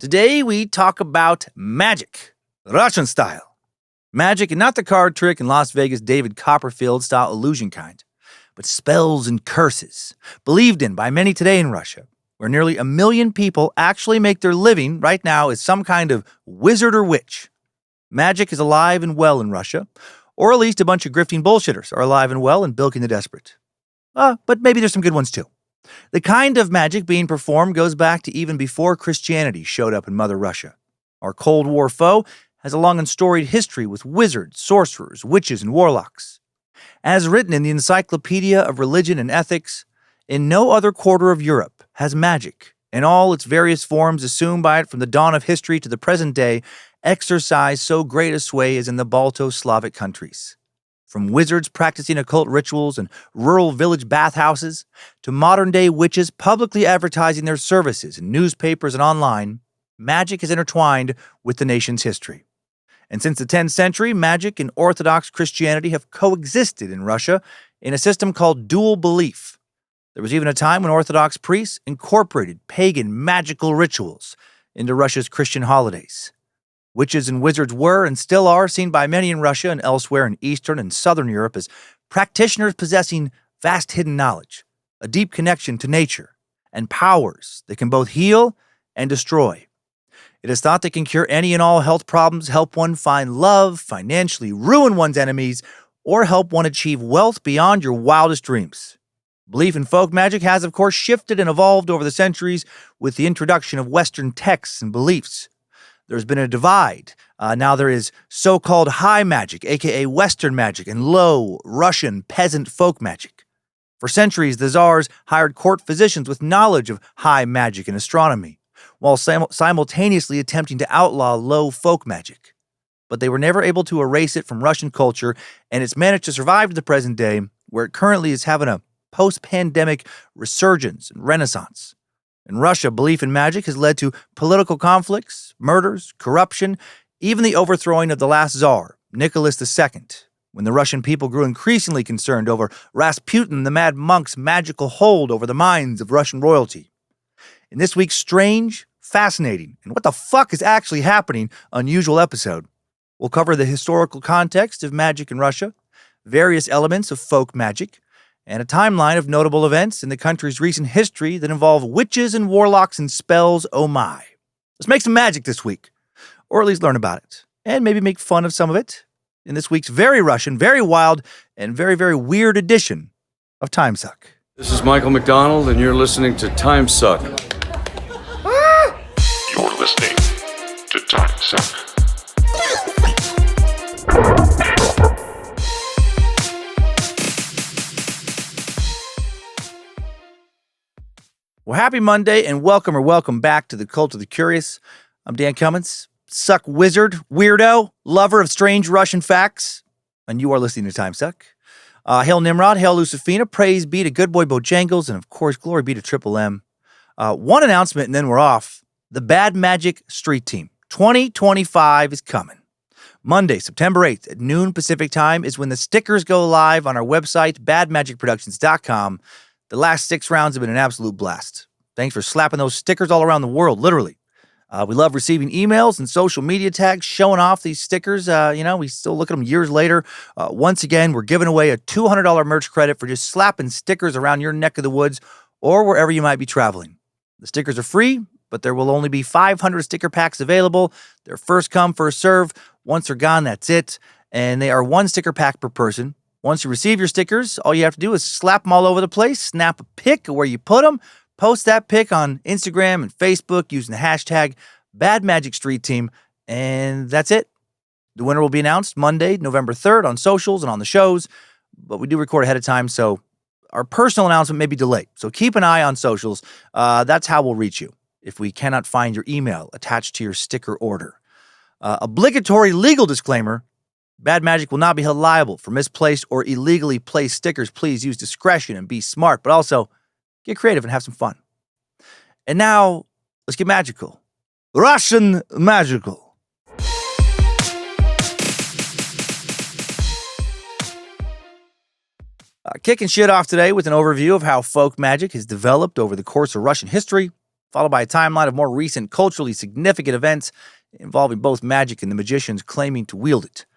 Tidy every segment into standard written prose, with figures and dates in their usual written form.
Today we talk about magic, Russian style. Magic, and not the card trick and Las Vegas David Copperfield style illusion kind, but spells and curses, believed in by many today in Russia, where nearly 1 million people actually make their living right now as some kind of wizard or witch. Magic is alive and well in Russia, or at least a bunch of grifting bullshitters are alive and well and bilking the desperate. But maybe there's some good ones too. The kind of magic being performed goes back to even before Christianity showed up in Mother Russia. Our Cold War foe has a long and storied history with wizards, sorcerers, witches, and warlocks. As written in the Encyclopedia of Religion and Ethics, in no other quarter of Europe has magic, in all its various forms assumed by it from the dawn of history to the present day, exercised so great a sway as in the Balto-Slavic countries. From wizards practicing occult rituals in rural village bathhouses, to modern-day witches publicly advertising their services in newspapers and online, magic is intertwined with the nation's history. And since the 10th century, magic and Orthodox Christianity have coexisted in Russia in a system called dual belief. There was even a time when Orthodox priests incorporated pagan magical rituals into Russia's Christian holidays. Witches and wizards were, and still are, seen by many in Russia and elsewhere in Eastern and Southern Europe as practitioners possessing vast hidden knowledge, a deep connection to nature, and powers that can both heal and destroy. It is thought they can cure any and all health problems, help one find love, financially ruin one's enemies, or help one achieve wealth beyond your wildest dreams. Belief in folk magic has, of course, shifted and evolved over the centuries with the introduction of Western texts and beliefs. There's been a divide. Now there is so-called high magic, aka Western magic, and low Russian peasant folk magic. For centuries, the czars hired court physicians with knowledge of high magic and astronomy, while simultaneously attempting to outlaw low folk magic. But they were never able to erase it from Russian culture, and it's managed to survive to the present day, where it currently is having a post-pandemic resurgence and renaissance. In Russia, belief in magic has led to political conflicts, murders, corruption, even the overthrowing of the last Tsar, Nicholas II, when the Russian people grew increasingly concerned over Rasputin, the mad monk's magical hold over the minds of Russian royalty. In this week's strange, fascinating, and what the fuck is actually happening unusual episode, we'll cover the historical context of magic in Russia, various elements of folk magic, and a timeline of notable events in the country's recent history that involve witches and warlocks and spells, oh my. Let's make some magic this week, or at least learn about it, and maybe make fun of some of it in this week's very Russian, very wild, and very, very weird edition of Timesuck. This is Michael McDonald, and you're listening to Timesuck. You're listening to Timesuck. Well, happy Monday, and welcome back to the Cult of the Curious. I'm Dan Cummins, suck wizard, weirdo, lover of strange Russian facts, and you are listening to Timesuck. Hail Nimrod, hail Lucifina, praise be to good boy Bojangles, and of course, glory be to Triple M. One announcement, and then we're off. The Bad Magic Street Team 2025 is coming. Monday, September 8th at noon Pacific time is when the stickers go live on our website, badmagicproductions.com. The last 6 rounds have been an absolute blast. Thanks for slapping those stickers all around the world, literally. We love receiving emails and social media tags showing off these stickers. We still look at them years later. Once again, we're giving away a $200 merch credit for just slapping stickers around your neck of the woods or wherever you might be traveling. The stickers are free, but there will only be 500 sticker packs available. They're first come, first serve. Once they're gone, that's it. And they are 1 sticker pack per person. Once you receive your stickers, all you have to do is slap them all over the place, snap a pic of where you put them, post that pic on Instagram and Facebook using the hashtag BadMagicStreetTeam, and that's it. The winner will be announced Monday, November 3rd on socials and on the shows, but we do record ahead of time, so our personal announcement may be delayed. So keep an eye on socials. That's how we'll reach you if we cannot find your email attached to your sticker order. Obligatory legal disclaimer. Bad Magic will not be held liable for misplaced or illegally placed stickers. Please use discretion and be smart, but also get creative and have some fun. And now, let's get magical. Russian magical. Kicking shit off today with an overview of how folk magic has developed over the course of Russian history, followed by a timeline of more recent culturally significant events involving both magic and the magicians claiming to wield it.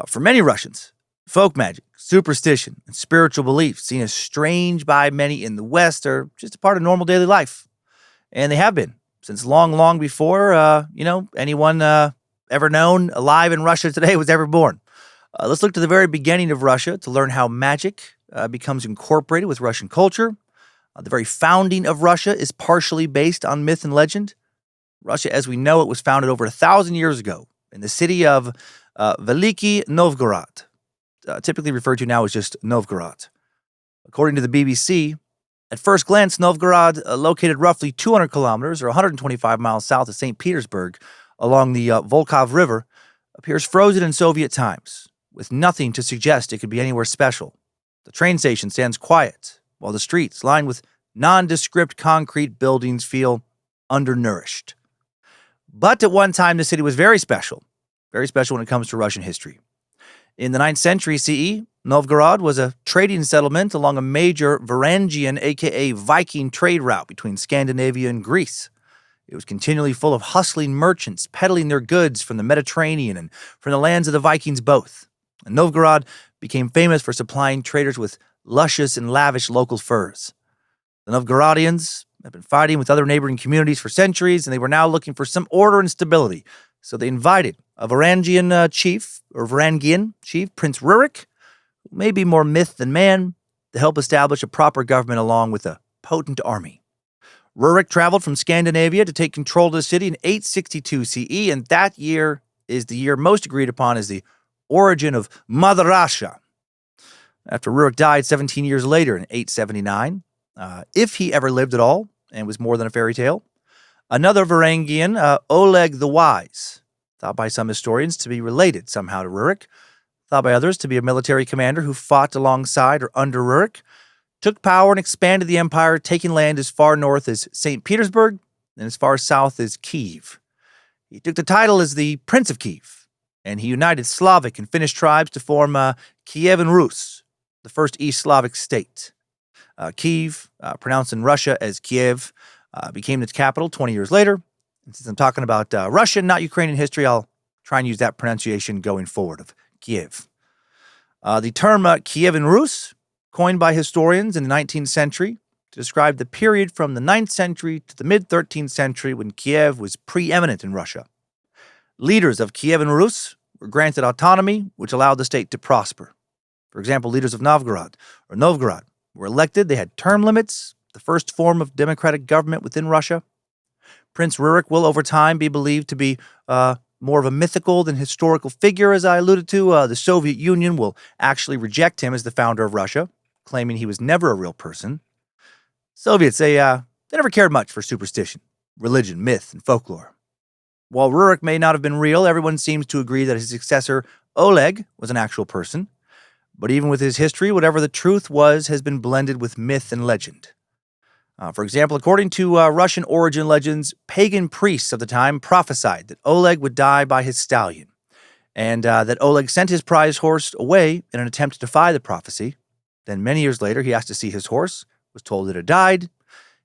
For many Russians, folk magic, superstition, and spiritual beliefs seen as strange by many in the West are just a part of normal daily life. And they have been since long, long before, anyone ever known alive in Russia today was ever born. Let's look to the very beginning of Russia to learn how magic becomes incorporated with Russian culture. The very founding of Russia is partially based on myth and legend. Russia, as we know it, was founded over 1,000 years ago in the city of Veliki Novgorod, typically referred to now as just Novgorod. According to the BBC, at first glance, Novgorod, located roughly 200 kilometers or 125 miles south of St. Petersburg along the Volkhov River, appears frozen in Soviet times, with nothing to suggest it could be anywhere special. The train station stands quiet, while the streets, lined with nondescript concrete buildings, feel undernourished. But at one time, the city was very special when it comes to Russian history. In the 9th century CE, Novgorod was a trading settlement along a major Varangian, aka Viking, trade route between Scandinavia and Greece. It was continually full of hustling merchants peddling their goods from the Mediterranean and from the lands of the Vikings both. And Novgorod became famous for supplying traders with luscious and lavish local furs. The Novgorodians had been fighting with other neighboring communities for centuries, and they were now looking for some order and stability. So they invited a Varangian chief, Prince Rurik, who may be more myth than man, to help establish a proper government along with a potent army. Rurik traveled from Scandinavia to take control of the city in 862 CE, and that year is the year most agreed upon as the origin of Mother Russia. After Rurik died 17 years later in 879, if he ever lived at all and was more than a fairy tale, another Varangian, Oleg the Wise, thought by some historians to be related somehow to Rurik, thought by others to be a military commander who fought alongside or under Rurik, took power and expanded the empire, taking land as far north as St. Petersburg and as far south as Kiev. He took the title as the Prince of Kiev, and he united Slavic and Finnish tribes to form Kievan Rus, the first East Slavic state. Kiev, pronounced in Russia as Kiev, became its capital 20 years later. And since I'm talking about Russian, not Ukrainian history, I'll try and use that pronunciation going forward of Kiev. The term Kievan Rus, coined by historians in the 19th century to describe the period from the 9th century to the mid-13th century when Kiev was preeminent in Russia. Leaders of Kievan Rus were granted autonomy, which allowed the state to prosper. For example, leaders of Novgorod were elected. They had term limits, the first form of democratic government within Russia. Prince Rurik will, over time, be believed to be more of a mythical than historical figure, as I alluded to. The Soviet Union will actually reject him as the founder of Russia, claiming he was never a real person. Soviets, they never cared much for superstition, religion, myth, and folklore. While Rurik may not have been real, everyone seems to agree that his successor, Oleg, was an actual person. But even with his history, whatever the truth was has been blended with myth and legend. For example, according to Russian origin legends, pagan priests of the time prophesied that Oleg would die by his stallion, and that Oleg sent his prize horse away in an attempt to defy the prophecy. Then many years later, he asked to see his horse, was told it had died.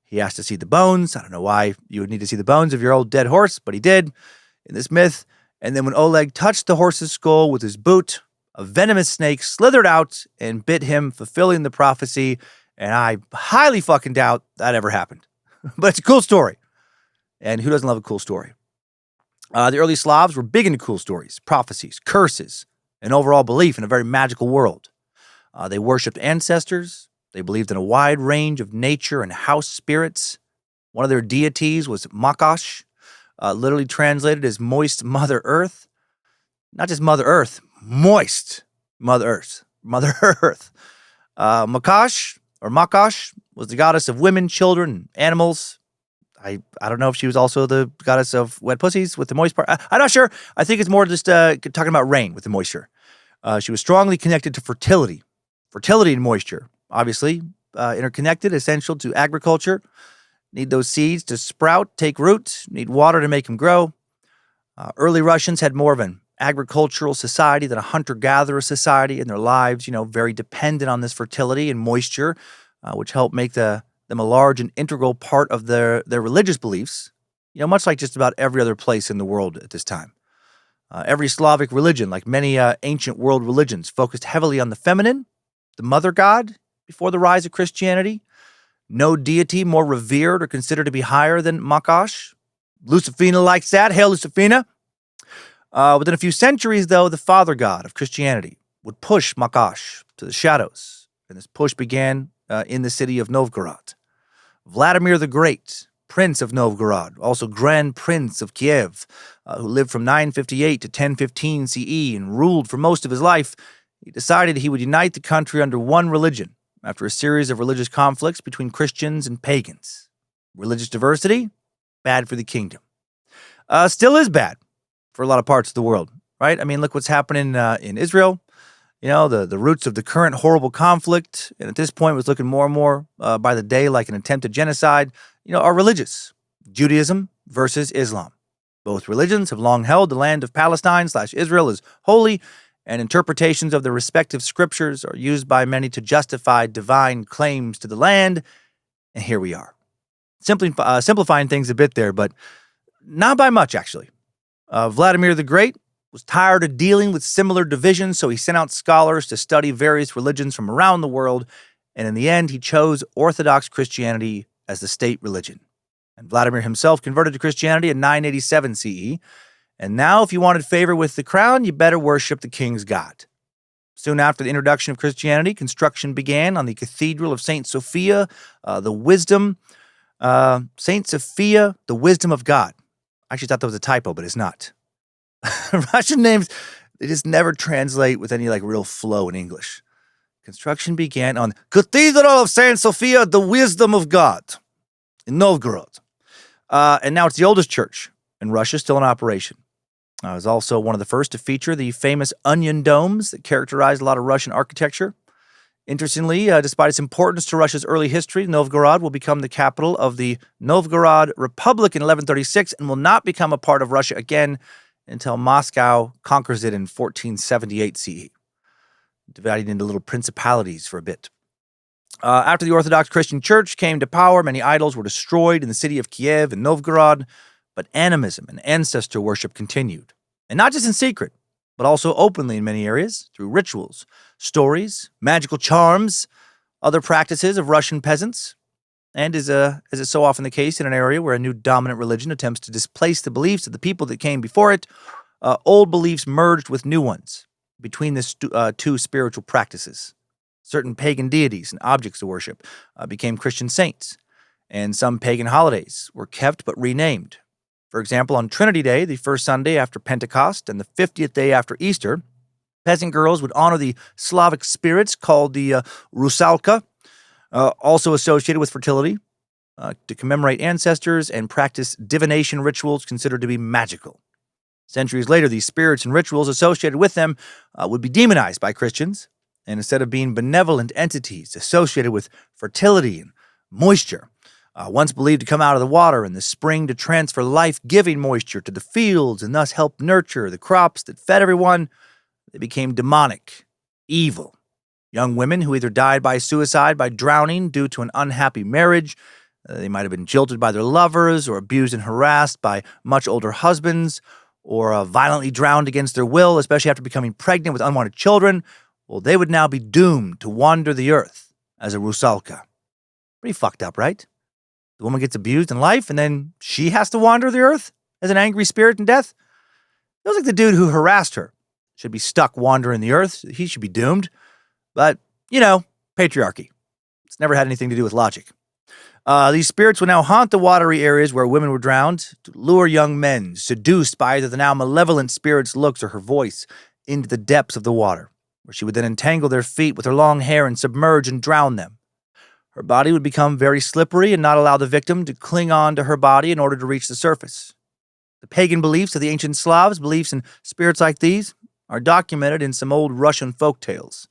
He asked to see the bones. I don't know why you would need to see the bones of your old dead horse, but he did in this myth. And then when Oleg touched the horse's skull with his boot, a venomous snake slithered out and bit him, fulfilling the prophecy. And I highly fucking doubt that ever happened. But it's a cool story. And who doesn't love a cool story? The early Slavs were big into cool stories, prophecies, curses, and overall belief in a very magical world. They worshipped ancestors. They believed in a wide range of nature and house spirits. One of their deities was Makash, literally translated as moist Mother Earth. Not just Mother Earth, moist Mother Earth. Mother Earth. Makash was the goddess of women, children, and animals. I don't know if she was also the goddess of wet pussies with the moist part. I'm not sure. I think it's more just talking about rain with the moisture. She was strongly connected to fertility. Fertility and moisture, obviously, interconnected, essential to agriculture. Need those seeds to sprout, take root, need water to make them grow. Early Russians had more of an agricultural society than a hunter-gatherer society in their lives, very dependent on this fertility and moisture, which helped make the them a large and integral part of their religious beliefs, much like just about every other place in the world at this time. Every Slavic religion, like many ancient world religions, focused heavily on the feminine, the mother god, before the rise of Christianity. No deity more revered or considered to be higher than Makash. Lucifina likes that. Hail, Lucifina. Within a few centuries, though, the father god of Christianity would push Makash to the shadows, and this push began in the city of Novgorod. Vladimir the Great, Prince of Novgorod, also Grand Prince of Kiev, who lived from 958 to 1015 CE and ruled for most of his life, he decided he would unite the country under one religion after a series of religious conflicts between Christians and pagans. Religious diversity? Bad for the kingdom. Still is bad for a lot of parts of the world, right? I mean, look what's happening in Israel. The roots of the current horrible conflict, and at this point was looking more and more by the day like an attempted genocide, are religious. Judaism versus Islam. Both religions have long held the land of Palestine/Israel as holy, and interpretations of their respective scriptures are used by many to justify divine claims to the land. And here we are. Simplifying things a bit there, but not by much, actually. Vladimir the Great was tired of dealing with similar divisions, so he sent out scholars to study various religions from around the world, and in the end, he chose Orthodox Christianity as the state religion. And Vladimir himself converted to Christianity in 987 CE, and now if you wanted favor with the crown, you better worship the king's god. Soon after the introduction of Christianity, construction began on the Cathedral of St. Sophia, St. Sophia, the Wisdom of God. I actually thought that was a typo, but it's not. Russian names, they just never translate with any real flow in English. Construction began on Cathedral of St. Sophia, the Wisdom of God in Novgorod. And now it's the oldest church in Russia, still in operation. It was also one of the first to feature the famous onion domes that characterized a lot of Russian architecture. Interestingly, despite its importance to Russia's early history, Novgorod will become the capital of the Novgorod Republic in 1136 and will not become a part of Russia again until Moscow conquers it in 1478 CE, dividing into little principalities for a bit. After the Orthodox Christian Church came to power, many idols were destroyed in the city of Kiev and Novgorod, but animism and ancestor worship continued. And not just in secret, but also openly in many areas through rituals, stories, magical charms, other practices of Russian peasants. And as is so often the case in an area where a new dominant religion attempts to displace the beliefs of the people that came before it, old beliefs merged with new ones between the two spiritual practices. Certain pagan deities and objects of worship became Christian saints, and some pagan holidays were kept but renamed. For example, on Trinity Day, the first Sunday after Pentecost, and the 50th day after Easter, peasant girls would honor the Slavic spirits called the Rusalka, also associated with fertility, to commemorate ancestors and practice divination rituals considered to be magical. Centuries later, these spirits and rituals associated with them would be demonized by Christians, and instead of being benevolent entities associated with fertility and moisture, once believed to come out of the water in the spring to transfer life-giving moisture to the fields and thus help nurture the crops that fed everyone, they became demonic, evil. Young women who either died by suicide by drowning due to an unhappy marriage, they might have been jilted by their lovers or abused and harassed by much older husbands, or violently drowned against their will, especially after becoming pregnant with unwanted children, well, they would now be doomed to wander the earth as a Rusalka. Pretty fucked up, right? The woman gets abused in life, and then she has to wander the earth as an angry spirit in death? Feels like the dude who harassed her should be stuck wandering the earth. He should be doomed. But, patriarchy. It's never had anything to do with logic. These spirits will now haunt the watery areas where women were drowned to lure young men, seduced by either the now malevolent spirit's looks or her voice, into the depths of the water, where she would then entangle their feet with her long hair and submerge and drown them. Her body would become very slippery and not allow the victim to cling on to her body in order to reach the surface. The pagan beliefs of the ancient Slavs, beliefs in spirits like these, are documented in some old Russian folk tales.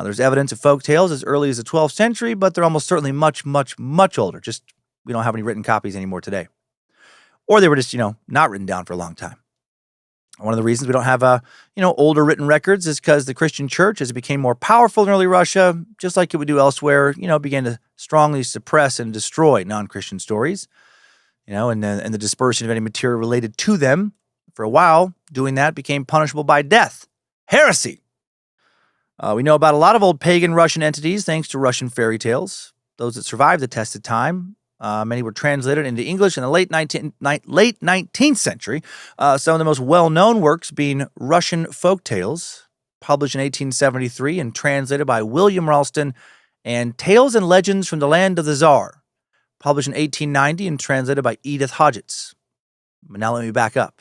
There's evidence of folk tales as early as the 12th century, but they're almost certainly much, much, much older. Just we don't have any written copies anymore today. Or they were just, not written down for a long time. One of the reasons we don't have older written records is because the Christian church, as it became more powerful in early Russia, just like it would do elsewhere, began to strongly suppress and destroy non-Christian stories, and the dispersion of any material related to them. For a while, doing that became punishable by death. Heresy! We know about a lot of old pagan Russian entities thanks to Russian fairy tales. Those that survived the test of time. Many were translated into English in the late 19th century. Some of the most well-known works being Russian folk tales, published in 1873 and translated by William Ralston, and Tales and Legends from the Land of the Tsar, published in 1890 and translated by Edith Hodgetts. But now let me back up.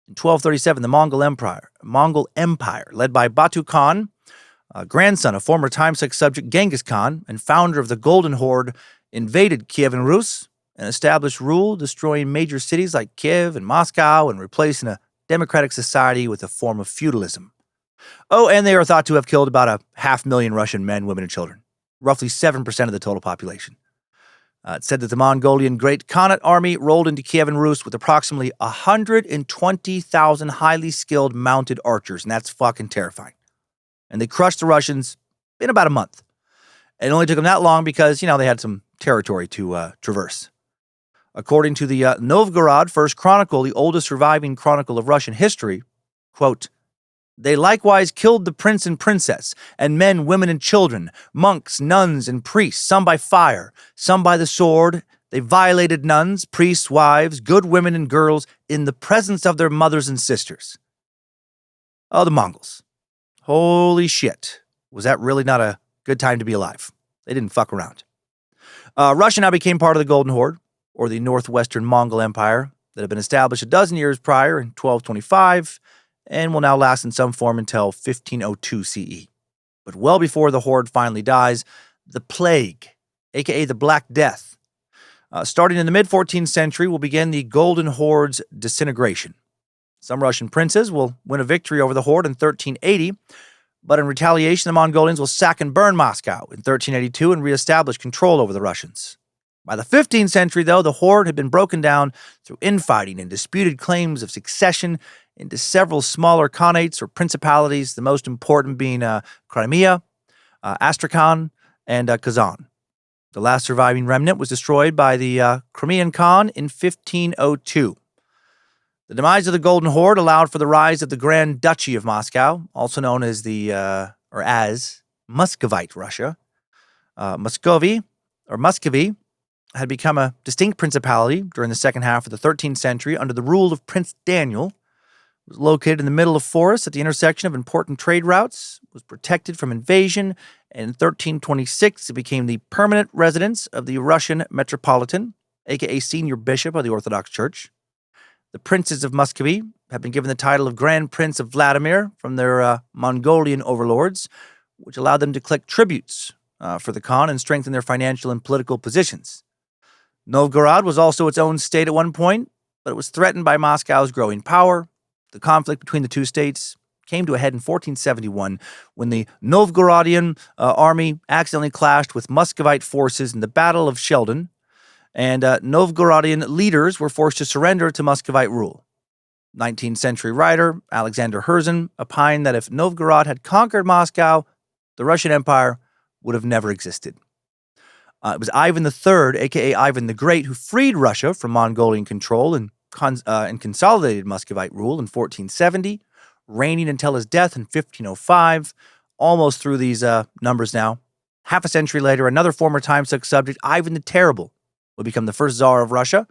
In 1237, the Mongol Empire, led by Batu Khan, grandson of former Timesuck subject Genghis Khan and founder of the Golden Horde, invaded Kievan Rus and established rule, destroying major cities like Kiev and Moscow and replacing a democratic society with a form of feudalism. Oh, and they are thought to have killed about 500,000 Russian men, women, and children, roughly 7% of the total population. It's said that the Mongolian Great Khanate army rolled into Kievan Rus with approximately 120,000 highly skilled mounted archers, and that's fucking terrifying. And they crushed the Russians in about a month. It only took them that long because, they had some territory to traverse. According to the Novgorod First Chronicle, the oldest surviving chronicle of Russian history, quote, "They likewise killed the prince and princess, and men, women, and children, monks, nuns, and priests, some by fire, some by the sword. They violated nuns, priests, wives, good women, and girls in the presence of their mothers and sisters." Oh, the Mongols. Holy shit. Was that really not a good time to be alive? They didn't fuck around. Russia now became part of the Golden Horde, or the Northwestern Mongol Empire, that had been established a dozen years prior in 1225, and will now last in some form until 1502 CE. But well before the Horde finally dies, the Plague, aka the Black Death, starting in the mid-14th century, will begin the Golden Horde's disintegration. Some Russian princes will win a victory over the Horde in 1380, but in retaliation, the Mongolians will sack and burn Moscow in 1382 and reestablish control over the Russians. By the 15th century, though, the Horde had been broken down through infighting and disputed claims of succession into several smaller khanates or principalities, the most important being Crimea, Astrakhan, and Kazan. The last surviving remnant was destroyed by the Crimean Khan in 1502. The demise of the Golden Horde allowed for the rise of the Grand Duchy of Moscow, also known as as Muscovite Russia. Muscovy had become a distinct principality during the second half of the 13th century under the rule of Prince Daniel. It was located in the middle of forests at the intersection of important trade routes, was protected from invasion, and in 1326 it became the permanent residence of the Russian Metropolitan, aka senior bishop of the Orthodox Church. The princes of Muscovy have been given the title of Grand Prince of Vladimir from their Mongolian overlords, which allowed them to collect tributes for the Khan and strengthen their financial and political positions. Novgorod was also its own state at one point, but it was threatened by Moscow's growing power. The conflict between the two states came to a head in 1471 when the Novgorodian army accidentally clashed with Muscovite forces in the Battle of Sheldon, and Novgorodian leaders were forced to surrender to Muscovite rule. 19th century writer Alexander Herzen opined that if Novgorod had conquered Moscow, the Russian Empire would have never existed. It was Ivan III, aka Ivan the Great, who freed Russia from Mongolian control and consolidated Muscovite rule in 1470, reigning until his death in 1505. Almost through these numbers now. Half a century later, another former Timesuck subject, Ivan the Terrible, would become the first Tsar of Russia.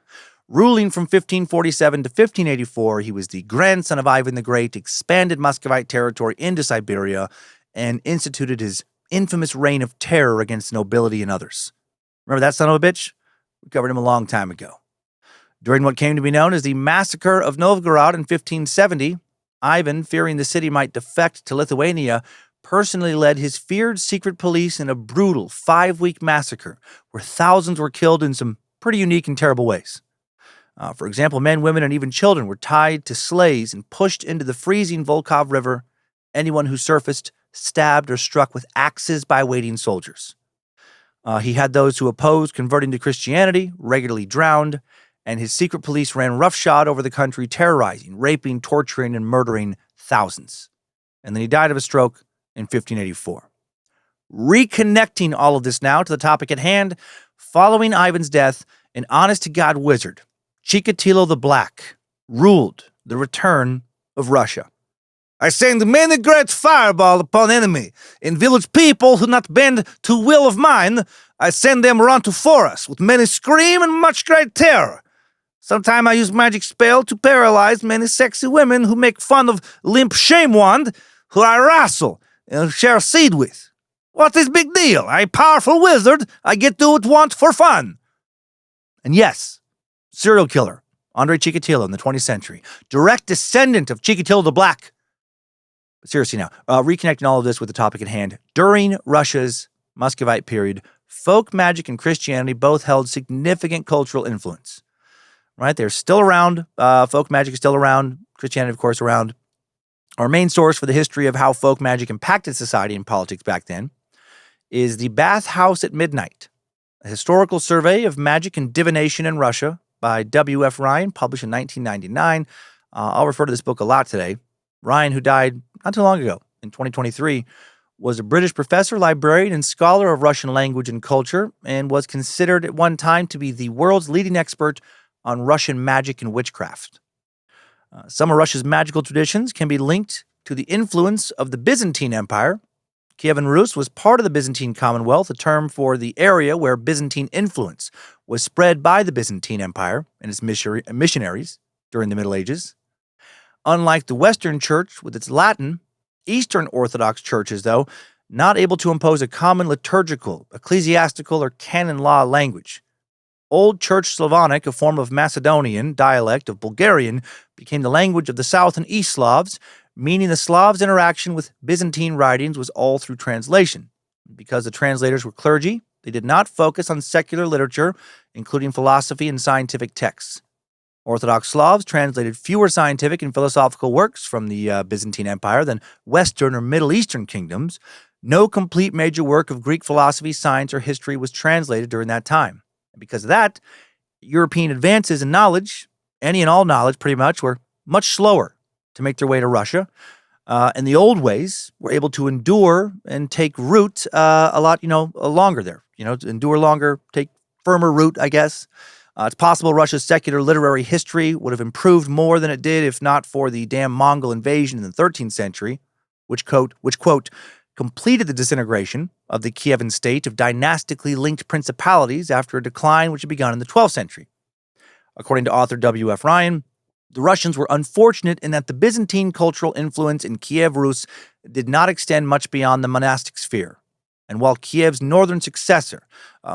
Ruling from 1547 to 1584, he was the grandson of Ivan the Great, expanded Muscovite territory into Siberia, and instituted his infamous reign of terror against nobility and others. Remember that son of a bitch? We covered him a long time ago. During what came to be known as the Massacre of Novgorod in 1570, Ivan, fearing the city might defect to Lithuania, personally led his feared secret police in a brutal 5-week massacre where thousands were killed in some pretty unique and terrible ways. For example, men, women, and even children were tied to sleighs and pushed into the freezing Volkhov River. Anyone who surfaced, stabbed or struck with axes by waiting soldiers. He had those who opposed converting to Christianity regularly drowned, and his secret police ran roughshod over the country, terrorizing, raping, torturing, and murdering thousands. And then he died of a stroke in 1584. Reconnecting all of this now to the topic at hand, following Ivan's death, an honest-to-God wizard, Chikatilo the Black, ruled the return of Russia. I send many great fireball upon enemy, and village people who not bend to will of mine, I send them run to forest with many scream and much great terror. Sometime I use magic spell to paralyze many sexy women who make fun of limp shame wand, who I wrestle and share seed with. What is big deal? I powerful wizard, I get do what want for fun. And yes, serial killer, Andrei Chikatilo in the 20th century, direct descendant of Chikatilo the Black. But seriously now, reconnecting all of this with the topic at hand, during Russia's Muscovite period, folk magic and Christianity both held significant cultural influence. Right? They're still around. Folk magic is still around. Christianity, of course, around. Our main source for the history of how folk magic impacted society and politics back then is The Bath House at Midnight, a historical survey of magic and divination in Russia by W.F. Ryan, published in 1999. I'll refer to this book a lot today. Ryan, who died not too long ago, in 2023, was a British professor, librarian, and scholar of Russian language and culture, and was considered at one time to be the world's leading expert on Russian magic and witchcraft. Some of Russia's magical traditions can be linked to the influence of the Byzantine Empire. Kievan Rus was part of the Byzantine Commonwealth, a term for the area where Byzantine influence was spread by the Byzantine Empire and its missionaries during the Middle Ages. Unlike the Western Church with its Latin, Eastern Orthodox churches, though, not able to impose a common liturgical, ecclesiastical, or canon law language. Old Church Slavonic, a form of Macedonian dialect of Bulgarian, became the language of the South and East Slavs, meaning the Slavs' interaction with Byzantine writings was all through translation. Because the translators were clergy, they did not focus on secular literature, including philosophy and scientific texts. Orthodox Slavs translated fewer scientific and philosophical works from the Byzantine Empire than Western or Middle Eastern kingdoms. No complete major work of Greek philosophy, science, or history was translated during that time. And because of that, European advances in knowledge, any and all knowledge pretty much, were much slower to make their way to Russia. And the old ways were able to endure and take root a lot, longer there. Endure longer, take firmer root, I guess. It's possible Russia's secular literary history would have improved more than it did if not for the damn Mongol invasion in the 13th century, which completed the disintegration of the Kievan state of dynastically linked principalities after a decline which had begun in the 12th century. According to author W.F. Ryan, the Russians were unfortunate in that the Byzantine cultural influence in Kiev Rus did not extend much beyond the monastic sphere. And while Kiev's northern successor,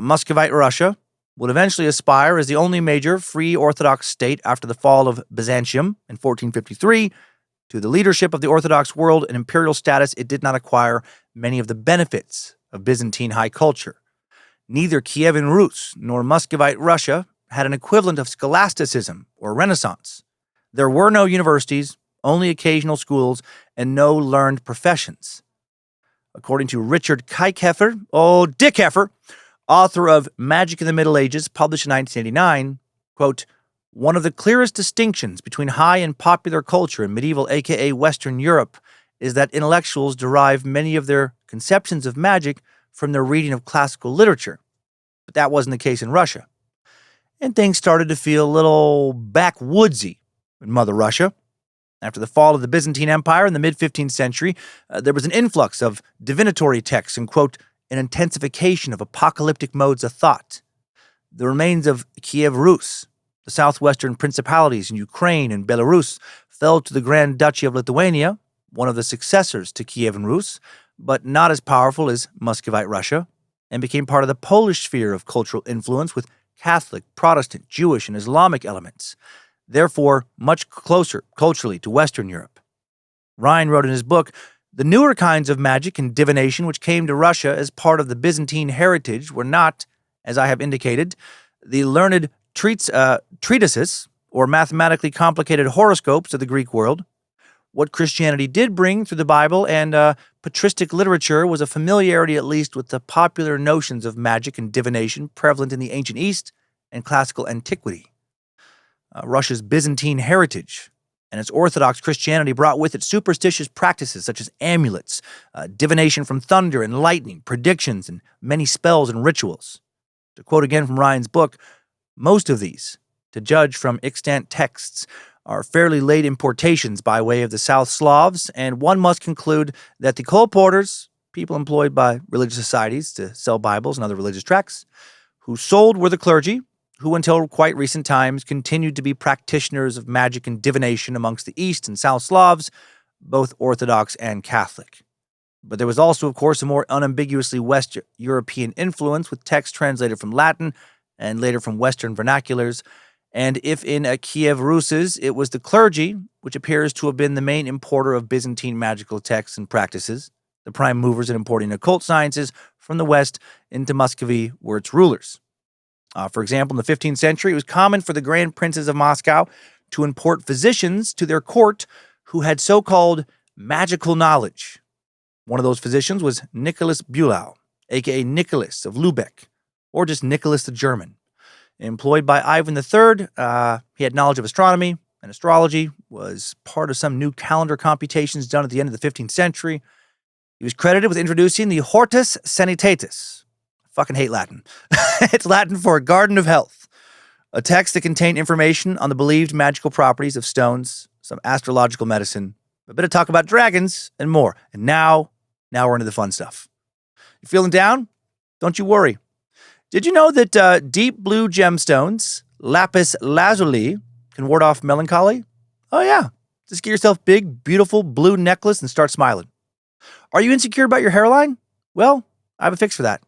Muscovite Russia, would eventually aspire as the only major free Orthodox state after the fall of Byzantium in 1453 to the leadership of the Orthodox world and imperial status, it did not acquire many of the benefits of Byzantine high culture. Neither Kievan Rus nor Muscovite Russia had an equivalent of scholasticism or Renaissance. There were no universities, only occasional schools, and no learned professions. According to Richard Dick Heifer, author of Magic in the Middle Ages, published in 1989, quote, one of the clearest distinctions between high and popular culture in medieval aka Western Europe is that intellectuals derive many of their conceptions of magic from their reading of classical literature. But that wasn't the case in Russia. And things started to feel a little backwoodsy in Mother Russia. After the fall of the Byzantine Empire in the mid-15th century, there was an influx of divinatory texts and, quote, an intensification of apocalyptic modes of thought. The remains of Kiev Rus, the southwestern principalities in Ukraine and Belarus, fell to the Grand Duchy of Lithuania, one of the successors to Kievan Rus, but not as powerful as Muscovite Russia, and became part of the Polish sphere of cultural influence with Catholic, Protestant, Jewish, and Islamic elements, therefore much closer culturally to Western Europe. Ryan wrote in his book, the newer kinds of magic and divination which came to Russia as part of the Byzantine heritage were not, as I have indicated, the learned treatises or mathematically complicated horoscopes of the Greek world. What Christianity did bring through the Bible and patristic literature was a familiarity at least with the popular notions of magic and divination prevalent in the ancient East and classical antiquity. Russia's Byzantine heritage and its Orthodox Christianity brought with it superstitious practices such as amulets, divination from thunder and lightning, predictions, and many spells and rituals. To quote again from Ryan's book, most of these, to judge from extant texts, are fairly late importations by way of the South Slavs, and one must conclude that the colporteurs, people employed by religious societies to sell Bibles and other religious tracts, who sold were the clergy, who until quite recent times continued to be practitioners of magic and divination amongst the East and South Slavs, both Orthodox and Catholic. But there was also, of course, a more unambiguously West European influence with texts translated from Latin and later from Western vernaculars. And if in Kiev Rus's, it was the clergy, which appears to have been the main importer of Byzantine magical texts and practices, the prime movers in importing occult sciences from the West into Muscovy were its rulers. For example, in the 15th century, it was common for the grand princes of Moscow to import physicians to their court who had so-called magical knowledge. One of those physicians was Nicholas Bulow, a.k.a. Nicholas of Lübeck, or just Nicholas the German. Employed by Ivan III, he had knowledge of astronomy and astrology, was part of some new calendar computations done at the end of the 15th century. He was credited with introducing the Hortus Sanitatis. I fucking hate Latin. It's Latin for Garden of Health, a text that contained information on the believed magical properties of stones, some astrological medicine, a bit of talk about dragons, and more. And now we're into the fun stuff. You feeling down? Don't you worry. Did you know that deep blue gemstones, lapis lazuli, can ward off melancholy? Oh yeah. Just get yourself a big, beautiful blue necklace and start smiling. Are you insecure about your hairline? Well, I have a fix for that.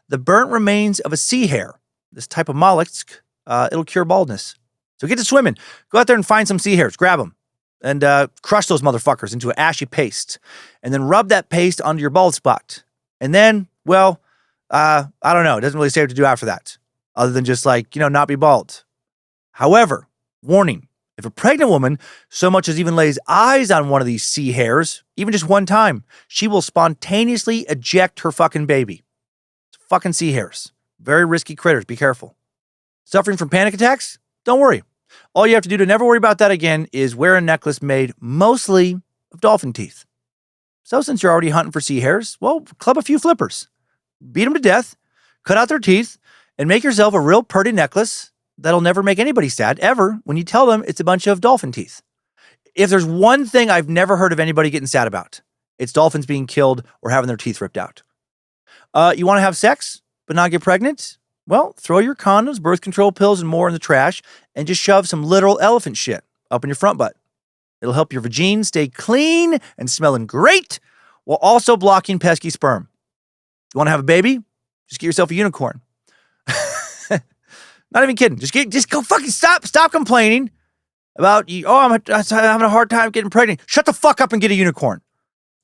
The burnt remains of a sea hare, this type of mollusk, it'll cure baldness. So get to swimming. Go out there and find some sea hares. Grab them. And crush those motherfuckers into an ashy paste. And then rub that paste onto your bald spot. And then, well, I don't know. It doesn't really say what to do after that. Other than just not be bald. However, warning. If a pregnant woman so much as even lays eyes on one of these sea hares, even just one time, she will spontaneously eject her fucking baby. It's fucking sea hares. Very risky critters. Be careful. Suffering from panic attacks? Don't worry. All you have to do to never worry about that again is wear a necklace made mostly of dolphin teeth. So since you're already hunting for sea hares, well, club a few flippers. Beat them to death, cut out their teeth, and make yourself a real purty necklace that'll never make anybody sad, ever, when you tell them it's a bunch of dolphin teeth. If there's one thing I've never heard of anybody getting sad about, it's dolphins being killed or having their teeth ripped out. You want to have sex, but not get pregnant? Well, throw your condoms, birth control pills, and more in the trash, and just shove some literal elephant shit up in your front butt. It'll help your vagine stay clean and smelling great, while also blocking pesky sperm. You want to have a baby? Just get yourself a unicorn. Not even kidding. Just go fucking stop complaining about you. Oh, I'm having a hard time getting pregnant. Shut the fuck up and get a unicorn.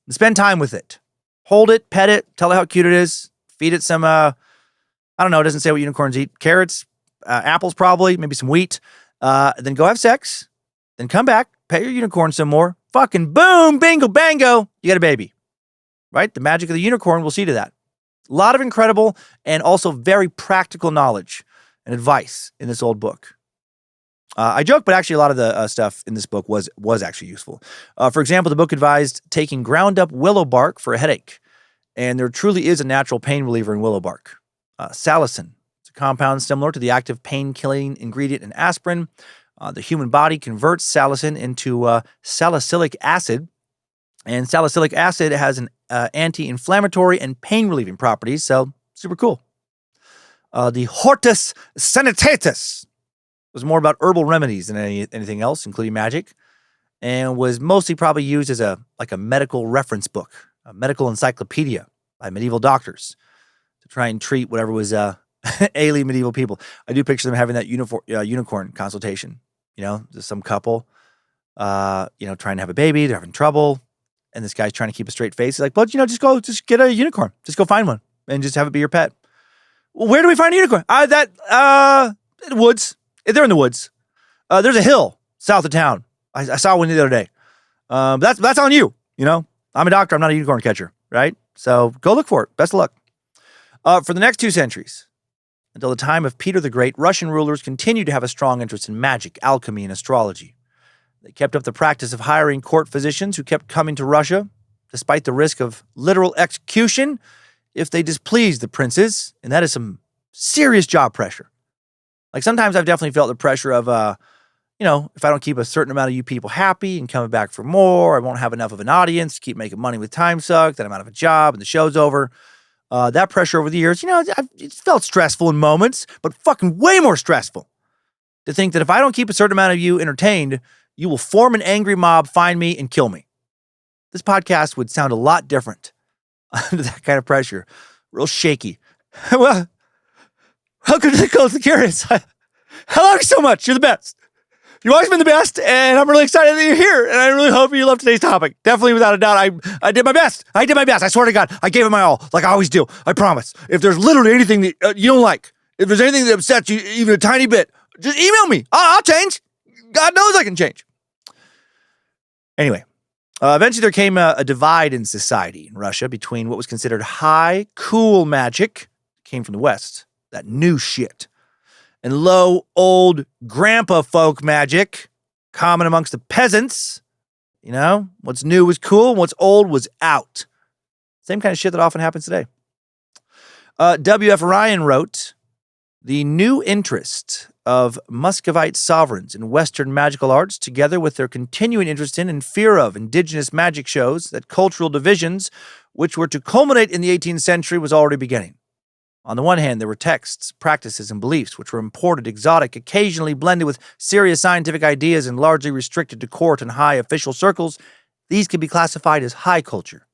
And spend time with it. Hold it, pet it, tell it how cute it is. Feed it some, I don't know, it doesn't say what unicorns eat. Carrots, apples probably, maybe some wheat. Then go have sex. Then come back, pet your unicorn some more. Fucking boom, bingo, bango. You got a baby. Right? The magic of the unicorn will see to that. A lot of incredible and also very practical knowledge and advice in this old book. I joke, but actually a lot of the stuff in this book was actually useful. For example, the book advised taking ground up willow bark for a headache. And there truly is a natural pain reliever in willow bark. Salicin. It's a compound similar to the active pain-killing ingredient in aspirin. The human body converts salicin into salicylic acid. And salicylic acid has an anti-inflammatory and pain-relieving properties, so super cool. The Hortus Sanitatis was more about herbal remedies than anything else, including magic, and was mostly probably used as a medical reference book, a medical encyclopedia by medieval doctors to try and treat whatever was alien medieval people. I do picture them having that unicorn consultation. Just some couple, trying to have a baby, they're having trouble, and this guy's trying to keep a straight face. He's like, but just get a unicorn, just go find one and just have it be your pet. Well, where do we find a unicorn? In the woods. They're in the woods. There's a hill south of town. I saw one the other day. That's on you. I'm a doctor. I'm not a unicorn catcher, right? So go look for it. Best of luck. For the next 2 centuries, Until the time of Peter the Great, Russian rulers continued to have a strong interest in magic, alchemy, and astrology. They kept up the practice of hiring court physicians who kept coming to Russia, despite the risk of literal execution if they displeased the princes, and that is some serious job pressure. Like, sometimes I've definitely felt the pressure of, if I don't keep a certain amount of you people happy and coming back for more, I won't have enough of an audience to keep making money with Timesuck, then I'm out of a job and the show's over. That pressure over the years, it's felt stressful in moments, but fucking way more stressful to think that if I don't keep a certain amount of you entertained, you will form an angry mob, find me, and kill me. This podcast would sound a lot different under that kind of pressure. Real shaky. Well, welcome to the Cult of the Curious. I love you so much. You're the best. You've always been the best, and I'm really excited that you're here, and I really hope you love today's topic. Definitely, without a doubt, I did my best. I swear to God, I gave it my all, like I always do. I promise. If there's literally anything that you don't like, if there's anything that upsets you even a tiny bit, just email me. I'll change. God knows I can change. Anyway, eventually there came a divide in society in Russia between what was considered high, cool magic, came from the West, that new shit, and low, old, grandpa folk magic, common amongst the peasants. What's new was cool, and what's old was out. Same kind of shit that often happens today. W.F. Ryan wrote, "The new interest of Muscovite sovereigns in Western magical arts, together with their continuing interest in and fear of indigenous magic, shows that cultural divisions, which were to culminate in the 18th century, was already beginning. On the one hand, there were texts, practices, and beliefs which were imported, exotic, occasionally blended with serious scientific ideas and largely restricted to court and high official circles. These could be classified as high culture.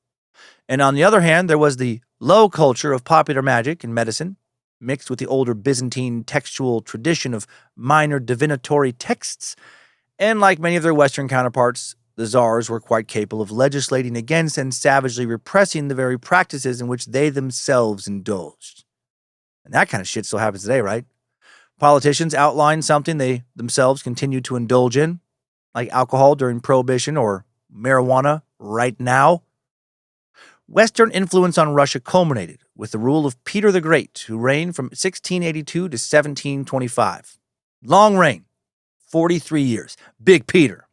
And on the other hand, there was the low culture of popular magic and medicine, mixed with the older Byzantine textual tradition of minor divinatory texts. And like many of their Western counterparts, the czars were quite capable of legislating against and savagely repressing the very practices in which they themselves indulged." And that kind of shit still happens today, right? Politicians outline something they themselves continue to indulge in, like alcohol during Prohibition or marijuana right now. Western influence on Russia culminated with the rule of Peter the Great, who reigned from 1682 to 1725. Long reign, 43 years. Big Peter.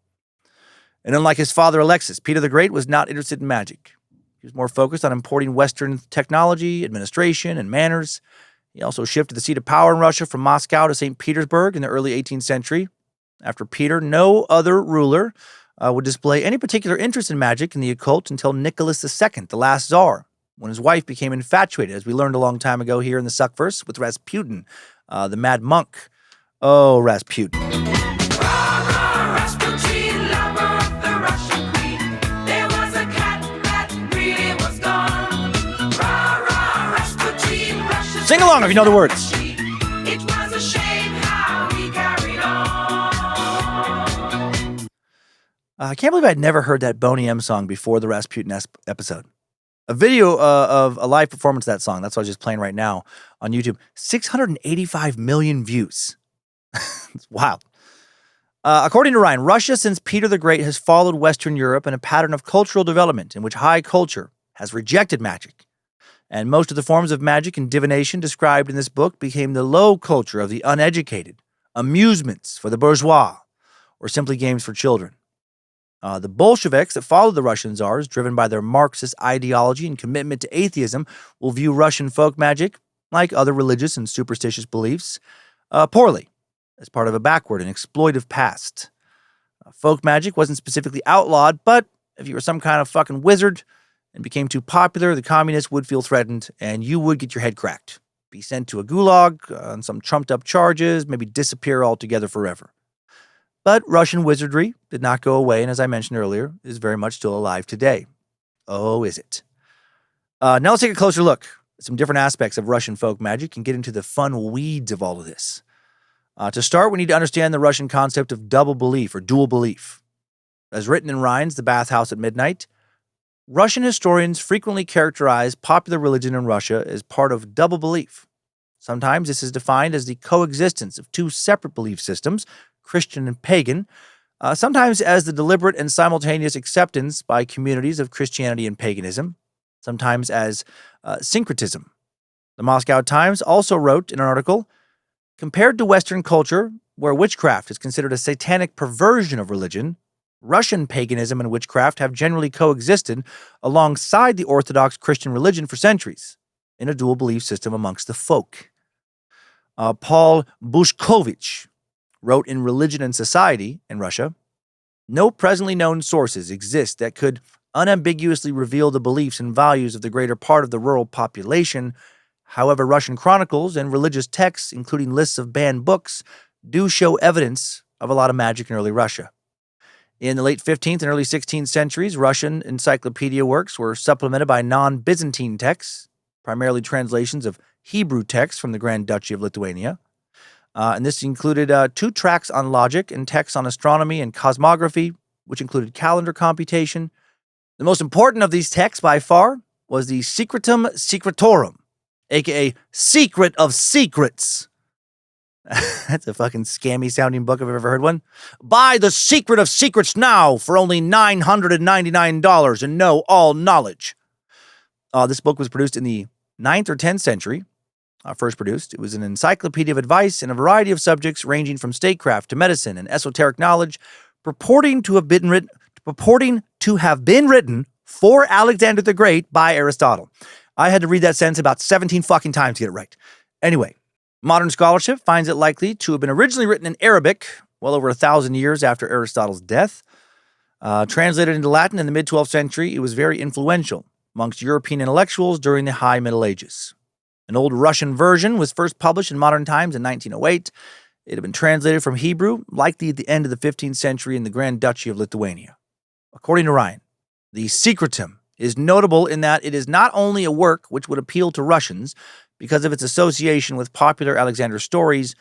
And unlike his father Alexis, Peter the Great was not interested in magic. He was more focused on importing Western technology, administration, and manners. He also shifted the seat of power in Russia from Moscow to St. Petersburg in the early 18th century. After Peter, no other ruler would display any particular interest in magic and the occult until Nicholas II, the last Tsar, when his wife became infatuated, as we learned a long time ago here in the Suckverse, with Rasputin, the mad monk. Oh, Rasputin. Sing along if you know the words. It was a shame how he carried on. I can't believe I'd never heard that Boney M song before the Rasputin episode. A video of a live performance of that song, that's what I was just playing right now on YouTube. 685 million views. It's wild. According to Ryan, Russia, since Peter the Great, has followed Western Europe in a pattern of cultural development in which high culture has rejected magic. And most of the forms of magic and divination described in this book became the low culture of the uneducated, amusements for the bourgeois, or simply games for children. The Bolsheviks that followed the Russian czars, driven by their Marxist ideology and commitment to atheism, will view Russian folk magic, like other religious and superstitious beliefs, poorly, as part of a backward and exploitive past. Folk magic wasn't specifically outlawed, but if you were some kind of fucking wizard and became too popular, the communists would feel threatened, and you would get your head cracked, be sent to a gulag on some trumped-up charges, maybe disappear altogether forever. But Russian wizardry did not go away, and as I mentioned earlier, is very much still alive today. Oh, is it? Now let's take a closer look at some different aspects of Russian folk magic and get into the fun weeds of all of this. To start, we need to understand the Russian concept of double belief or dual belief. As written in Ryan's The Bathhouse at Midnight, Russian historians frequently characterize popular religion in Russia as part of double belief. Sometimes this is defined as the coexistence of two separate belief systems, Christian and pagan, sometimes as the deliberate and simultaneous acceptance by communities of Christianity and paganism, sometimes as syncretism, The Moscow Times also wrote in an article, compared to Western culture, where witchcraft is considered a satanic perversion of religion, Russian paganism and witchcraft have generally coexisted alongside the Orthodox Christian religion for centuries, in a dual belief system amongst the folk. Paul Bushkovich wrote in Religion and Society in Russia, no presently known sources exist that could unambiguously reveal the beliefs and values of the greater part of the rural population. However, Russian chronicles and religious texts, including lists of banned books, do show evidence of a lot of magic in early Russia. In the late 15th and early 16th centuries, Russian encyclopedia works were supplemented by non-Byzantine texts, primarily translations of Hebrew texts from the Grand Duchy of Lithuania. And this included 2 tracts on logic and texts on astronomy and cosmography, which included calendar computation. The most important of these texts by far was the Secretum Secretorum, aka Secret of Secrets. That's a fucking scammy sounding book if I've ever heard one. Buy the Secret of Secrets now for only $999 and know all knowledge. This book was produced in the 9th or 10th century. First produced. It was an encyclopedia of advice in a variety of subjects ranging from statecraft to medicine and esoteric knowledge, purporting to have been written for Alexander the Great by Aristotle. I had to read that sentence about 17 fucking times to get it right. Anyway, modern scholarship finds it likely to have been originally written in Arabic, well over 1,000 years after Aristotle's death. Translated into Latin in the mid-12th century, it was very influential amongst European intellectuals during the High Middle Ages. An old Russian version was first published in modern times in 1908. It had been translated from Hebrew, likely at the end of the 15th century in the Grand Duchy of Lithuania. According to Ryan, the Secretum is notable in that it is not only a work which would appeal to Russians because of its association with popular Alexander stories,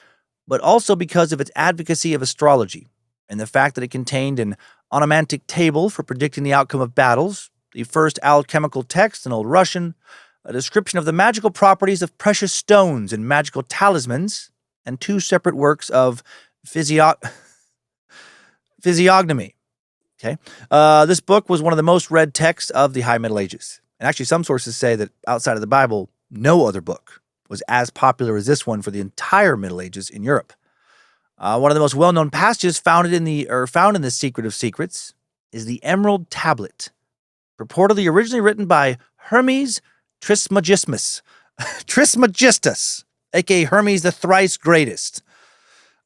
but also because of its advocacy of astrology and the fact that it contained an onomantic table for predicting the outcome of battles, the first alchemical text in Old Russian, a description of the magical properties of precious stones and magical talismans, and 2 separate works of physiognomy. Okay, this book was one of the most read texts of the High Middle Ages. And actually, some sources say that outside of the Bible, no other book was as popular as this one for the entire Middle Ages in Europe. One of the most well-known passages found in the Secret of Secrets is the Emerald Tablet, purportedly originally written by Hermes Trismegistus, aka Hermes the Thrice Greatest,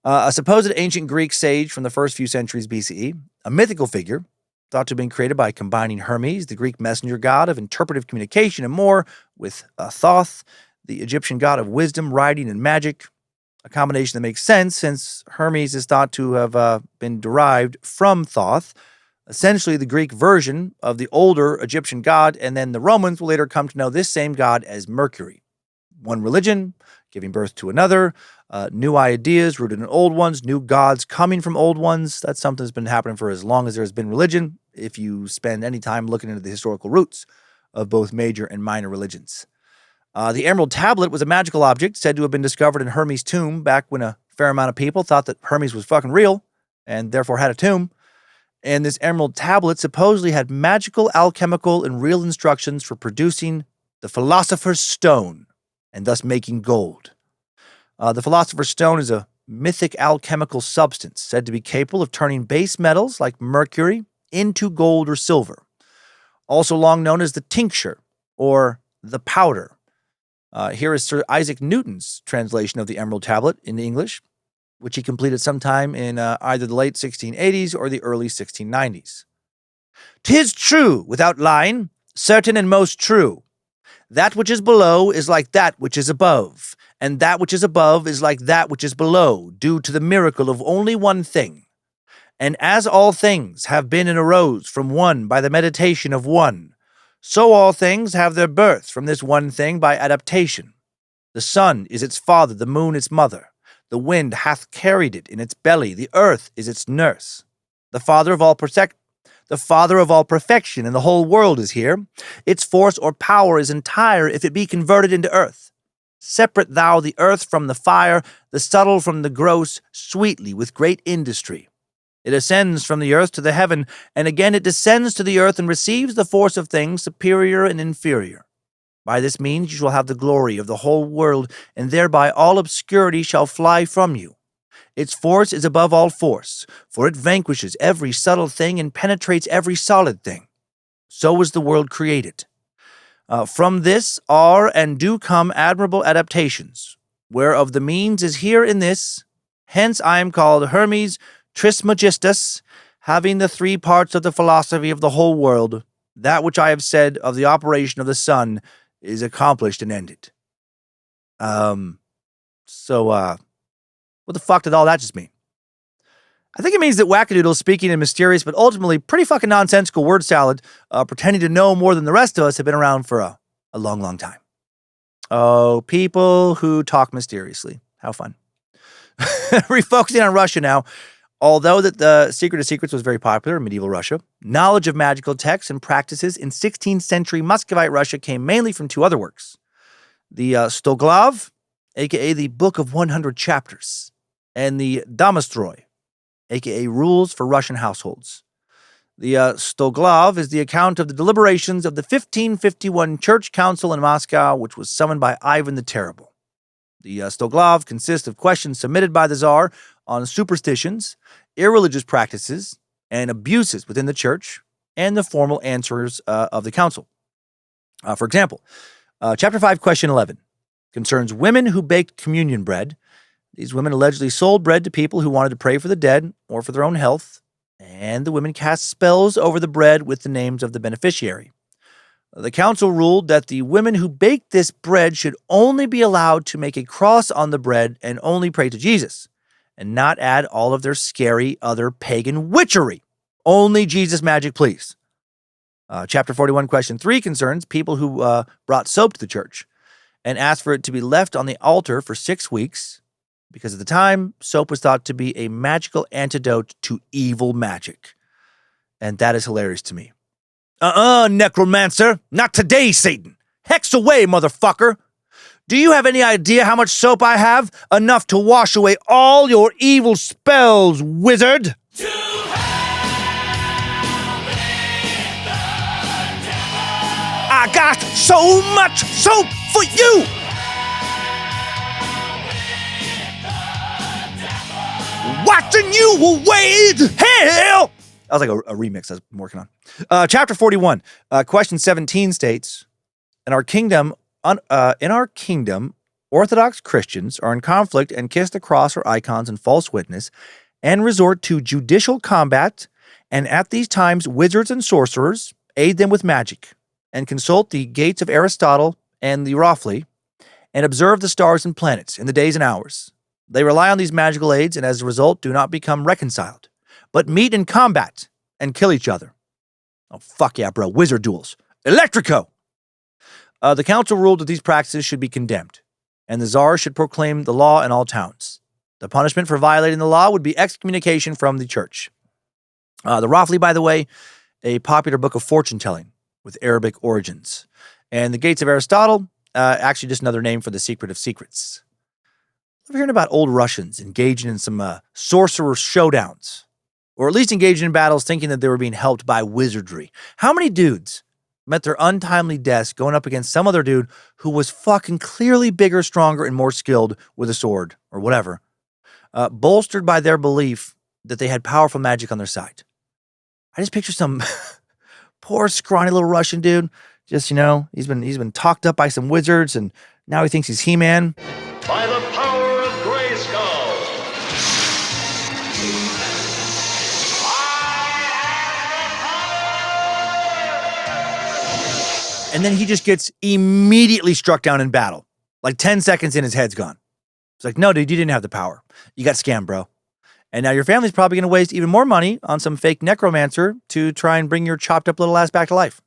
a supposed ancient Greek sage from the first few centuries BCE, a mythical figure thought to have been created by combining Hermes, the Greek messenger god of interpretive communication and more, with Thoth, the Egyptian god of wisdom, writing, and magic, a combination that makes sense since Hermes is thought to have been derived from Thoth, essentially the Greek version of the older Egyptian god, and then the Romans will later come to know this same god as Mercury. One religion giving birth to another, new ideas rooted in old ones, new gods coming from old ones. That's something that's been happening for as long as there has been religion, if you spend any time looking into the historical roots of both major and minor religions. The Emerald Tablet was a magical object said to have been discovered in Hermes' tomb back when a fair amount of people thought that Hermes was fucking real and therefore had a tomb. And this Emerald Tablet supposedly had magical, alchemical, and real instructions for producing the Philosopher's Stone and thus making gold. The Philosopher's Stone is a mythic alchemical substance said to be capable of turning base metals like mercury into gold or silver, also long known as the tincture or the powder. Here is Sir Isaac Newton's translation of the Emerald Tablet in English, which he completed sometime in either the late 1680s or the early 1690s. "'Tis true, without lying, certain and most true. That which is below is like that which is above, and that which is above is like that which is below, due to the miracle of only one thing. And as all things have been and arose from one by the meditation of one, so all things have their birth from this one thing by adaptation. The sun is its father, the moon its mother. The wind hath carried it in its belly, the earth is its nurse. The father of all perfection, and the whole world is here. Its force or power is entire if it be converted into earth. Separate thou the earth from the fire, the subtle from the gross, sweetly with great industry. It ascends from the earth to the heaven, and again it descends to the earth and receives the force of things superior and inferior. By this means you shall have the glory of the whole world, and thereby all obscurity shall fly from you. Its force is above all force, for it vanquishes every subtle thing and penetrates every solid thing. So was the world created. From this are and do come admirable adaptations, whereof the means is here in this. Hence I am called Hermes Trismegistus, having the three parts of the philosophy of the whole world. That which I have said of the operation of the sun is accomplished and ended. What the fuck did all that just mean? I think it means that Wackadoodle is speaking in mysterious but ultimately pretty fucking nonsensical word salad, pretending to know more than the rest of us have been around for a long, long time. Oh, people who talk mysteriously. How fun. Refocusing on Russia now. Although that the Secret of Secrets was very popular in medieval Russia, knowledge of magical texts and practices in 16th century Muscovite Russia came mainly from two other works. The Stoglav, aka the Book of 100 Chapters, and the Domostroy, aka Rules for Russian Households. The Stoglav is the account of the deliberations of the 1551 Church Council in Moscow, which was summoned by Ivan the Terrible. The Stoglav consists of questions submitted by the Tsar on superstitions, irreligious practices, and abuses within the church, and the formal answers of the council. For example, Chapter 5, Question 11, concerns women who baked communion bread. These women allegedly sold bread to people who wanted to pray for the dead or for their own health, and the women cast spells over the bread with the names of the beneficiary. The council ruled that the women who baked this bread should only be allowed to make a cross on the bread and only pray to Jesus, and not add all of their scary other pagan witchery. Only Jesus magic, please. Chapter 41, Question 3 concerns people who brought soap to the church and asked for it to be left on the altar for 6 weeks, because at the time, soap was thought to be a magical antidote to evil magic. And that is hilarious to me. Necromancer. Not today, Satan. Hex away, motherfucker. Do you have any idea how much soap I have? Enough to wash away all your evil spells, wizard. I got so much soap for you. Watching you will wade hell. That was like a remix I was working on. Chapter 41, question 17 states, in our kingdom, Orthodox Christians are in conflict and kiss the cross or icons and false witness and resort to judicial combat, and at these times wizards and sorcerers aid them with magic and consult the gates of Aristotle and the Rafli and observe the stars and planets in the days and hours. They rely on these magical aids and as a result do not become reconciled, but meet in combat and kill each other. Oh, fuck yeah, bro. Wizard duels. Electrico! The council ruled that these practices should be condemned, and the Tsar should proclaim the law in all towns. The punishment for violating the law would be excommunication from the church. The Rafli, by the way, a popular book of fortune-telling with Arabic origins. And the Gates of Aristotle, actually just another name for the Secret of Secrets. I'm hearing about old Russians engaging in some sorcerer showdowns, or at least engaging in battles thinking that they were being helped by wizardry. How many dudes met their untimely deaths going up against some other dude who was fucking clearly bigger, stronger, and more skilled with a sword or whatever, bolstered by their belief that they had powerful magic on their side? I just picture some poor, scrawny little Russian dude. Just, he's been talked up by some wizards, and now he thinks he's He-Man. By the power of Grayskull. And then he just gets immediately struck down in battle. Like 10 seconds in, his head's gone. It's like, no, dude, you didn't have the power. You got scammed, bro. And now your family's probably going to waste even more money on some fake necromancer to try and bring your chopped up little ass back to life.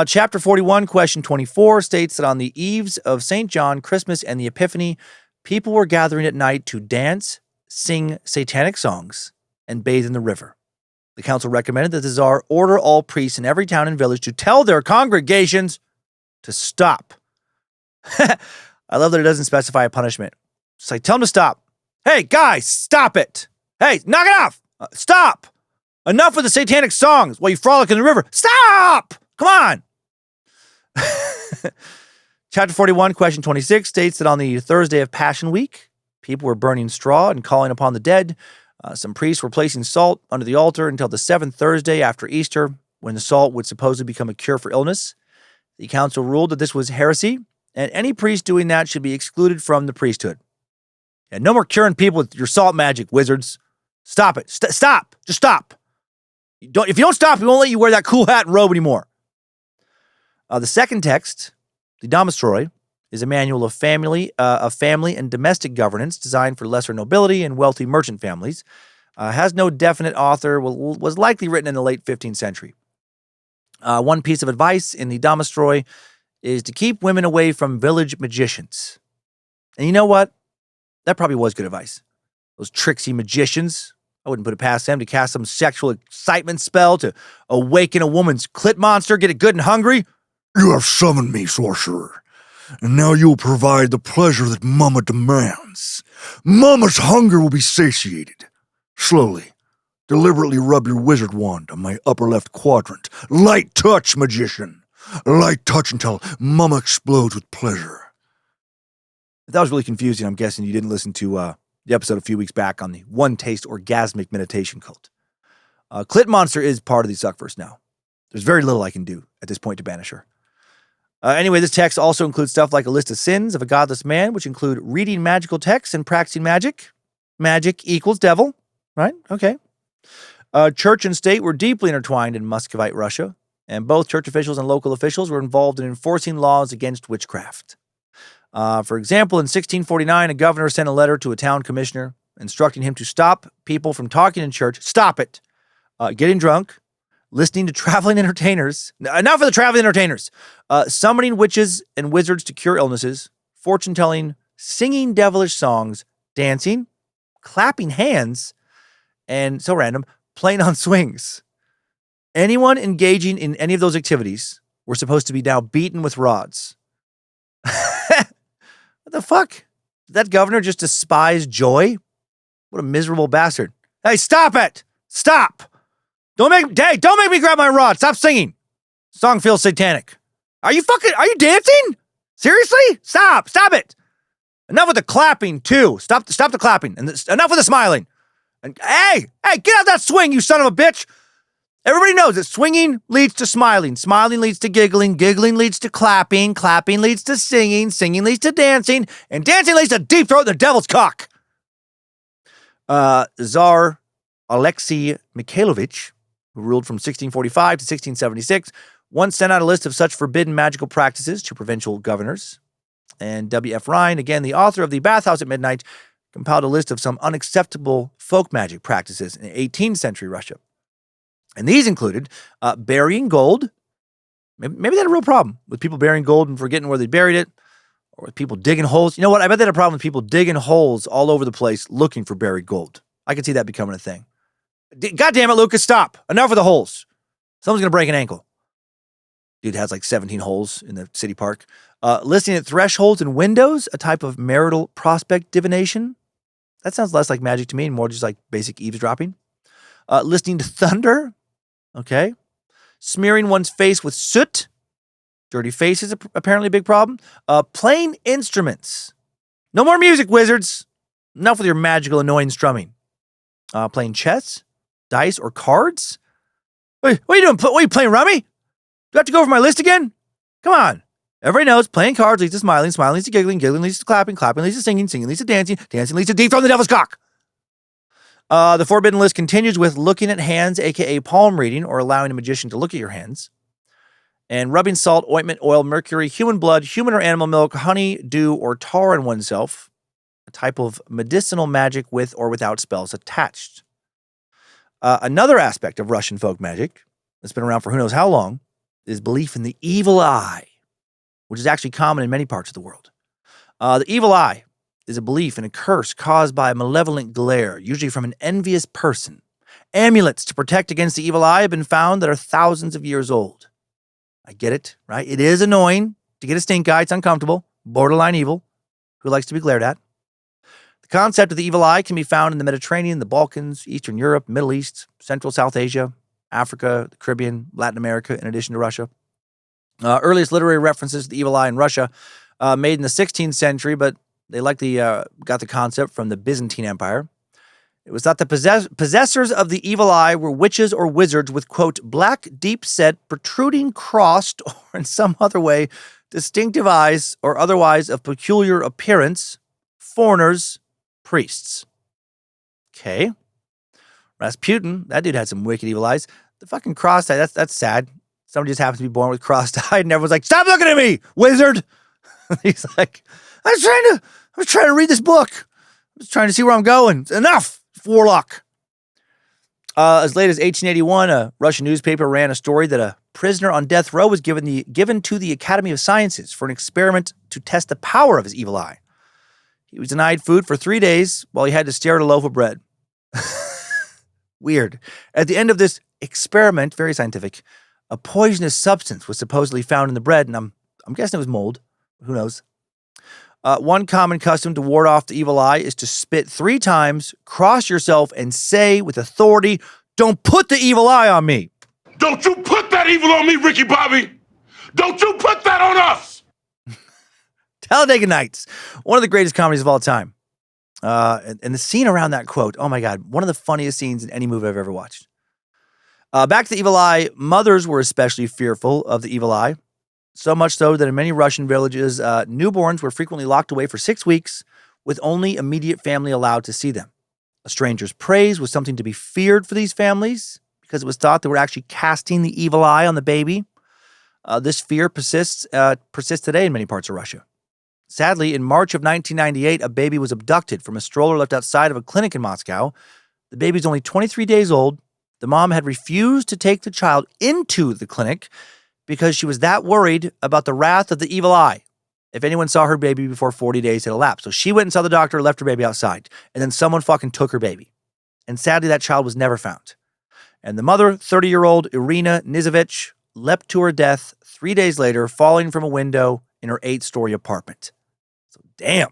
Chapter 41, question 24 states that on the eves of St. John, Christmas, and the Epiphany, people were gathering at night to dance, sing satanic songs, and bathe in the river. The council recommended that the Tsar order all priests in every town and village to tell their congregations to stop. I love that it doesn't specify a punishment. It's like, tell them to stop. Hey, guys, stop it. Hey, knock it off. Stop. Enough with the satanic songs while you frolic in the river. Stop. Come on. Chapter 41, question 26 states that on the Thursday of Passion Week, people were burning straw and calling upon the dead. Some priests were placing salt under the altar until the seventh Thursday after Easter, when the salt would supposedly become a cure for illness. The council ruled that this was heresy, and any priest doing that should be excluded from the priesthood. And no more curing people with your salt magic, wizards. Stop it. Stop. Just stop. If you don't stop, we won't let you wear that cool hat and robe anymore. The second text, the Domistroi, is a manual of family and domestic governance designed for lesser nobility and wealthy merchant families. Has no definite author, was likely written in the late 15th century. One piece of advice in the Domistroi is to keep women away from village magicians. And you know what? That probably was good advice. Those tricksy magicians, I wouldn't put it past them to cast some sexual excitement spell to awaken a woman's clit monster, get it good and hungry. You have summoned me, sorcerer, and now you will provide the pleasure that Mama demands. Mama's hunger will be satiated. Slowly, deliberately rub your wizard wand on my upper left quadrant. Light touch, magician. Light touch until Mama explodes with pleasure. If that was really confusing, I'm guessing you didn't listen to the episode a few weeks back on the one taste orgasmic meditation cult. Clit monster is part of the Suckverse now. There's very little I can do at this point to banish her. Anyway, this text also includes stuff like a list of sins of a godless man, which include reading magical texts and practicing magic. Magic equals devil, right? Okay. Church and state were deeply intertwined in Muscovite Russia, and both church officials and local officials were involved in enforcing laws against witchcraft. For example, in 1649, a governor sent a letter to a town commissioner instructing him to stop people from talking in church, stop it, getting drunk, listening to traveling entertainers, enough of the traveling entertainers, summoning witches and wizards to cure illnesses, fortune-telling, singing devilish songs, dancing, clapping hands, and, so random, playing on swings. Anyone engaging in any of those activities were supposed to be now beaten with rods. What the fuck? Did that governor just despise joy? What a miserable bastard. Hey, stop it! Stop! Don't make me grab my rod. Stop singing. Song feels satanic. Are you dancing? Seriously? Stop it. Enough with the clapping too. Stop the clapping. And enough with the smiling. And hey, get out that swing, you son of a bitch. Everybody knows that swinging leads to smiling. Smiling leads to giggling. Giggling leads to clapping. Clapping leads to singing. Singing leads to dancing. And dancing leads to deep throat the devil's cock. Tsar Alexei Mikhailovich, who ruled from 1645 to 1676, once sent out a list of such forbidden magical practices to provincial governors. And W.F. Ryan, again the author of The Bathhouse at Midnight, compiled a list of some unacceptable folk magic practices in 18th century Russia. And these included burying gold. Maybe they had a real problem with people burying gold and forgetting where they buried it, or with people digging holes. You know what? I bet they had a problem with people digging holes all over the place looking for buried gold. I could see that becoming a thing. God damn it, Lucas, stop. Enough of the holes. Someone's going to break an ankle. Dude has like 17 holes in the city park. Listing at thresholds and windows, a type of marital prospect divination. That sounds less like magic to me and more just like basic eavesdropping. Listening to thunder. Okay. Smearing one's face with soot. Dirty face is apparently a big problem. Playing instruments. No more music, wizards. Enough with your magical, annoying strumming. Playing chess, dice, or cards. Wait, what are you doing? What are you playing, rummy? Do I have to go over my list again? Come on. Everybody knows playing cards leads to smiling, smiling leads to giggling, giggling leads to clapping, clapping leads to singing, singing leads to dancing, dancing leads to deep from the devil's cock. The forbidden list continues with looking at hands, aka palm reading, or allowing a magician to look at your hands. And rubbing salt, ointment, oil, mercury, human blood, human or animal milk, honey, dew, or tar on oneself. A type of medicinal magic with or without spells attached. Another aspect of Russian folk magic that's been around for who knows how long is belief in the evil eye, which is actually common in many parts of the world. The evil eye is a belief in a curse caused by a malevolent glare, usually from an envious person. Amulets to protect against the evil eye have been found that are thousands of years old. I get it, right? It is annoying to get a stink eye. It's uncomfortable, borderline evil. Who likes to be glared at? The concept of the evil eye can be found in the Mediterranean, the Balkans, Eastern Europe, Middle East, Central South Asia, Africa, the Caribbean, Latin America, in addition to Russia. Earliest literary references to the evil eye in Russia made in the 16th century, but they likely got the concept from the Byzantine Empire. It was thought the possessors of the evil eye were witches or wizards with, quote, black, deep-set, protruding, crossed, or in some other way, distinctive eyes or otherwise of peculiar appearance, foreigners, priests. Okay. Rasputin, that dude had some wicked evil eyes. The fucking crossed eye, that's sad. Somebody just happens to be born with crossed eye, and everyone's like, stop looking at me, wizard! He's like, I was trying to read this book. I was trying to see where I'm going. Enough, warlock. As late as 1881, a Russian newspaper ran a story that a prisoner on death row was given to the Academy of Sciences for an experiment to test the power of his evil eye. He was denied food for 3 days while he had to stare at a loaf of bread. Weird. At the end of this experiment, very scientific, a poisonous substance was supposedly found in the bread, and I'm guessing it was mold. Who knows? One common custom to ward off the evil eye is to spit 3 times, cross yourself, and say with authority, don't put the evil eye on me. Don't you put that evil on me, Ricky Bobby! Don't you put that on us! Talladega Nights, one of the greatest comedies of all time. And the scene around that quote, oh my God, one of the funniest scenes in any movie I've ever watched. Back to the evil eye, mothers were especially fearful of the evil eye. So much so that in many Russian villages, newborns were frequently locked away for 6 weeks with only immediate family allowed to see them. A stranger's praise was something to be feared for these families because it was thought they were actually casting the evil eye on the baby. This fear persists today in many parts of Russia. Sadly, in March of 1998, a baby was abducted from a stroller left outside of a clinic in Moscow. The baby's only 23 days old. The mom had refused to take the child into the clinic because she was that worried about the wrath of the evil eye if anyone saw her baby before 40 days had elapsed. So she went and saw the doctor, left her baby outside, and then someone fucking took her baby. And sadly, that child was never found. And the mother, 30-year-old Irina Nizovich, leapt to her death 3 days later, falling from a window in her 8-story apartment. So damn.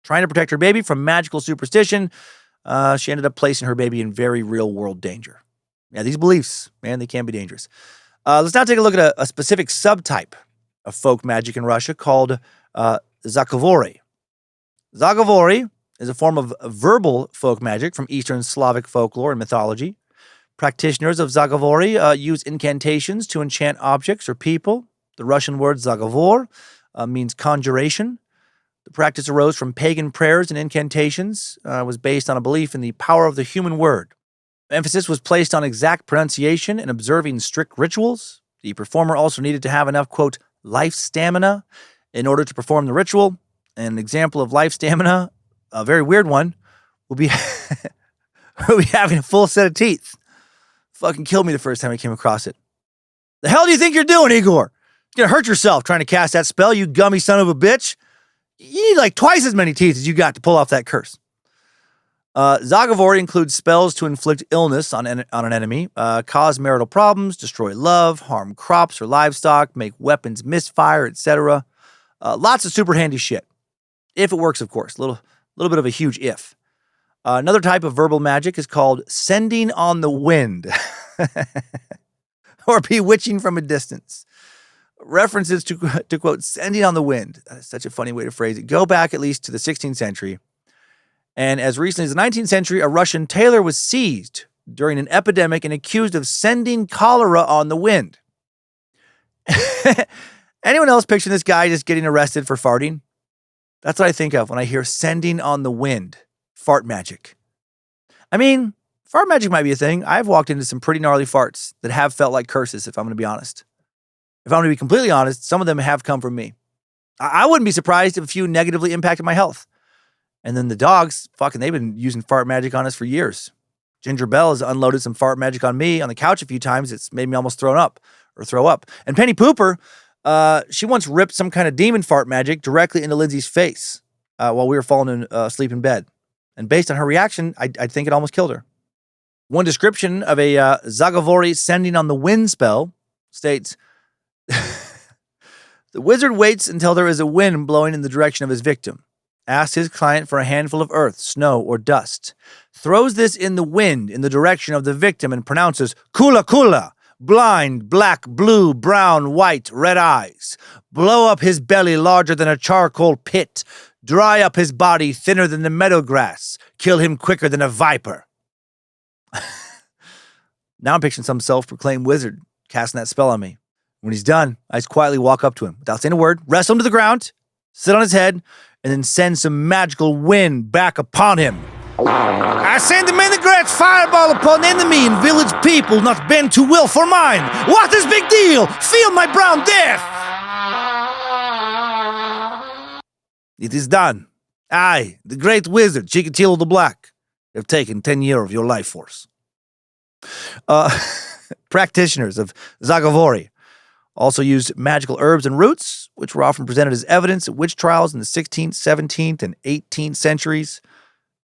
Trying to protect her baby from magical superstition, she ended up placing her baby in very real-world danger. Yeah, these beliefs, man, they can be dangerous. Let's now take a look at a specific subtype of folk magic in Russia called zagovori. Zagovori is a form of verbal folk magic from Eastern Slavic folklore and mythology. Practitioners of zagovori use incantations to enchant objects or people. The Russian word zagovor means conjuration. The practice arose from pagan prayers and incantations, was based on a belief in the power of the human word. Emphasis was placed on exact pronunciation and observing strict rituals. The performer also needed to have enough, quote, life stamina in order to perform the ritual. An example of life stamina, a very weird one, will be, will be having a full set of teeth. Fucking killed me the first time I came across it. The hell do you think you're doing, Igor? You're gonna hurt yourself trying to cast that spell, you gummy son of a bitch. You need like twice as many teeth as you got to pull off that curse. Zagovori includes spells to inflict illness on an enemy, cause marital problems, destroy love, harm crops or livestock, make weapons misfire, etc. Lots of super handy shit. If it works, of course. Little bit of a huge if. Another type of verbal magic is called sending on the wind, or bewitching from a distance. References to quote, sending on the wind. That is such a funny way to phrase it. Go back at least to the 16th century. And as recently as the 19th century, a Russian tailor was seized during an epidemic and accused of sending cholera on the wind. Anyone else picturing this guy just getting arrested for farting? That's what I think of when I hear sending on the wind. Fart magic. I mean, fart magic might be a thing. I've walked into some pretty gnarly farts that have felt like curses, if I'm going to be honest. If I'm going to be completely honest, some of them have come from me. I wouldn't be surprised if a few negatively impacted my health. And then the dogs, fucking, they've been using fart magic on us for years. Ginger Bell has unloaded some fart magic on me on the couch a few times. It's made me almost throw up. And Penny Pooper, she once ripped some kind of demon fart magic directly into Lindsay's face while we were falling asleep in bed. And based on her reaction, I think it almost killed her. One description of a Zagovori sending on the wind spell states, the wizard waits until there is a wind blowing in the direction of his victim. Asks his client for a handful of earth, snow, or dust. Throws this in the wind in the direction of the victim and pronounces kula kula, blind, black, blue, brown, white, red eyes. Blow up his belly larger than a charcoal pit. Dry up his body thinner than the meadow grass. Kill him quicker than a viper. Now I'm picturing some self-proclaimed wizard casting that spell on me. When he's done, I just quietly walk up to him without saying a word, wrestle him to the ground, sit on his head, and then send some magical wind back upon him. I send the Menegret's fireball upon enemy and village people not bent to will for mine. What is big deal? Feel my brown death! It is done. I, the great wizard, Chikatilo the Black, have taken 10 years of your life force. Practitioners of Zagavori also used magical herbs and roots, which were often presented as evidence at witch trials in the 16th, 17th, and 18th centuries.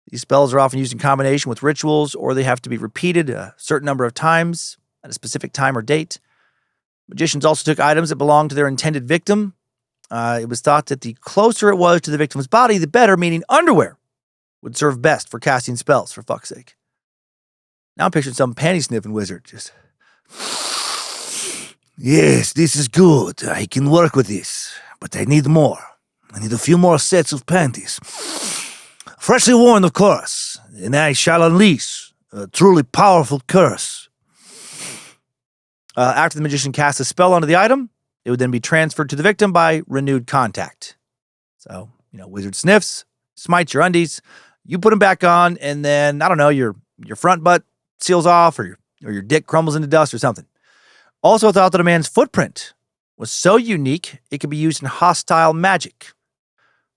These spells are often used in combination with rituals, or they have to be repeated a certain number of times at a specific time or date. Magicians also took items that belonged to their intended victim. It was thought that the closer it was to the victim's body, the better, meaning underwear would serve best for casting spells, for fuck's sake. Now I'm picturing some panty-sniffing wizard. Just, yes, this is good. I can work with this, but I need more. I need a few more sets of panties. Freshly worn, of course, and I shall unleash a truly powerful curse. After the magician casts a spell onto the item, it would then be transferred to the victim by renewed contact. So, wizard sniffs, smites your undies, you put them back on, and then, I don't know, your front butt seals off, or your dick crumbles into dust or something. Also thought that a man's footprint was so unique, it could be used in hostile magic.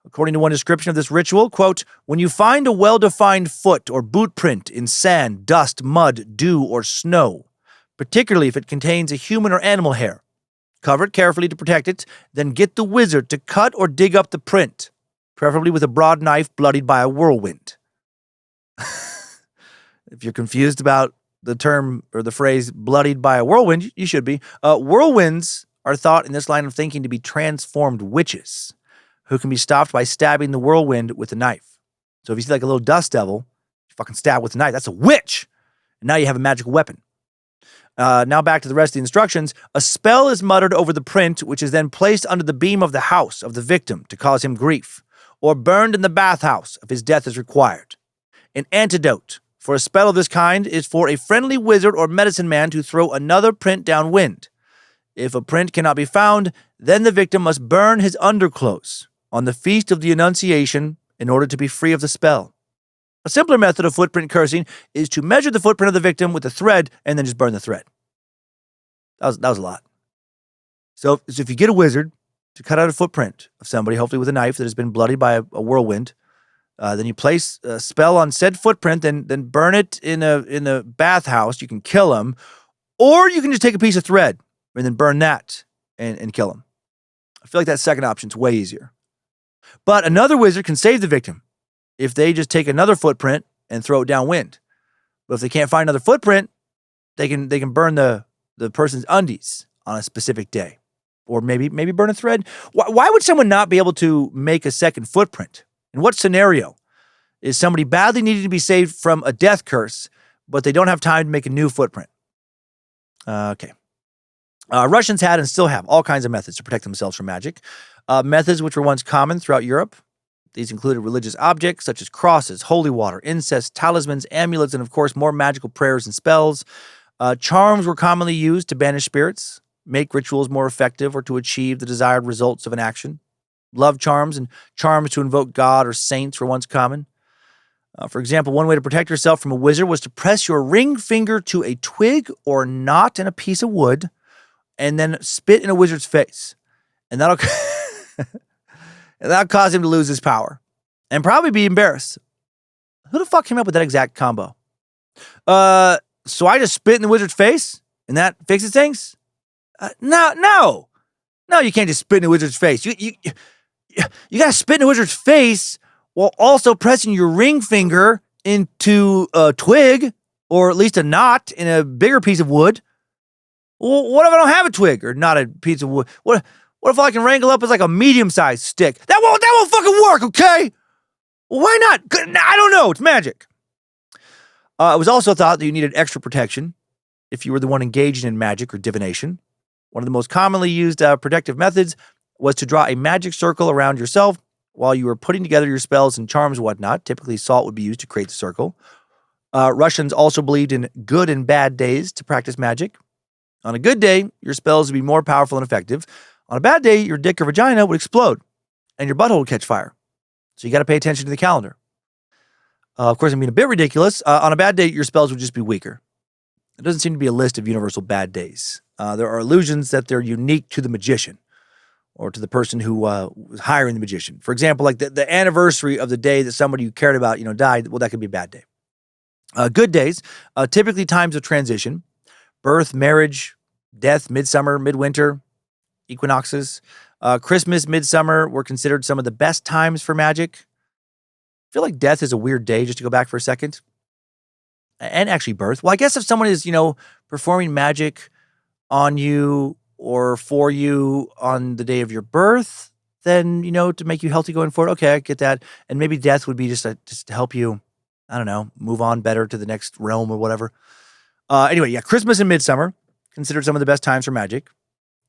According to one description of this ritual, quote, when you find a well-defined foot or boot print in sand, dust, mud, dew, or snow, particularly if it contains a human or animal hair, cover it carefully to protect it, then get the wizard to cut or dig up the print, preferably with a broad knife bloodied by a whirlwind. If you're confused about the term or the phrase bloodied by a whirlwind, you should be. Whirlwinds are thought in this line of thinking to be transformed witches who can be stopped by stabbing the whirlwind with a knife. So if you see like a little dust devil, you fucking stab with a knife, that's a witch. And now you have a magical weapon. Now back to the rest of the instructions. A spell is muttered over the print, which is then placed under the beam of the house of the victim to cause him grief, or burned in the bathhouse if his death is required. An antidote for a spell of this kind is for a friendly wizard or medicine man to throw another print downwind. If a print cannot be found, then the victim must burn his underclothes on the Feast of the Annunciation in order to be free of the spell. A simpler method of footprint cursing is to measure the footprint of the victim with a thread and then just burn the thread. That was a lot. So if you get a wizard to cut out a footprint of somebody, hopefully with a knife that has been bloodied by a whirlwind, then you place a spell on said footprint, then burn it in a bathhouse. You can kill him, or you can just take a piece of thread and then burn that and kill him. I feel like that second option's way easier. But another wizard can save the victim if they just take another footprint and throw it downwind. But if they can't find another footprint, they can burn the person's undies on a specific day, or maybe burn a thread. Why would someone not be able to make a second footprint? In what scenario is somebody badly needing to be saved from a death curse, but they don't have time to make a new footprint? Okay. Russians had and still have all kinds of methods to protect themselves from magic. Methods which were once common throughout Europe. These included religious objects such as crosses, holy water, incense, talismans, amulets, and of course more magical prayers and spells. Charms were commonly used to banish spirits, make rituals more effective, or to achieve the desired results of an action. Love charms and charms to invoke God or saints were once common. For example, one way to protect yourself from a wizard was to press your ring finger to a twig or knot in a piece of wood and then spit in a wizard's face. And that'll cause him to lose his power and probably be embarrassed. Who the fuck came up with that exact combo? So I just spit in the wizard's face and that fixes things? No, you can't just spit in the wizard's face. You gotta spit in the wizard's face while also pressing your ring finger into a twig or at least a knot in a bigger piece of wood. Well, what if I don't have a twig or not a piece of wood? What if I can wrangle up as like a medium-sized stick? That won't fucking work, okay? Well, why not? I don't know. It's magic. It was also thought that you needed extra protection if you were the one engaging in magic or divination. One of the most commonly used protective methods was to draw a magic circle around yourself while you were putting together your spells and charms and whatnot. Typically, salt would be used to create the circle. Russians also believed in good and bad days to practice magic. On a good day, your spells would be more powerful and effective. On a bad day, your dick or vagina would explode and your butthole would catch fire. So you got to pay attention to the calendar. Of course, I'm being a bit ridiculous. On a bad day, your spells would just be weaker. There doesn't seem to be a list of universal bad days. There are illusions that they're unique to the magician or to the person who was hiring the magician. For example, like the anniversary of the day that somebody you cared about, died. Well, that could be a bad day. Good days, typically times of transition, birth, marriage, death, midsummer, midwinter, equinoxes. Christmas, midsummer were considered some of the best times for magic. I feel like death is a weird day, just to go back for a second. And actually birth. Well, I guess if someone is, performing magic on you or for you on the day of your birth, then, to make you healthy going forward, okay, I get that. And maybe death would be just to help you, I don't know, move on better to the next realm or whatever. Anyway, yeah, Christmas and midsummer, considered some of the best times for magic.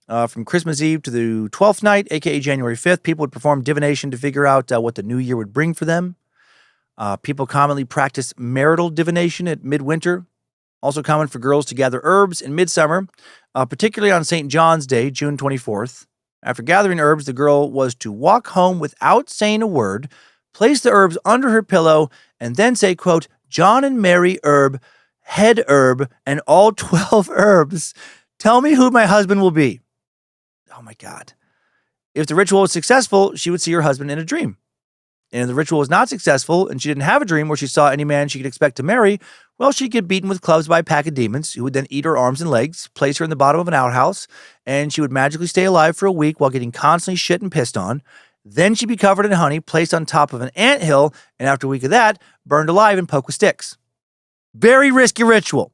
From Christmas Eve to the 12th night, aka January 5th, people would perform divination to figure out what the new year would bring for them. People commonly practice marital divination at midwinter. Also common for girls to gather herbs in midsummer, particularly on St. John's Day, June 24th. After gathering herbs, the girl was to walk home without saying a word, place the herbs under her pillow, and then say, quote, John and Mary herb, head herb, and all 12 herbs. Tell me who my husband will be. Oh my God. If the ritual was successful, she would see her husband in a dream. And if the ritual was not successful and she didn't have a dream where she saw any man she could expect to marry, well, she'd get beaten with clubs by a pack of demons who would then eat her arms and legs, place her in the bottom of an outhouse, and she would magically stay alive for a week while getting constantly shit and pissed on. Then she'd be covered in honey, placed on top of an anthill, and after a week of that, burned alive and poked with sticks. Very risky ritual.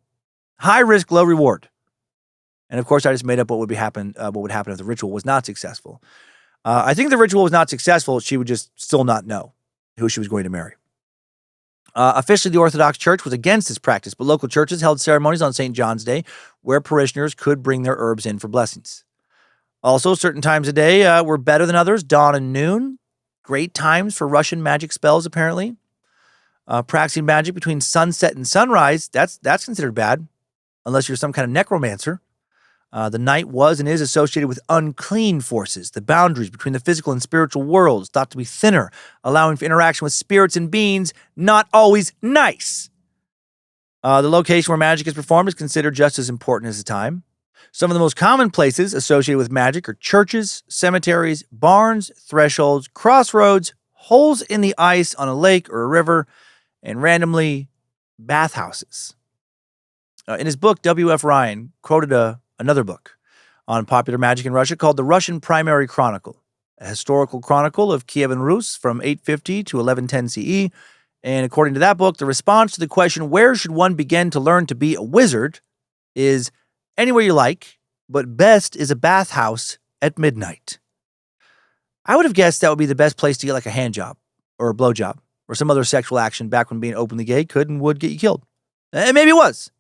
High risk, low reward. And of course, I just made up what would happen if the ritual was not successful. I think if the ritual was not successful, she would just still not know who she was going to marry. Officially, the Orthodox Church was against this practice, but local churches held ceremonies on St. John's Day where parishioners could bring their herbs in for blessings. Also, certain times of day were better than others. Dawn and noon, great times for Russian magic spells, apparently. Practicing magic between sunset and sunrise, that's considered bad, unless you're some kind of necromancer. The night was and is associated with unclean forces. The boundaries between the physical and spiritual worlds thought to be thinner, allowing for interaction with spirits and beings, not always nice. The location where magic is performed is considered just as important as the time. Some of the most common places associated with magic are churches, cemeteries, barns, thresholds, crossroads, holes in the ice on a lake or a river, and randomly, bathhouses. In his book, W.F. Ryan quoted another book on popular magic in Russia called The Russian Primary Chronicle, a historical chronicle of Kievan Rus from 850 to 1110 CE. And according to that book, the response to the question, where should one begin to learn to be a wizard, is anywhere you like, but best is a bathhouse at midnight. I would have guessed that would be the best place to get like a hand job or a blow job or some other sexual action back when being openly gay could and would get you killed. And maybe it was.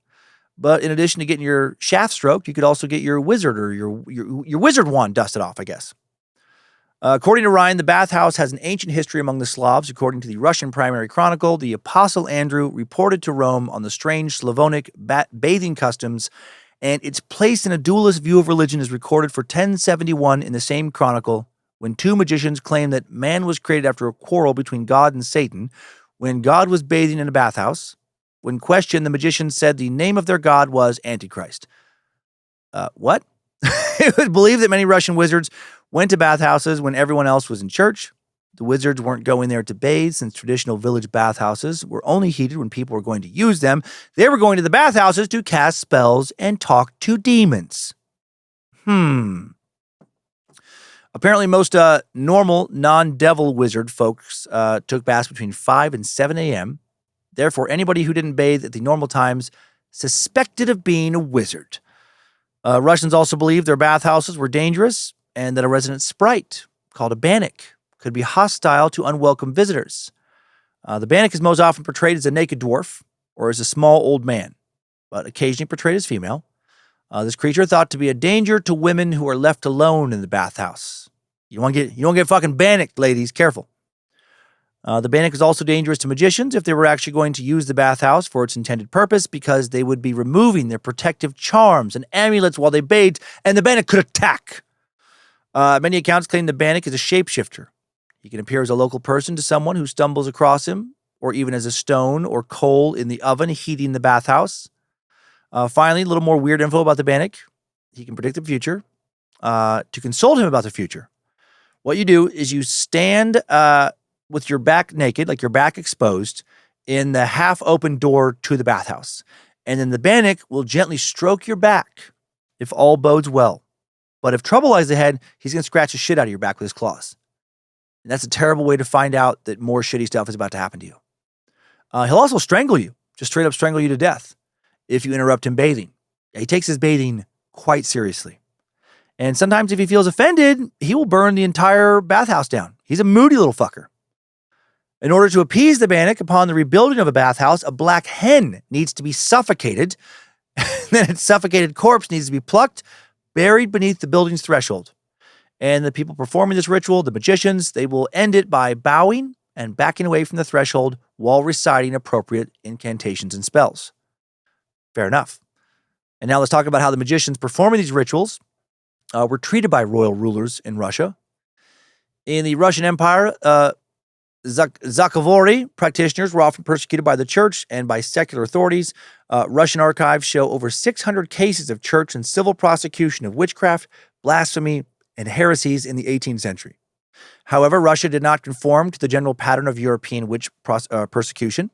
But in addition to getting your shaft stroked, you could also get your wizard or your wizard wand dusted off, I guess. According to Ryan, the bathhouse has an ancient history among the Slavs. According to the Russian Primary Chronicle, the Apostle Andrew reported to Rome on the strange Slavonic bathing customs, and its place in a dualist view of religion is recorded for 1071 in the same chronicle, when two magicians claimed that man was created after a quarrel between God and Satan, when God was bathing in a bathhouse. When questioned, the magicians said the name of their god was Antichrist. What? It was believed that many Russian wizards went to bathhouses when everyone else was in church. The wizards weren't going there to bathe, since traditional village bathhouses were only heated when people were going to use them. They were going to the bathhouses to cast spells and talk to demons. Apparently, most normal, non-devil wizard folks took baths between 5 and 7 a.m., Therefore, anybody who didn't bathe at the normal times suspected of being a wizard. Russians also believed their bathhouses were dangerous and that a resident sprite, called a bannock, could be hostile to unwelcome visitors. The bannock is most often portrayed as a naked dwarf or as a small old man. but occasionally portrayed as female. This creature thought to be a danger to women who are left alone in the bathhouse. You don't get fucking bannocked, ladies. Careful. The bannock is also dangerous to magicians if they were actually going to use the bathhouse for its intended purpose, because they would be removing their protective charms and amulets while they bathed, and the bannock could attack. Many accounts claim the bannock is a shapeshifter. He can appear as a local person to someone who stumbles across him, or even as a stone or coal in the oven heating the bathhouse. Finally, a little more weird info about the bannock. He can predict the future. To consult him about the future, what you do is you stand with your back naked, like your back exposed, in the half-open door to the bathhouse. And then the bannock will gently stroke your back if all bodes well. But if trouble lies ahead, he's going to scratch the shit out of your back with his claws. And that's a terrible way to find out that more shitty stuff is about to happen to you. He'll also strangle you, just straight up strangle you to death if you interrupt him bathing. He takes his bathing quite seriously. And sometimes if he feels offended, he will burn the entire bathhouse down. He's a moody little fucker. In order to appease the bannock upon the rebuilding of a bathhouse, a black hen needs to be suffocated. Then its suffocated corpse needs to be plucked, buried beneath the building's threshold. And the people performing this ritual, the magicians, they will end it by bowing and backing away from the threshold while reciting appropriate incantations and spells. Fair enough. And now let's talk about how the magicians performing these rituals were treated by royal rulers in Russia. In the Russian Empire, Zakavory practitioners were often persecuted by the church and by secular authorities. Russian archives show over 600 cases of church and civil prosecution of witchcraft, blasphemy, and heresies in the 18th century. However, Russia did not conform to the general pattern of European witch persecution.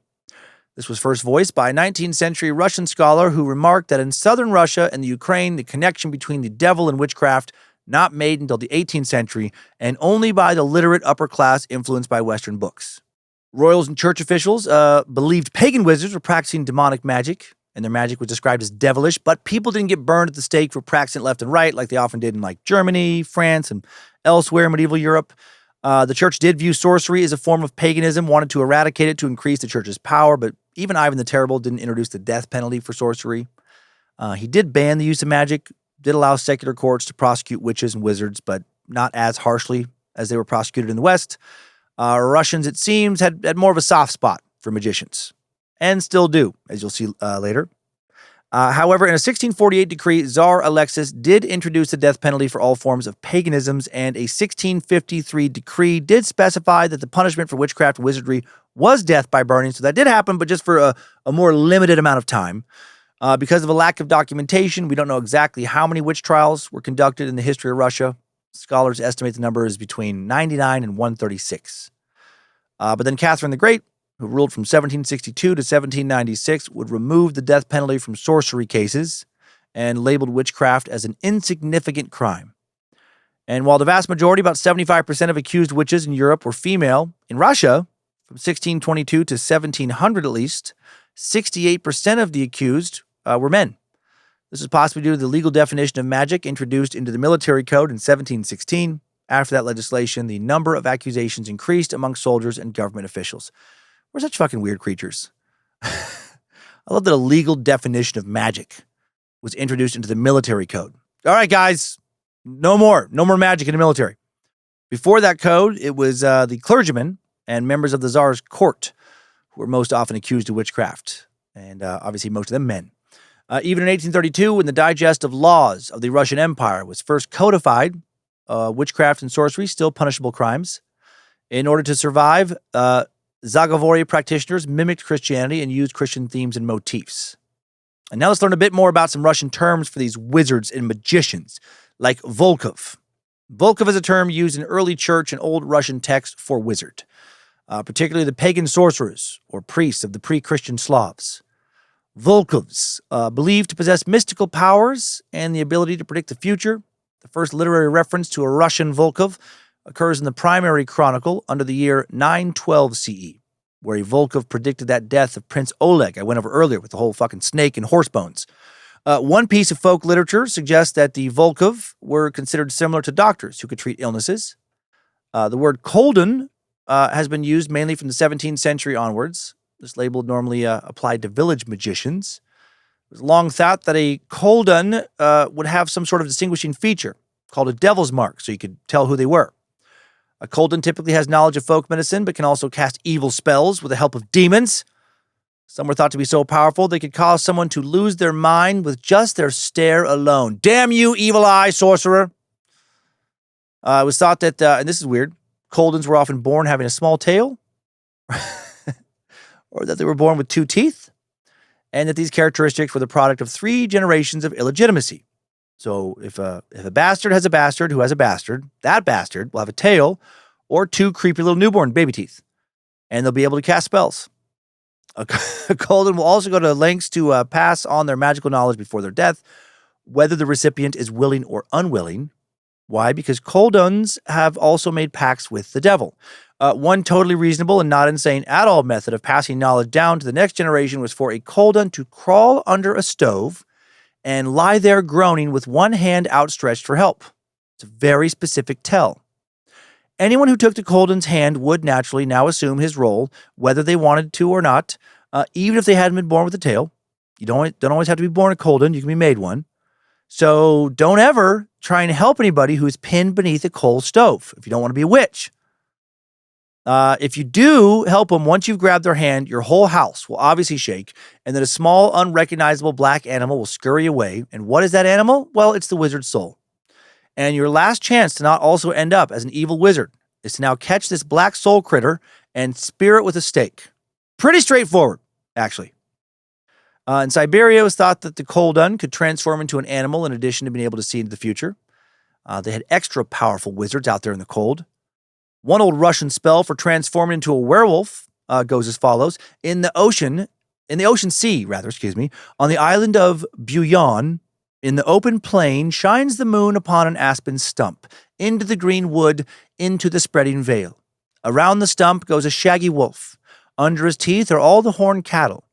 This was first voiced by a 19th century Russian scholar who remarked that in southern Russia and the Ukraine, the connection between the devil and witchcraft not made until the 18th century, and only by the literate upper class influenced by Western books. Royals and church officials believed pagan wizards were practicing demonic magic, and their magic was described as devilish, but people didn't get burned at the stake for practicing it left and right like they often did in like Germany, France, and elsewhere in medieval Europe. The church did view sorcery as a form of paganism, wanted to eradicate it to increase the church's power, but even Ivan the Terrible didn't introduce the death penalty for sorcery. He did ban the use of magic, did allow secular courts to prosecute witches and wizards, but not as harshly as they were prosecuted in the West. Russians, it seems, had more of a soft spot for magicians, and still do, as you'll see later. However, in a 1648 decree, Tsar Alexis did introduce the death penalty for all forms of paganisms, and a 1653 decree did specify that the punishment for witchcraft and wizardry was death by burning. So that did happen, but just for a more limited amount of time. Because of a lack of documentation, we don't know exactly how many witch trials were conducted in the history of Russia. Scholars estimate the number is between 99 and 136. But then Catherine the Great, who ruled from 1762 to 1796, would remove the death penalty from sorcery cases and labeled witchcraft as an insignificant crime. And while the vast majority, about 75% of accused witches in Europe were female, in Russia, from 1622 to 1700 at least, 68% of the accused were men. This is possibly due to the legal definition of magic introduced into the military code in 1716. After that legislation, the number of accusations increased among soldiers and government officials. We're such fucking weird creatures. I love that a legal definition of magic was introduced into the military code. All right, guys, no more magic in the military. Before that code, it was the clergymen and members of the Tsar's court who were most often accused of witchcraft, and obviously most of them men. Even in 1832, when the Digest of Laws of the Russian Empire was first codified, witchcraft and sorcery still punishable crimes. In order to survive, Zagavory practitioners mimicked Christianity and used Christian themes and motifs. And now let's learn a bit more about some Russian terms for these wizards and magicians, like Volkov. Volkov is a term used in early church and old Russian texts for wizard, particularly the pagan sorcerers or priests of the pre-Christian Slavs. Volkovs, believed to possess mystical powers and the ability to predict the future. The first literary reference to a Russian Volkov occurs in the primary chronicle under the year 912 CE, where a Volkov predicted that death of Prince Oleg I went over earlier with the whole fucking snake and horse bones. One piece of folk literature suggests that the Volkov were considered similar to doctors who could treat illnesses. The word kolden has been used mainly from the 17th century onwards. This label normally applied to village magicians. was long thought that a koldun would have some sort of distinguishing feature called a devil's mark, so you could tell who they were. A koldun typically has knowledge of folk medicine, but can also cast evil spells with the help of demons. Some were thought to be so powerful they could cause someone to lose their mind with just their stare alone. Damn you, evil eye sorcerer! It was thought that, and this is weird, kolduns were often born having a small tail, or that they were born with 2 teeth, and that these characteristics were the product of 3 generations of illegitimacy. So if a bastard has a bastard who has a bastard, that bastard will have a tail or 2 creepy little newborn baby teeth, and they'll be able to cast spells. A koldun will also go to lengths to pass on their magical knowledge before their death, whether the recipient is willing or unwilling. Why? Because kolduns have also made pacts with the devil. One totally reasonable and not insane at all method of passing knowledge down to the next generation was for a koldun to crawl under a stove and lie there groaning with one hand outstretched for help. It's a very specific tell. Anyone who took the koldun's hand would naturally now assume his role, whether they wanted to or not, even if they hadn't been born with a tail. You don't always have to be born a koldun. You can be made one. So don't ever try and help anybody who's pinned beneath a coal stove if you don't want to be a witch. If you do help them, once you've grabbed their hand, your whole house will obviously shake, and then a small, unrecognizable black animal will scurry away. And what is that animal? Well, it's the wizard's soul. And your last chance to not also end up as an evil wizard is to now catch this black soul critter and spear it with a stake. Pretty straightforward, actually. In Siberia, it was thought that the koldun could transform into an animal in addition to being able to see into the future. They had extra powerful wizards out there in the cold. One old Russian spell for transforming into a werewolf goes as follows. In the ocean sea, on the island of Buyan, in the open plain, shines the moon upon an aspen stump, into the green wood, into the spreading vale. Around the stump goes a shaggy wolf. Under his teeth are all the horned cattle.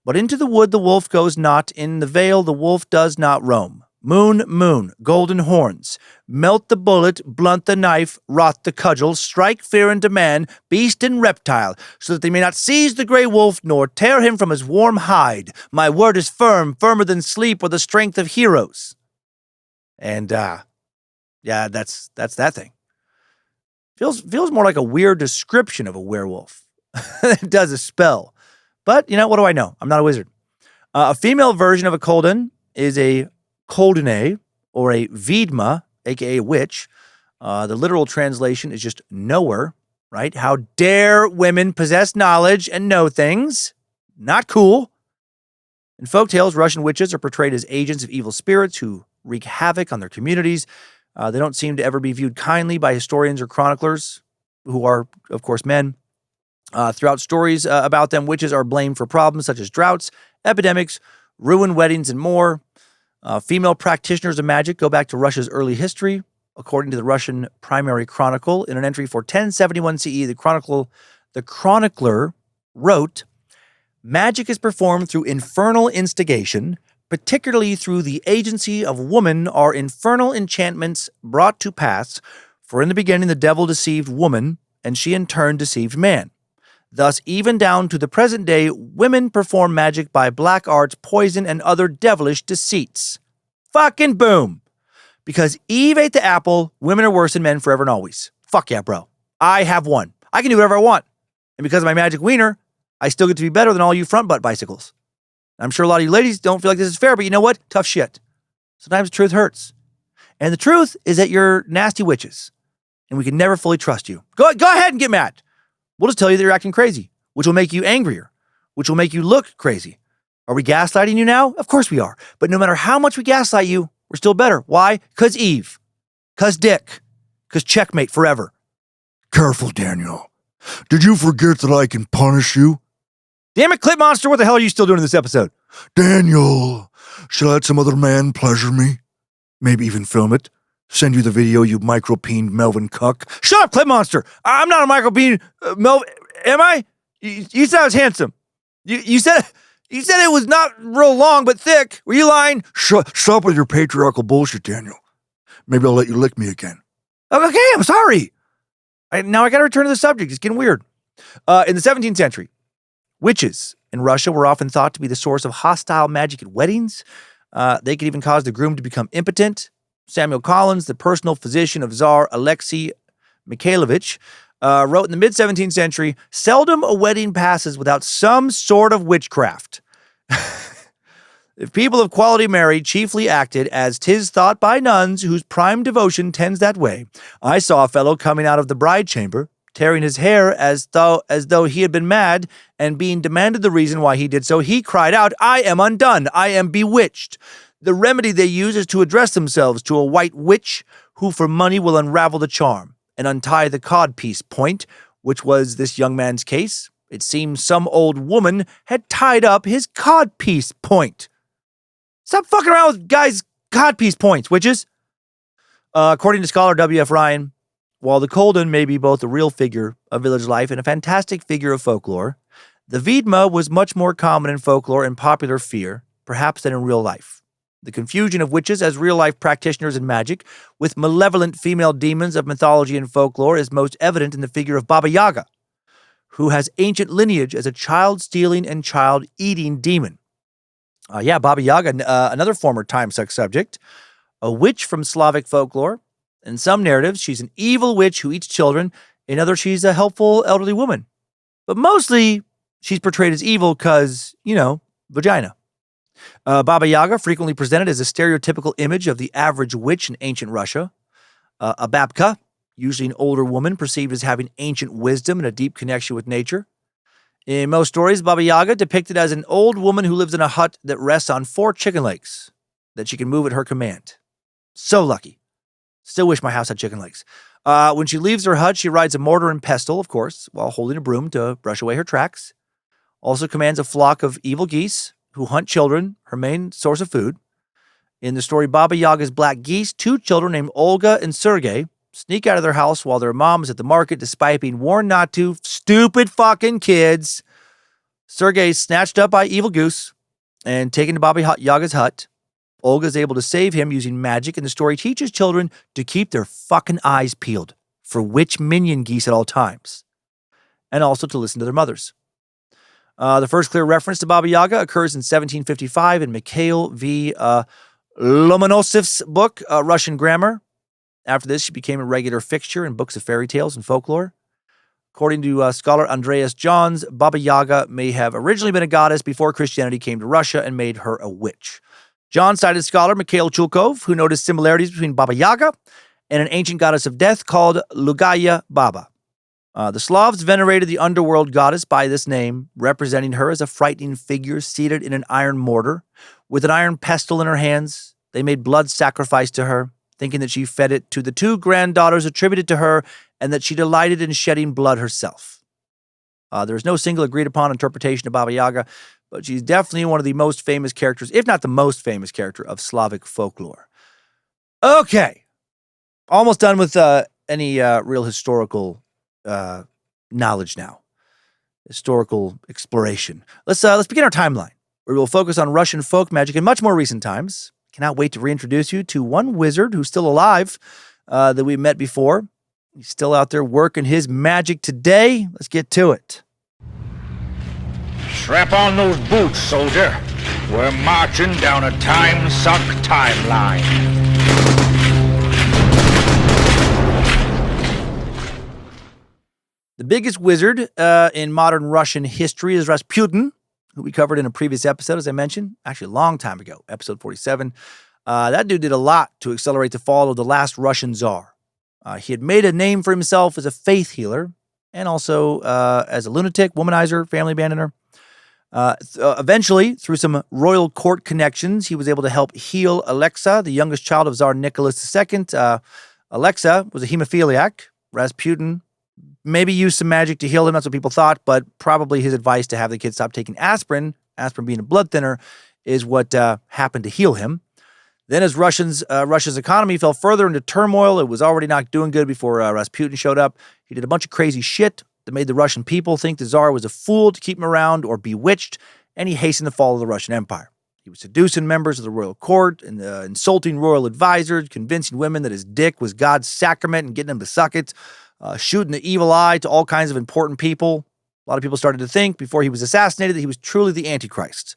But into the wood the wolf goes not, in the vale the wolf does not roam. Moon, moon, golden horns, melt the bullet, blunt the knife, rot the cudgel, strike fear into man, beast and reptile, so that they may not seize the grey wolf, nor tear him from his warm hide. My word is firm, firmer than sleep or the strength of heroes. And, yeah, that's that thing. Feels more like a weird description of a werewolf. It does a spell. But, what do I know? I'm not a wizard. A female version of a koldun is a koldune, or a vidma, aka a witch. The literal translation is just knower, right? How dare women possess knowledge and know things? Not cool. In folktales, Russian witches are portrayed as agents of evil spirits who wreak havoc on their communities. They don't seem to ever be viewed kindly by historians or chroniclers, who are, of course, men. Throughout stories about them, witches are blamed for problems such as droughts, epidemics, ruined weddings, and more. Female practitioners of magic go back to Russia's early history. According to the Russian Primary Chronicle, in an entry for 1071 CE, the chronicler wrote, "Magic is performed through infernal instigation, particularly through the agency of woman are infernal enchantments brought to pass, for in the beginning the devil deceived woman, and she in turn deceived man. Thus, even down to the present day, women perform magic by black arts, poison, and other devilish deceits." Fucking boom. Because Eve ate the apple, women are worse than men forever and always. Fuck yeah, bro. I have one. I can do whatever I want. And because of my magic wiener, I still get to be better than all you front butt bicycles. I'm sure a lot of you ladies don't feel like this is fair, but you know what? Tough shit. Sometimes the truth hurts. And the truth is that you're nasty witches. And we can never fully trust you. Go ahead and get mad. We'll just tell you that you're acting crazy, which will make you angrier, which will make you look crazy. Are we gaslighting you now? Of course we are. But no matter how much we gaslight you, we're still better. Why? 'Cause Eve. 'Cause Dick. 'Cause checkmate forever. Careful, Daniel. Did you forget that I can punish you? Damn it, Clip Monster, what the hell are you still doing in this episode? Daniel, shall I let some other man pleasure me? Maybe even film it? Send you the video, you micropeened Melvin cuck? Shut up, Clip Monster! I'm not a micropene, Melvin. Am I? You said I was handsome. You said it was not real long, but thick. Were you lying? Stop with your patriarchal bullshit, Daniel. Maybe I'll let you lick me again. Okay, I'm sorry. Now I gotta return to the subject. It's getting weird. In the 17th century, witches in Russia were often thought to be the source of hostile magic at weddings. They could even cause the groom to become impotent. Samuel Collins, the personal physician of Tsar Alexei Mikhailovich, wrote in the mid-17th century, "Seldom a wedding passes without some sort of witchcraft. If people of quality married, chiefly acted as 'tis thought by nuns whose prime devotion tends that way. I saw a fellow coming out of the bride chamber, tearing his hair as though he had been mad, and being demanded the reason why he did so, he cried out, 'I am undone, I am bewitched.' The remedy they use is to address themselves to a white witch, who for money will unravel the charm and untie the codpiece point," which was this young man's case. It seems some old woman had tied up his codpiece point. Stop fucking around with guys' codpiece points, witches. According to scholar W.F. Ryan, while the Kolden may be both a real figure of village life and a fantastic figure of folklore, the Vidma was much more common in folklore and popular fear, perhaps than in real life. The confusion of witches as real-life practitioners in magic with malevolent female demons of mythology and folklore is most evident in the figure of Baba Yaga, who has ancient lineage as a child-stealing and child-eating demon. Baba Yaga, another former Timesuck subject, a witch from Slavic folklore. In some narratives, she's an evil witch who eats children. In others, she's a helpful elderly woman. But mostly, she's portrayed as evil because, vagina. Baba Yaga, frequently presented as a stereotypical image of the average witch in ancient Russia. A babka, usually an older woman perceived as having ancient wisdom and a deep connection with nature. In most stories, Baba Yaga depicted as an old woman who lives in a hut that rests on 4 chicken legs that she can move at her command. So lucky. Still wish my house had chicken legs. When she leaves her hut, she rides a mortar and pestle, of course, while holding a broom to brush away her tracks. Also commands a flock of evil geese who hunt children, her main source of food. In the story Baba Yaga's Black Geese, 2 children named Olga and Sergei sneak out of their house while their mom is at the market despite being warned not to. Stupid fucking kids. Sergei is snatched up by evil goose and taken to Baba Yaga's hut. Olga is able to save him using magic, and the story teaches children to keep their fucking eyes peeled for witch minion geese at all times, and also to listen to their mothers. The first clear reference to Baba Yaga occurs in 1755 in Mikhail V. Lomonosov's book, Russian Grammar. After this, she became a regular fixture in books of fairy tales and folklore. According to scholar Andreas Johns, Baba Yaga may have originally been a goddess before Christianity came to Russia and made her a witch. John cited scholar Mikhail Chulkov, who noticed similarities between Baba Yaga and an ancient goddess of death called Lugaya Baba. The Slavs venerated the underworld goddess by this name, representing her as a frightening figure seated in an iron mortar with an iron pestle in her hands. They made blood sacrifice to her, thinking that she fed it to the 2 granddaughters attributed to her and that she delighted in shedding blood herself. There is no single agreed-upon interpretation of Baba Yaga, but she's definitely one of the most famous characters, if not the most famous character, of Slavic folklore. Okay. Almost done with any real historical knowledge now. Historical exploration. Let's begin our timeline, where we'll focus on Russian folk magic in much more recent times. Cannot wait to reintroduce you to one wizard who's still alive that we met before. He's still out there working his magic today. Let's get to it. Strap on those boots, soldier. We're marching down a Timesuck timeline. The biggest wizard in modern Russian history is Rasputin, who we covered in a previous episode, as I mentioned, actually a long time ago, episode 47. That dude did a lot to accelerate the fall of the last Russian Tsar. He had made a name for himself as a faith healer and also as a lunatic, womanizer, family abandoner. Eventually, through some royal court connections, he was able to help heal Alexa, the youngest child of Tsar Nicholas II. Alexa was a hemophiliac. Rasputin maybe used some magic to heal him, that's what people thought, but probably his advice to have the kid stop taking aspirin being a blood thinner, is what happened to heal him. Then as Russia's economy fell further into turmoil, it was already not doing good before Rasputin showed up. He did a bunch of crazy shit that made the Russian people think the Tsar was a fool to keep him around or bewitched, and he hastened the fall of the Russian Empire. He was seducing members of the royal court and insulting royal advisors, convincing women that his dick was God's sacrament and getting them to suck it, shooting the evil eye to all kinds of important people. A lot of people started to think before he was assassinated that he was truly the Antichrist.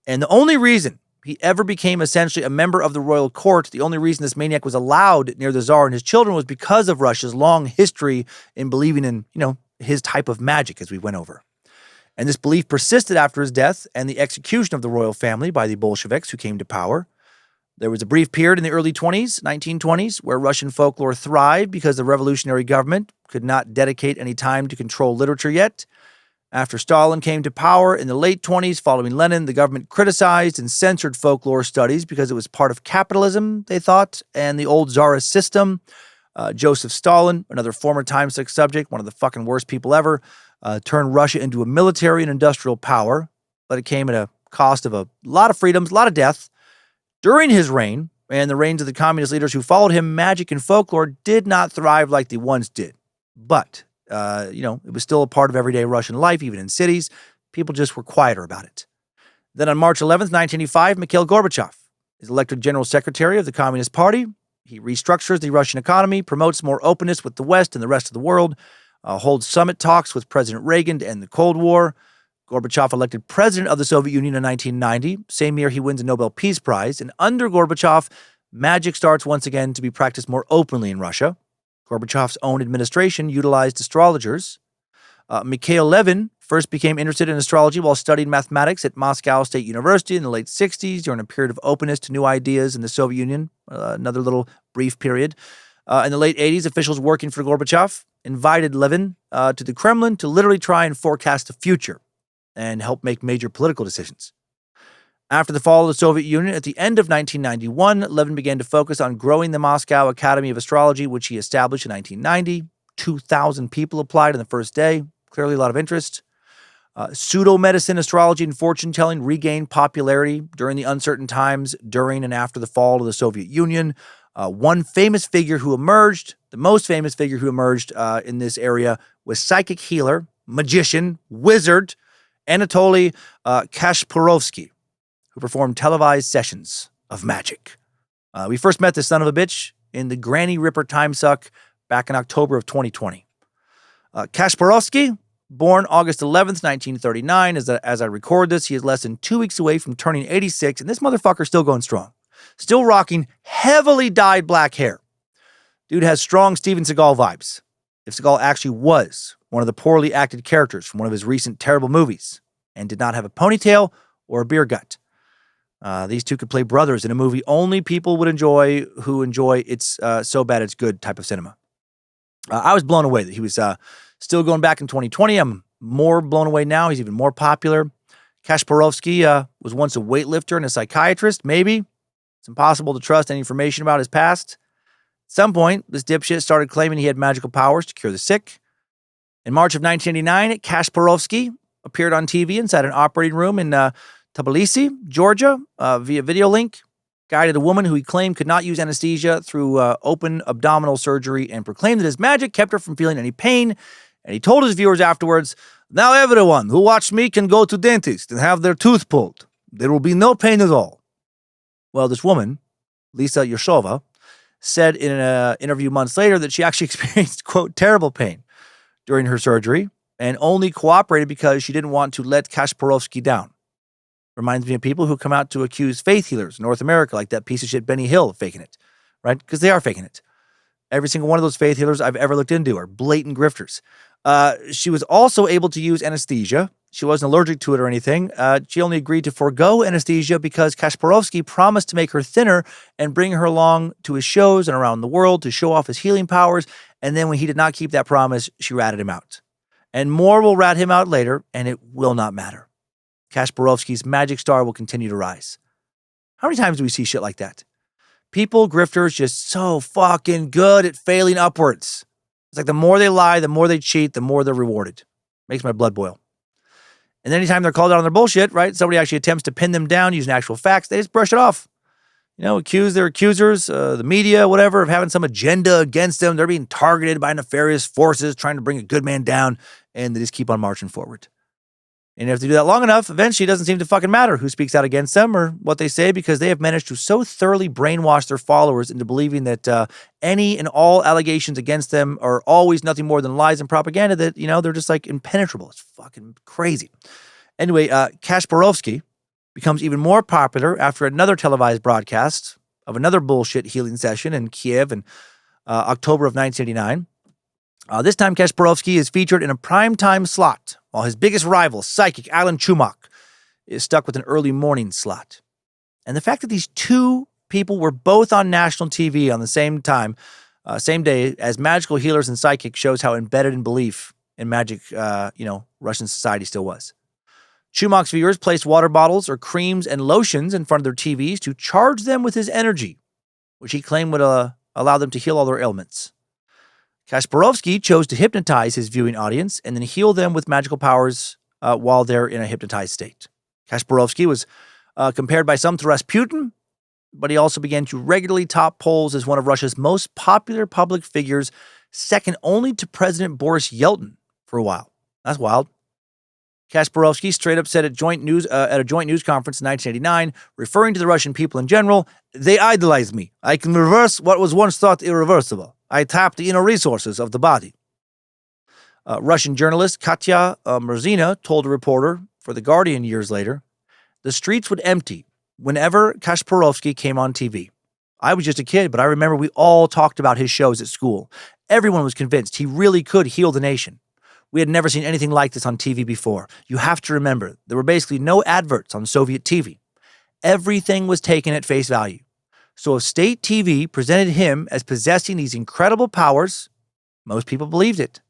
And the only reason he ever became essentially a member of the royal court, the only reason this maniac was allowed near the Tsar and his children was because of Russia's long history in believing in, his type of magic, as we went over. And this belief persisted after his death and the execution of the royal family by the Bolsheviks who came to power. There was a brief period in the early 1920s, where Russian folklore thrived because the revolutionary government could not dedicate any time to control literature yet. After Stalin came to power in the late 20s following Lenin, the government criticized and censored folklore studies because it was part of capitalism, they thought, and the old czarist system. Joseph Stalin, another former Timesuck subject, one of the fucking worst people ever, turned Russia into a military and industrial power, but it came at a cost of a lot of freedoms, a lot of death. During his reign, and the reigns of the communist leaders who followed him, magic and folklore did not thrive like they once did. But, it was still a part of everyday Russian life, even in cities. People just were quieter about it. Then on March 11th, 1985, Mikhail Gorbachev is elected General Secretary of the Communist Party. He restructures the Russian economy, promotes more openness with the West and the rest of the world, holds summit talks with President Reagan to end the Cold War. Gorbachev elected president of the Soviet Union in 1990. Same year, he wins a Nobel Peace Prize. And under Gorbachev, magic starts once again to be practiced more openly in Russia. Gorbachev's own administration utilized astrologers. Mikhail Levin first became interested in astrology while studying mathematics at Moscow State University in the late 60s during a period of openness to new ideas in the Soviet Union, another little brief period. In the late 80s, officials working for Gorbachev invited Levin to the Kremlin to literally try and forecast the future and help make major political decisions. After the fall of the Soviet Union at the end of 1991, Levin began to focus on growing the Moscow Academy of Astrology, which he established in 1990. 2,000 people applied on the first day. Clearly a lot of interest. Pseudo-medicine, astrology, and fortune-telling regained popularity during the uncertain times during and after the fall of the Soviet Union. One famous figure who emerged, the most famous figure who emerged in this area, was psychic healer, magician, wizard, Anatoly Kashpirovsky, who performed televised sessions of magic. We first met this son of a bitch in the Granny Ripper Timesuck back in October of 2020. Kashpirovsky, born August 11th, 1939, as I record this, he is less than 2 weeks away from turning 86, and this motherfucker's still going strong. Still rocking heavily dyed black hair. Dude has strong Steven Seagal vibes. If Seagal actually was one of the poorly acted characters from one of his recent terrible movies and did not have a ponytail or a beer gut. These two could play brothers in a movie only people would enjoy who enjoy it's so bad it's good type of cinema. I was blown away that he was still going back in 2020. I'm more blown away now. He's even more popular. Kashpirovsky was once a weightlifter and a psychiatrist, maybe. It's impossible to trust any information about his past. At some point, this dipshit started claiming he had magical powers to cure the sick. In March of 1989, Kashpirovsky appeared on TV inside an operating room in Tbilisi, Georgia, via video link, guided a woman who he claimed could not use anesthesia through open abdominal surgery and proclaimed that his magic kept her from feeling any pain. And he told his viewers afterwards, "Now everyone who watched me can go to dentist and have their tooth pulled. There will be no pain at all." Well, this woman, Lisa Yershova, said in an interview months later that she actually experienced, quote, terrible pain during her surgery and only cooperated because she didn't want to let Kashpirovsky down. Reminds me of people who come out to accuse faith healers in North America, like that piece of shit Benny Hill of faking it, right? Because they are faking it. Every single one of those faith healers I've ever looked into are blatant grifters. She was also able to use anesthesia. She wasn't allergic to it or anything. She only agreed to forego anesthesia because Kashpirovsky promised to make her thinner and bring her along to his shows and around the world to show off his healing powers. And then when he did not keep that promise, she ratted him out. And more will rat him out later, and it will not matter. Kashpirovsky's magic star will continue to rise. How many times do we see shit like that? People, grifters, just so fucking good at failing upwards. It's like the more they lie, the more they cheat, the more they're rewarded. Makes my blood boil. And anytime they're called out on their bullshit, right? Somebody actually attempts to pin them down using actual facts, they just brush it off. Accuse their accusers, the media, whatever, of having some agenda against them. They're being targeted by nefarious forces trying to bring a good man down, and they just keep on marching forward. And if they do that long enough, eventually it doesn't seem to fucking matter who speaks out against them or what they say, because they have managed to so thoroughly brainwash their followers into believing that any and all allegations against them are always nothing more than lies and propaganda that, they're just like impenetrable. It's fucking crazy. Anyway, Kasparovsky becomes even more popular after another televised broadcast of another bullshit healing session in Kiev in October of 1989. This time, Kasparovsky is featured in a primetime slot, while his biggest rival, psychic Alan Chumak, is stuck with an early morning slot. And the fact that these two people were both on national TV on the same time, same day as magical healers and psychics shows how embedded in belief in magic, Russian society still was. Chumak's viewers placed water bottles or creams and lotions in front of their TVs to charge them with his energy, which he claimed would allow them to heal all their ailments. Kasparovsky chose to hypnotize his viewing audience and then heal them with magical powers while they're in a hypnotized state. Kasparovsky was compared by some to Rasputin, but he also began to regularly top polls as one of Russia's most popular public figures, second only to President Boris Yeltsin for a while. That's wild. Kasparovsky straight up said at a joint news conference in 1989, referring to the Russian people in general, "They idolize me. I can reverse what was once thought irreversible. I tap the inner resources of the body." Russian journalist Katya Murzina told a reporter for The Guardian years later, "The streets would empty whenever Kasparovsky came on TV. I was just a kid, but I remember we all talked about his shows at school. Everyone was convinced he really could heal the nation. We had never seen anything like this on TV before. You have to remember, there were basically no adverts on Soviet TV. Everything was taken at face value. So if state TV presented him as possessing these incredible powers, most people believed it."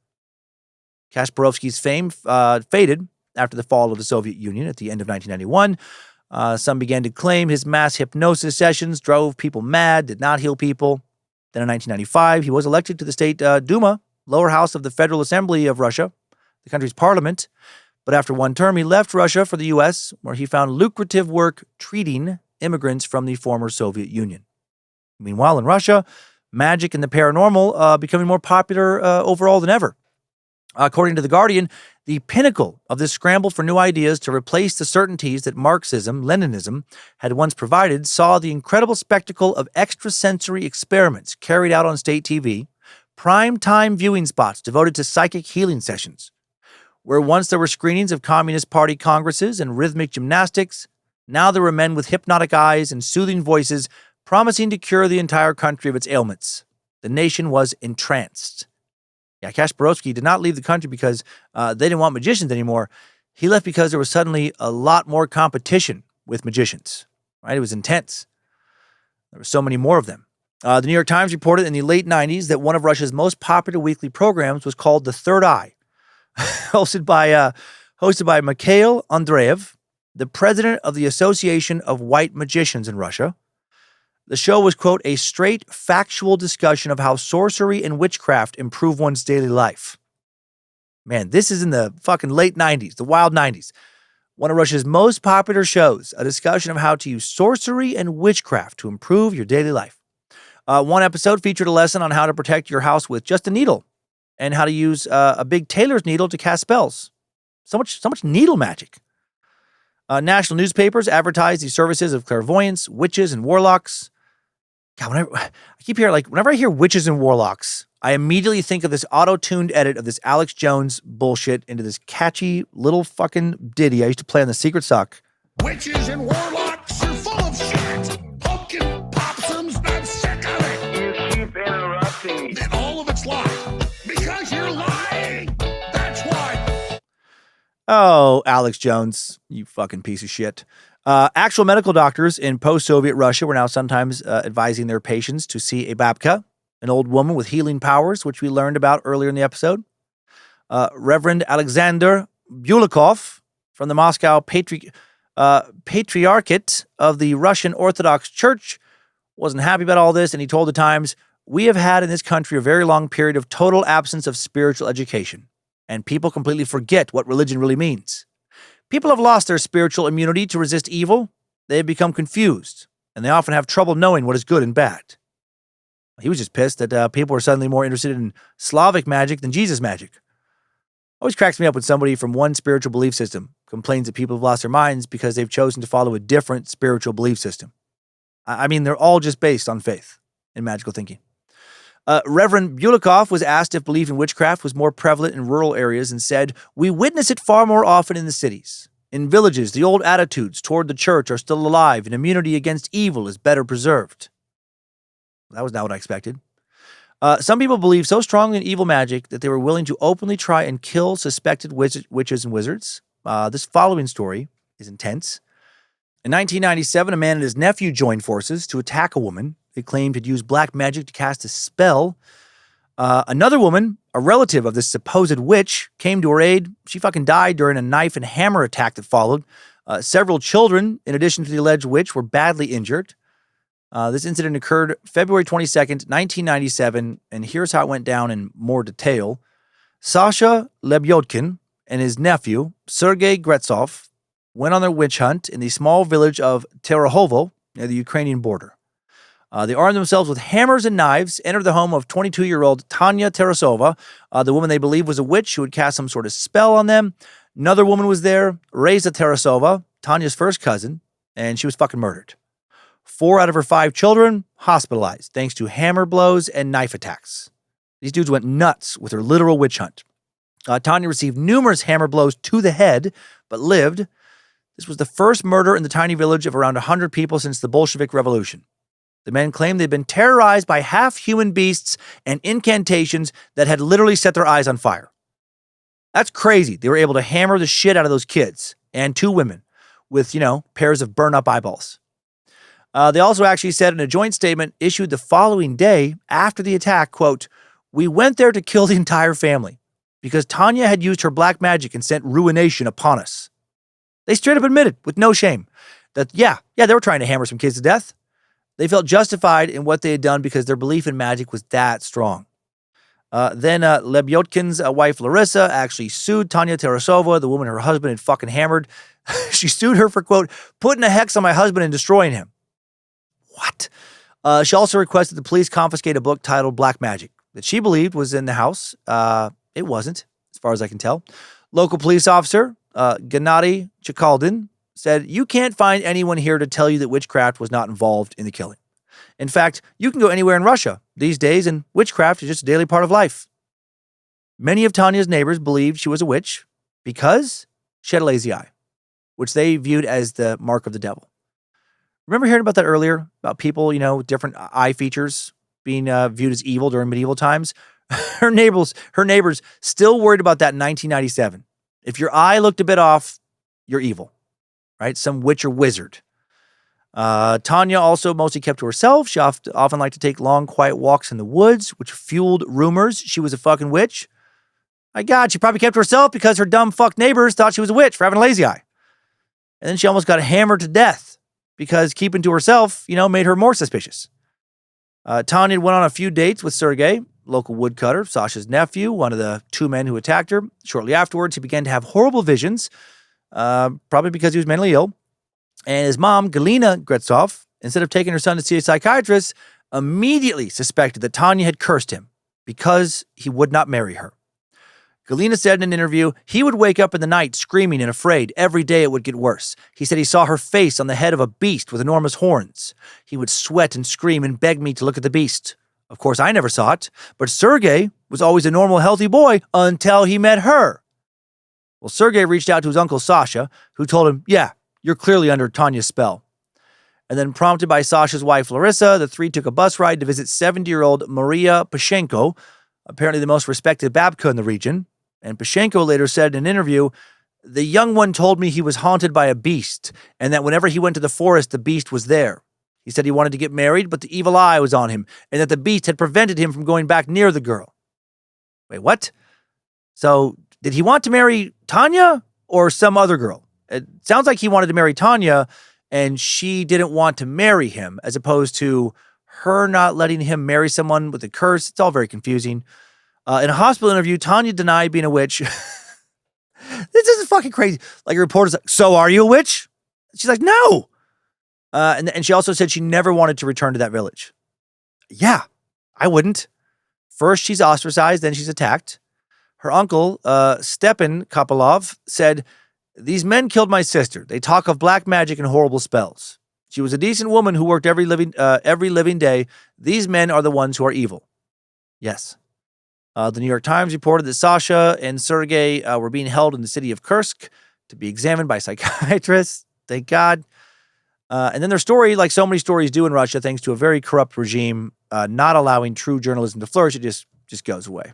Kasparovsky's fame faded after the fall of the Soviet Union at the end of 1991. Some began to claim his mass hypnosis sessions drove people mad, did not heal people. Then in 1995, he was elected to the state Duma, lower house of the Federal Assembly of Russia, the country's parliament. But after one term, he left Russia for the U.S., where he found lucrative work treating immigrants from the former Soviet Union. Meanwhile, in Russia, magic and the paranormal becoming more popular overall than ever. According to The Guardian, the pinnacle of this scramble for new ideas to replace the certainties that Marxism, Leninism had once provided saw the incredible spectacle of extrasensory experiments carried out on state TV, prime-time viewing spots devoted to psychic healing sessions. Where once there were screenings of Communist Party congresses and rhythmic gymnastics, now there were men with hypnotic eyes and soothing voices promising to cure the entire country of its ailments. The nation was entranced. Yeah, Kasparovsky did not leave the country because they didn't want magicians anymore. He left because there was suddenly a lot more competition with magicians. Right? It was intense. There were so many more of them. The New York Times reported in the late 90s that one of Russia's most popular weekly programs was called The Third Eye, hosted by Mikhail Andreev, the president of the Association of White Magicians in Russia. The show was, quote, "a straight, factual discussion of how sorcery and witchcraft improve one's daily life." Man, this is in the fucking late 90s, the wild 90s. One of Russia's most popular shows, a discussion of how to use sorcery and witchcraft to improve your daily life. One episode featured a lesson on how to protect your house with just a needle and how to use a big tailor's needle to cast spells. So much needle magic. National newspapers advertised the services of clairvoyants, witches, and warlocks. God, whenever I hear witches and warlocks, I immediately think of this auto-tuned edit of this Alex Jones bullshit into this catchy little fucking ditty I used to play on the Secret Suck. Witches and warlocks are full of shit. Pumpkin possums, not sick of it. You keep interrupting me. And all of it's lies. Because you're lying. That's why. Oh, Alex Jones, you fucking piece of shit. Actual medical doctors in post-Soviet Russia were now sometimes advising their patients to see a babka, an old woman with healing powers, which we learned about earlier in the episode. Reverend Alexander Bulikov from the Moscow Patriarchate of the Russian Orthodox Church wasn't happy about all this, and he told the Times, "We have had in this country a very long period of total absence of spiritual education, and people completely forget what religion really means. People have lost their spiritual immunity to resist evil. They have become confused, and they often have trouble knowing what is good and bad." He was just pissed that people were suddenly more interested in Slavic magic than Jesus magic. Always cracks me up when somebody from one spiritual belief system complains that people have lost their minds because they've chosen to follow a different spiritual belief system. I mean, they're all just based on faith and magical thinking. Reverend Bulikov was asked if belief in witchcraft was more prevalent in rural areas and said, "We witness it far more often in the cities. In villages, the old attitudes toward the church are still alive and immunity against evil is better preserved." That was not what I expected. Some people believe so strongly in evil magic that they were willing to openly try and kill suspected witches and wizards. This following story is intense. In 1997, a man and his nephew joined forces to attack a woman they claimed had used black magic to cast a spell. Another woman, a relative of this supposed witch, came to her aid. She fucking died during a knife and hammer attack that followed. Several children, in addition to the alleged witch, were badly injured. This incident occurred February 22nd, 1997, and here's how it went down in more detail. Sasha Lebyodkin and his nephew, Sergei Gretsov, went on their witch hunt in the small village of Terahovo near the Ukrainian border. They armed themselves with hammers and knives, entered the home of 22-year-old Tanya Tarasova, the woman they believed was a witch who had cast some sort of spell on them. Another woman was there, Reza Tarasova, Tanya's first cousin, and she was fucking murdered. 4 out of her 5 children hospitalized thanks to hammer blows and knife attacks. These dudes went nuts with her literal witch hunt. Tanya received numerous hammer blows to the head, but lived. This was the first murder in the tiny village of around 100 people since the Bolshevik Revolution. The men claimed they'd been terrorized by half-human beasts and incantations that had literally set their eyes on fire. That's crazy. They were able to hammer the shit out of those kids and 2 women with, pairs of burn-up eyeballs. They also actually said in a joint statement issued the following day after the attack, quote, "We went there to kill the entire family because Tanya had used her black magic and sent ruination upon us." They straight up admitted with no shame that, yeah, they were trying to hammer some kids to death. They felt justified in what they had done because their belief in magic was that strong. Then Lebyodkin's wife Larissa actually sued Tanya Tarasova, the woman her husband had fucking hammered. She sued her for, quote, "putting a hex on my husband and destroying him." What? She also requested the police confiscate a book titled Black Magic that she believed was in the house. It wasn't, as far as I can tell. Local police officer Gennady Chikaldin said, "You can't find anyone here to tell you that witchcraft was not involved in the killing. In fact, you can go anywhere in Russia these days, and witchcraft is just a daily part of life." Many of Tanya's neighbors believed she was a witch because she had a lazy eye, which they viewed as the mark of the devil. Remember hearing about that earlier? About people, with different eye features being viewed as evil during medieval times? Her neighbors still worried about that in 1997. If your eye looked a bit off, you're evil, right? Some witch or wizard. Tanya also mostly kept to herself. She often liked to take long, quiet walks in the woods, which fueled rumors she was a fucking witch. My God, she probably kept to herself because her dumb fuck neighbors thought she was a witch for having a lazy eye. And then she almost got hammered to death because keeping to herself, made her more suspicious. Tanya went on a few dates with Sergei, local woodcutter, Sasha's nephew, one of the 2 men who attacked her. Shortly afterwards, he began to have horrible visions, probably because he was mentally ill. And his mom, Galina Gretsov, instead of taking her son to see a psychiatrist, immediately suspected that Tanya had cursed him because he would not marry her. Galina said in an interview, he would wake up in the night screaming and afraid. Every day it would get worse. He said he saw her face on the head of a beast with enormous horns. He would sweat and scream and beg me to look at the beast. Of course, I never saw it, but Sergei was always a normal, healthy boy until he met her. Well, Sergei reached out to his uncle Sasha, who told him, "Yeah, you're clearly under Tanya's spell." And then, prompted by Sasha's wife Larissa, the 3 took a bus ride to visit 70-year-old Maria Pashenko, apparently the most respected babka in the region. And Pashenko later said in an interview, "The young one told me he was haunted by a beast, and that whenever he went to the forest, the beast was there. He said he wanted to get married, but the evil eye was on him, and that the beast had prevented him from going back near the girl." Wait, what? So, did he want to marry Tanya or some other girl? It sounds like he wanted to marry Tanya, and she didn't want to marry him, as opposed to her not letting him marry someone with a curse. It's all very confusing. In a hospital interview, Tanya denied being a witch. This is fucking crazy. Like, a reporter's like, "So are you a witch?" She's like, "No." And she also said she never wanted to return to that village. Yeah, I wouldn't. First, she's ostracized, then she's attacked. Her uncle, Stepan Kopolov, said These men killed my sister. They talk of black magic and horrible spells. She was a decent woman who worked every living day. These men are the ones who are evil. Yes. The New York Times reported that Sasha and Sergei were being held in the city of Kursk to be examined by psychiatrists. Thank God. And then their story, like so many stories do in Russia, thanks to a very corrupt regime, not allowing true journalism to flourish, it just goes away.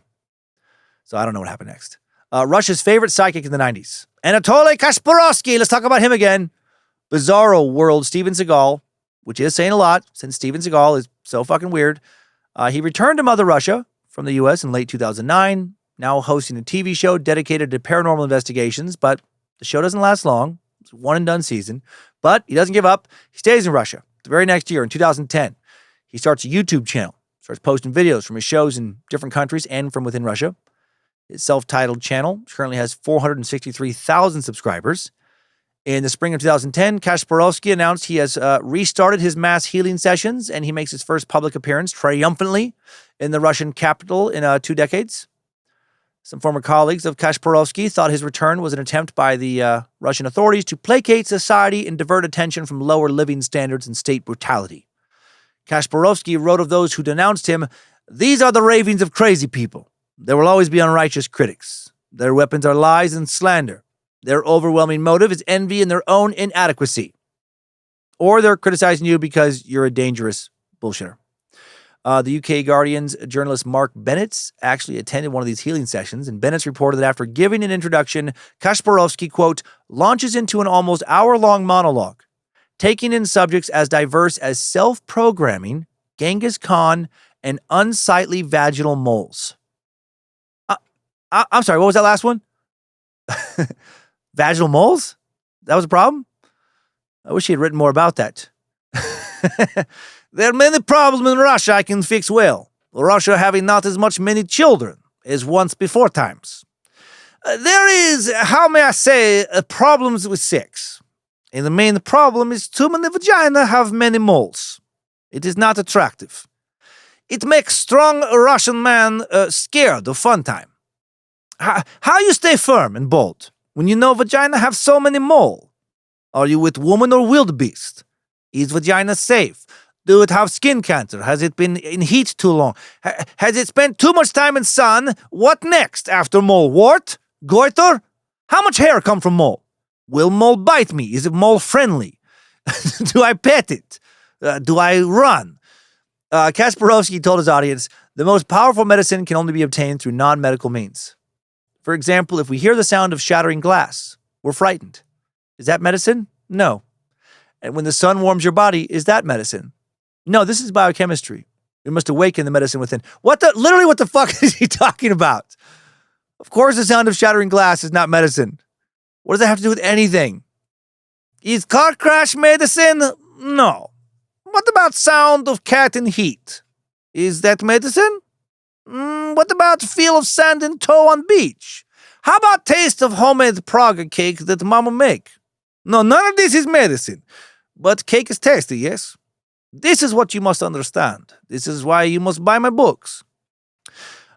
So I don't know what happened next. Russia's favorite psychic in the 90s. Anatoly Kasparovsky. Let's talk about him again. Bizarro World Steven Seagal, which is saying a lot since Steven Seagal is so fucking weird. He returned to Mother Russia from the U.S. in late 2009, now hosting a TV show dedicated to paranormal investigations, but the show doesn't last long. It's a one-and-done season. But he doesn't give up. He stays in Russia. The very next year, in 2010, he starts a YouTube channel, starts posting videos from his shows in different countries and from within Russia. His self-titled channel currently has 463,000 subscribers. In the spring of 2010, Kasparovsky announced he has restarted his mass healing sessions, and he makes his first public appearance triumphantly in the Russian capital in 2 decades. Some former colleagues of Kasparovsky thought his return was an attempt by the Russian authorities to placate society and divert attention from lower living standards and state brutality. Kasparovsky wrote of those who denounced him, "These are the ravings of crazy people. There will always be unrighteous critics. Their weapons are lies and slander. Their overwhelming motive is envy and their own inadequacy. Or they're criticizing you because you're a dangerous bullshitter." The UK Guardian's journalist Mark Bennett actually attended one of these healing sessions, and Bennett reported that after giving an introduction, Kasparovsky, quote, launches into an almost hour-long monologue, taking in subjects as diverse as self-programming, Genghis Khan, and unsightly vaginal moles. I'm sorry, what was that last one? Vaginal moles? That was a problem? I wish he had written more about that. There are many problems in Russia I can fix well. Russia having not as many children as once before times. There is, how may I say, problems with sex. And the main problem is too many vagina have many moles. It is not attractive. It makes strong Russian man scared of fun time. How you stay firm and bold when you know vagina have so many mole? Are you with woman or wildebeest? Is vagina safe? Do it have skin cancer? Has it been in heat too long? Has it spent too much time in sun? What next after mole? Wart? Goiter? How much hair come from mole? Will mole bite me? Is it mole friendly? Do I pet it? Do I run? Kasparovsky told his audience, the most powerful medicine can only be obtained through non-medical means. For example, if we hear the sound of shattering glass, we're frightened. Is that medicine? No. And when the sun warms your body, is that medicine? No, this is biochemistry. We must awaken the medicine within. Literally what the fuck is he talking about? Of course the sound of shattering glass is not medicine. What does that have to do with anything? Is car crash medicine? No. What about sound of cat in heat? Is that medicine? What about feel of sand and toe on beach? How about taste of homemade Praga cake that mama make? No, none of this is medicine. But cake is tasty, yes? This is what you must understand. This is why you must buy my books.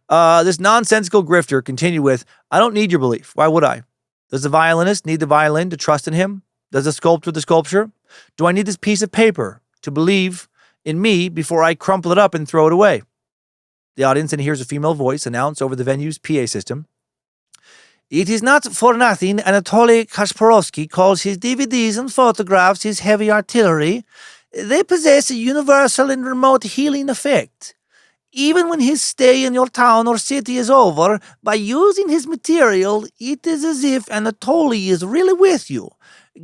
This nonsensical grifter continued with, I don't need your belief. Why would I? Does the violinist need the violin to trust in him? Does the sculptor the sculpture? Do I need this piece of paper to believe in me before I crumple it up and throw it away? The audience then hears a female voice announce over the venue's PA system. It is not for nothing Anatoly Kasparovsky calls his DVDs and photographs his heavy artillery. They possess a universal and remote healing effect. Even when his stay in your town or city is over, by using his material, it is as if Anatoly is really with you,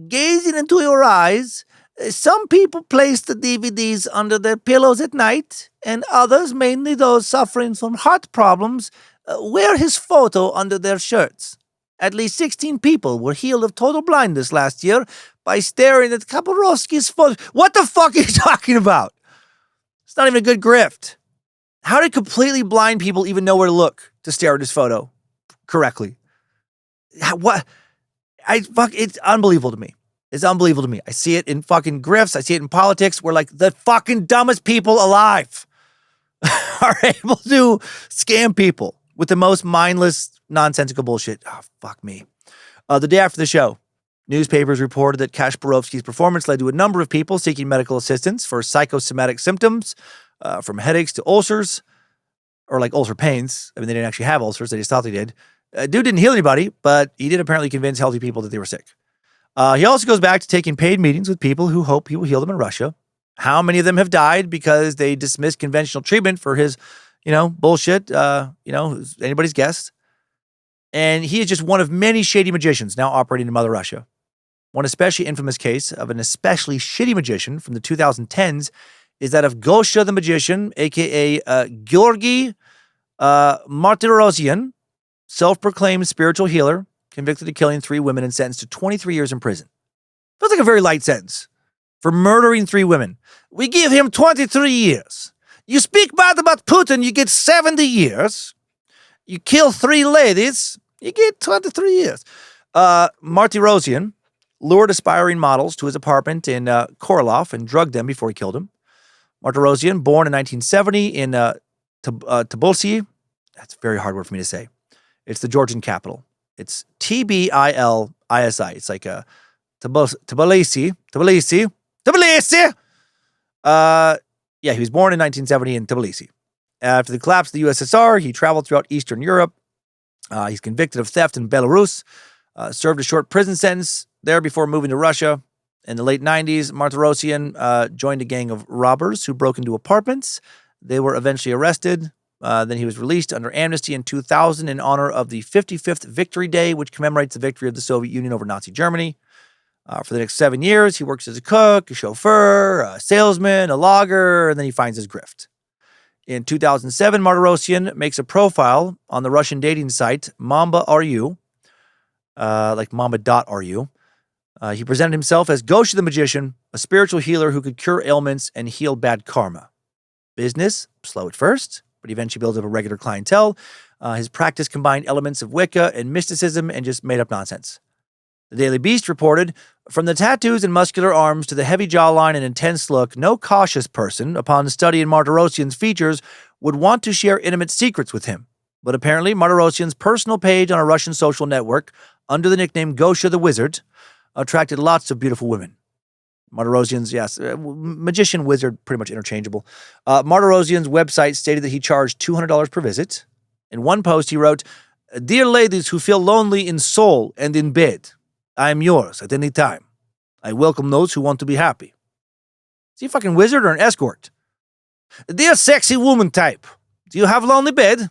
gazing into your eyes. Some people place the DVDs under their pillows at night, and others, mainly those suffering from heart problems, wear his photo under their shirts. At least 16 people were healed of total blindness last year by staring at Kasparovsky's photo. What the fuck are you talking about? It's not even a good grift. How did completely blind people even know where to look to stare at his photo correctly? What? It's unbelievable to me. It's unbelievable to me. I see it in fucking grifts. I see it in politics where like the fucking dumbest people alive are able to scam people with the most mindless, nonsensical bullshit. Oh, fuck me. The day after the show, Newspapers reported that Kashpirovsky's performance led to a number of people seeking medical assistance for psychosomatic symptoms, from headaches to ulcers, or like ulcer pains. I mean, they didn't actually have ulcers. They just thought they did. Dude didn't heal anybody, but he did apparently convince healthy people that they were sick. He also goes back to taking paid meetings with people who hope he will heal them in Russia. How many of them have died because they dismissed conventional treatment for his, bullshit, anybody's guess. And he is just one of many shady magicians now operating in Mother Russia. One especially infamous case of an especially shitty magician from the 2010s is that of Gosha the magician, a.k.a. Georgy Martyrosian, self-proclaimed spiritual healer, convicted of killing 3 women and sentenced to 23 years in prison. Feels like a very light sentence for murdering 3 women. We give him 23 years. You speak bad about Putin, you get 70 years. You kill 3 ladies, you get 23 years. Martyrosian lured aspiring models to his apartment in Korolyov and drugged them before he killed them. Martyrosian, born in 1970 in Tbilisi. That's a very hard word for me to say. It's the Georgian capital. It's Tbilisi. It's like a Tbilisi. He was born in 1970 in Tbilisi. After the collapse of the USSR, he traveled throughout Eastern Europe. He's convicted of theft in Belarus, served a short prison sentence there before moving to Russia. In the late 90s, Martyrosian joined a gang of robbers who broke into apartments. They were eventually arrested. Then he was released under amnesty in 2000 in honor of the 55th Victory Day, which commemorates the victory of the Soviet Union over Nazi Germany. For the next 7 years, he works as a cook, a chauffeur, a salesman, a logger, and then he finds his grift. In 2007, Martyrosian makes a profile on the Russian dating site Mamba.ru, like Mamba.ru. He presented himself as Gosha the magician, a spiritual healer who could cure ailments and heal bad karma. Business, slow at first, but he eventually built up a regular clientele. His practice combined elements of Wicca and mysticism and just made up nonsense. The Daily Beast reported, from the tattoos and muscular arms to the heavy jawline and intense look, no cautious person, upon studying Martyrosian's features, would want to share intimate secrets with him. But apparently, Martyrosian's personal page on a Russian social network, under the nickname Gosha the Wizard, attracted lots of beautiful women. Martyrosian's, yes, magician, wizard, pretty much interchangeable. Martyrosian's website stated that he charged $200 per visit. In one post, he wrote, "Dear ladies who feel lonely in soul and in bed, I am yours at any time. I welcome those who want to be happy." Is he a fucking wizard or an escort? "Dear sexy woman type, do you have lonely bed?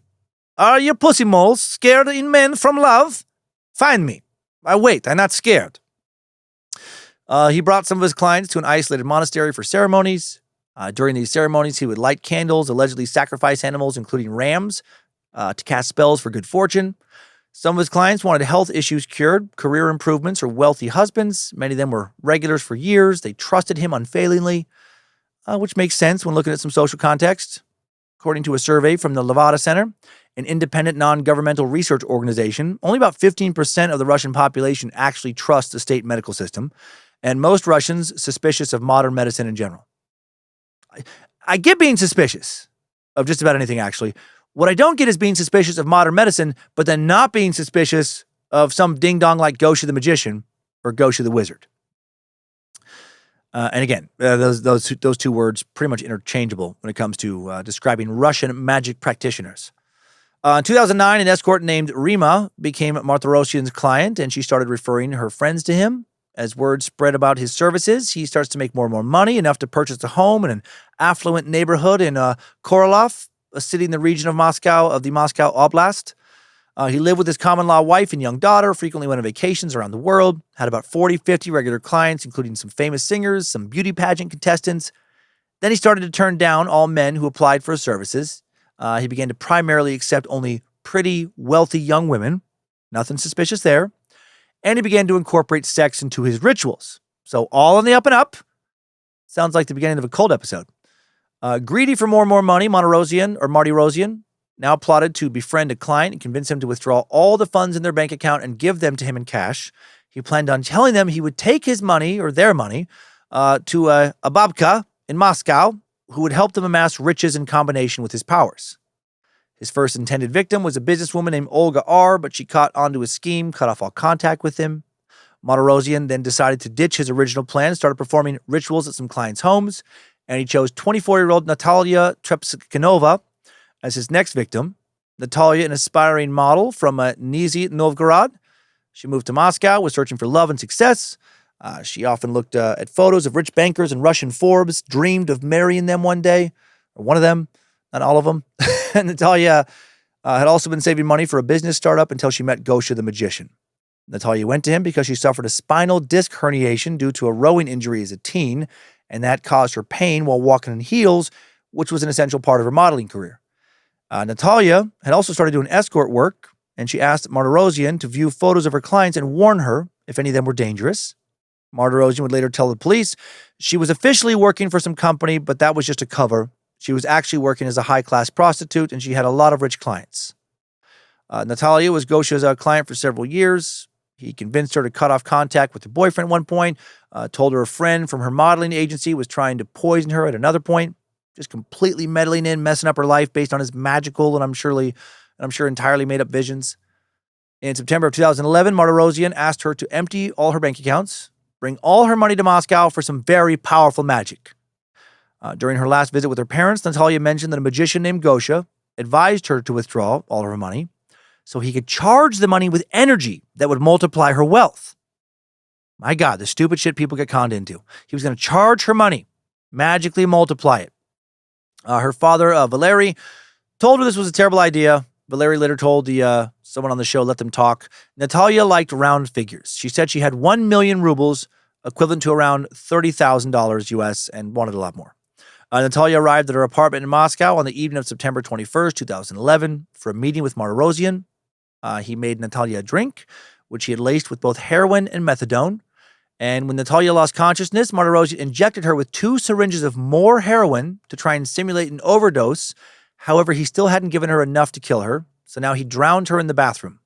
Are your pussy moles scared in men from love? Find me. I wait, I'm not scared." He brought some of his clients to an isolated monastery for ceremonies. During these ceremonies, he would light candles, allegedly sacrifice animals, including rams, to cast spells for good fortune. Some of his clients wanted health issues cured, career improvements, or wealthy husbands. Many of them were regulars for years. They trusted him unfailingly, which makes sense when looking at some social context. According to a survey from the Levada Center, an independent non-governmental research organization, only about 15% of the Russian population actually trusts the state medical system, and most Russians suspicious of modern medicine in general. I get being suspicious of just about anything, actually. What I don't get is being suspicious of modern medicine, but then not being suspicious of some ding-dong like Gosha the magician or Gosha the wizard. And again, those two words pretty much interchangeable when it comes to describing Russian magic practitioners. In 2009, an escort named Rima became Martyrosian's client, and she started referring her friends to him. As word spread about his services, he starts to make more and more money, enough to purchase a home in an affluent neighborhood in Korolyov, a city in the region of the Moscow Oblast. He lived with his common-law wife and young daughter, frequently went on vacations around the world, had about 40, 50 regular clients, including some famous singers, some beauty pageant contestants. Then he started to turn down all men who applied for his services. He began to primarily accept only pretty, wealthy young women. Nothing suspicious there. And he began to incorporate sex into his rituals. So all on the up and up. Sounds like the beginning of a cult episode. Greedy for more and more money, Martyrosian now plotted to befriend a client and convince him to withdraw all the funds in their bank account and give them to him in cash. He planned on telling them he would take his money, or their money, to a babka in Moscow who would help them amass riches in combination with his powers. His first intended victim was a businesswoman named Olga R., but she caught onto his scheme, cut off all contact with him. Martirosyan then decided to ditch his original plan and started performing rituals at some clients' homes, and he chose 24-year-old Natalia Trepskanova as his next victim. Natalia, an aspiring model from Nizhny Novgorod. She moved to Moscow, was searching for love and success. She often looked at photos of rich bankers and Russian Forbes, dreamed of marrying them one day, or one of them, not all of them. And Natalia had also been saving money for a business startup until she met Gosha the magician. Natalia went to him because she suffered a spinal disc herniation due to a rowing injury as a teen, and that caused her pain while walking in heels, which was an essential part of her modeling career. Natalia had also started doing escort work, and she asked Martirosyan to view photos of her clients and warn her if any of them were dangerous. Martirosyan would later tell the police she was officially working for some company, but that was just a cover. She was actually working as a high-class prostitute, and she had a lot of rich clients. Natalia was Gosha's client for several years. He convinced her to cut off contact with her boyfriend at one point, told her a friend from her modeling agency was trying to poison her at another point, just completely meddling in, messing up her life based on his magical and I'm sure entirely made-up visions. In September of 2011, Martirosyan asked her to empty all her bank accounts, bring all her money to Moscow for some very powerful magic. During her last visit with her parents, Natalia mentioned that a magician named Gosha advised her to withdraw all of her money so he could charge the money with energy that would multiply her wealth. My God, the stupid shit people get conned into. He was going to charge her money, magically multiply it. Her father, Valery, told her this was a terrible idea. Valery later told someone on the show, let them talk. Natalia liked round figures. She said she had 1 million rubles, equivalent to around $30,000 US, and wanted a lot more. Natalia arrived at her apartment in Moscow on the evening of September 21st, 2011, for a meeting with Martirosyan. He made Natalia a drink, which he had laced with both heroin and methadone. And when Natalia lost consciousness, Martirosyan injected her with 2 syringes of more heroin to try and simulate an overdose. However, he still hadn't given her enough to kill her, so now he drowned her in the bathroom.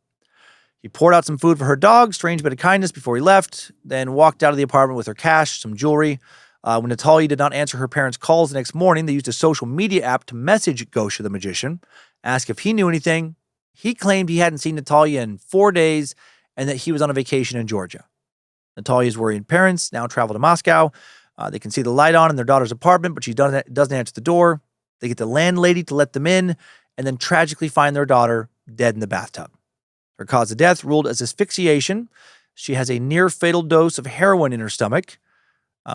He poured out some food for her dog, strange bit of kindness, before he left, then walked out of the apartment with her cash, some jewelry. When Natalia did not answer her parents' calls the next morning, they used a social media app to message Gosha the magician, ask if he knew anything. He claimed he hadn't seen Natalia in 4 days and that he was on a vacation in Georgia. Natalia's worrying parents now travel to Moscow. They can see the light on in their daughter's apartment, but she doesn't answer the door. They get the landlady to let them in and then tragically find their daughter dead in the bathtub. Her cause of death ruled as asphyxiation. She has a near-fatal dose of heroin in her stomach.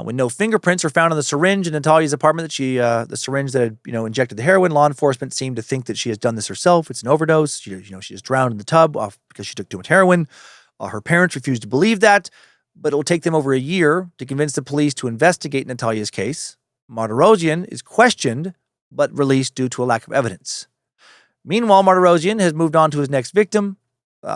When no fingerprints are found on the syringe in Natalia's apartment the syringe that had, injected the heroin, law enforcement seemed to think that she has done this herself. It's an overdose. She just drowned in the tub because she took too much heroin. Her parents refused to believe that, but it will take them over a year to convince the police to investigate Natalia's case. Martirosyan is questioned, but released due to a lack of evidence. Meanwhile, Martirosyan has moved on to his next victim.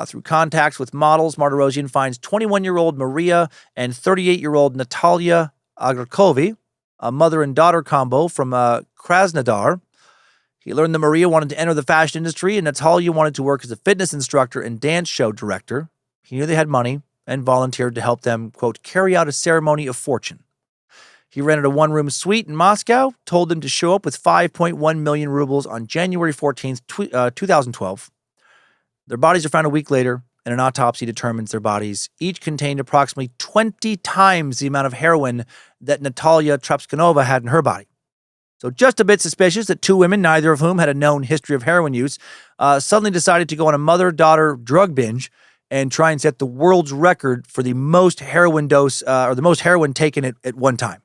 Through contacts with models, Martirosyan finds 21-year-old Maria and 38-year-old Natalia Agrakovi, a mother and daughter combo from Krasnodar. He learned that Maria wanted to enter the fashion industry and Natalia wanted to work as a fitness instructor and dance show director. He knew they had money and volunteered to help them, quote, carry out a ceremony of fortune. He rented a one-room suite in Moscow, told them to show up with 5.1 million rubles on January 14th, 2012. Their bodies are found a week later, and an autopsy determines their bodies each contained approximately 20 times the amount of heroin that Natalia Trepskanova had in her body. So just a bit suspicious that 2 women, neither of whom had a known history of heroin use, suddenly decided to go on a mother-daughter drug binge and try and set the world's record for the most heroin dose, or the most heroin taken at one time.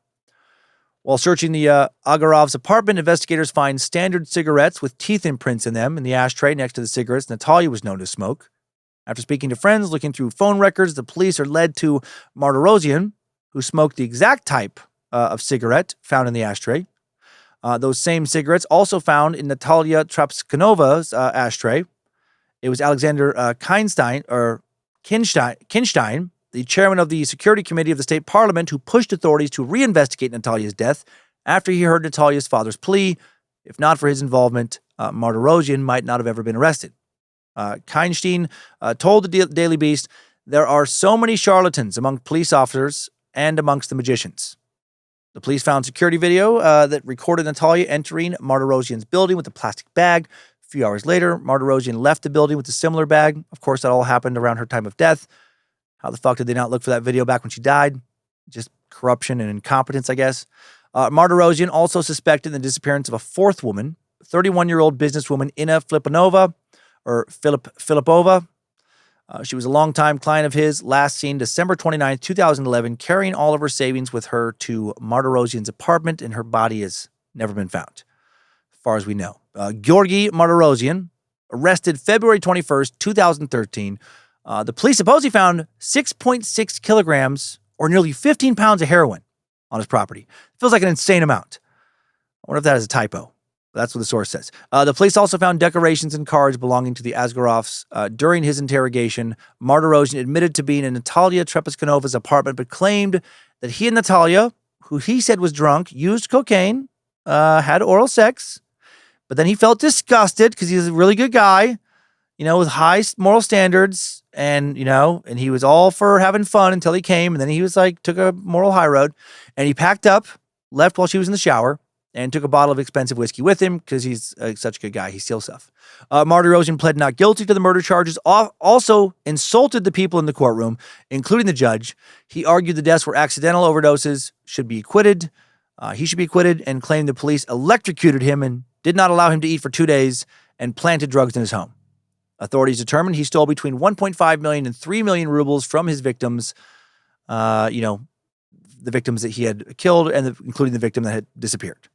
While searching the Agarov's apartment, investigators find standard cigarettes with teeth imprints in them in the ashtray next to the cigarettes Natalia was known to smoke. After speaking to friends, looking through phone records, the police are led to Martirosyan, who smoked the exact type of cigarette found in the ashtray. Those same cigarettes also found in Natalia Trepskanova's ashtray. It was Alexander Kinstein, the chairman of the Security Committee of the State Parliament, who pushed authorities to reinvestigate Natalia's death after he heard Natalia's father's plea. If not for his involvement, Martirosyan might not have ever been arrested. Kinstein told the Daily Beast, there are so many charlatans among police officers and amongst the magicians. The police found security video that recorded Natalia entering Martirosyan's building with a plastic bag. A few hours later, Martirosyan left the building with a similar bag. Of course, that all happened around her time of death. How the fuck did they not look for that video back when she died? Just corruption and incompetence, I guess. Martirosyan also suspected the disappearance of a fourth woman, 31-year-old businesswoman Inna Filipova. She was a longtime client of his, last seen December 29, 2011, carrying all of her savings with her to Martirosyan's apartment, and her body has never been found, as far as we know. Georgy Martirosyan, arrested February 21st, 2013. The police supposedly found 6.6 kilograms, or nearly 15 pounds of heroin on his property. Feels like an insane amount. I wonder if that is a typo. That's what the source says. The police also found decorations and cards belonging to the Asgarovs. During his interrogation, Martirosyan admitted to being in Natalia Trepeskanova's apartment, but claimed that he and Natalia, who he said was drunk, used cocaine, had oral sex, but then he felt disgusted because he's a really good guy, with high moral standards, and he was all for having fun until he came, and then he was took a moral high road, and he packed up, left while she was in the shower, and took a bottle of expensive whiskey with him because he's such a good guy. He steals stuff. Martirosyan pled not guilty to the murder charges, also insulted the people in the courtroom, including the judge. He argued the deaths were accidental overdoses, should be acquitted. He should be acquitted, and claimed the police electrocuted him and did not allow him to eat for 2 days and planted drugs in his home. Authorities determined he stole between 1.5 million and 3 million rubles from his victims, the victims that he had killed, and including the victim that had disappeared.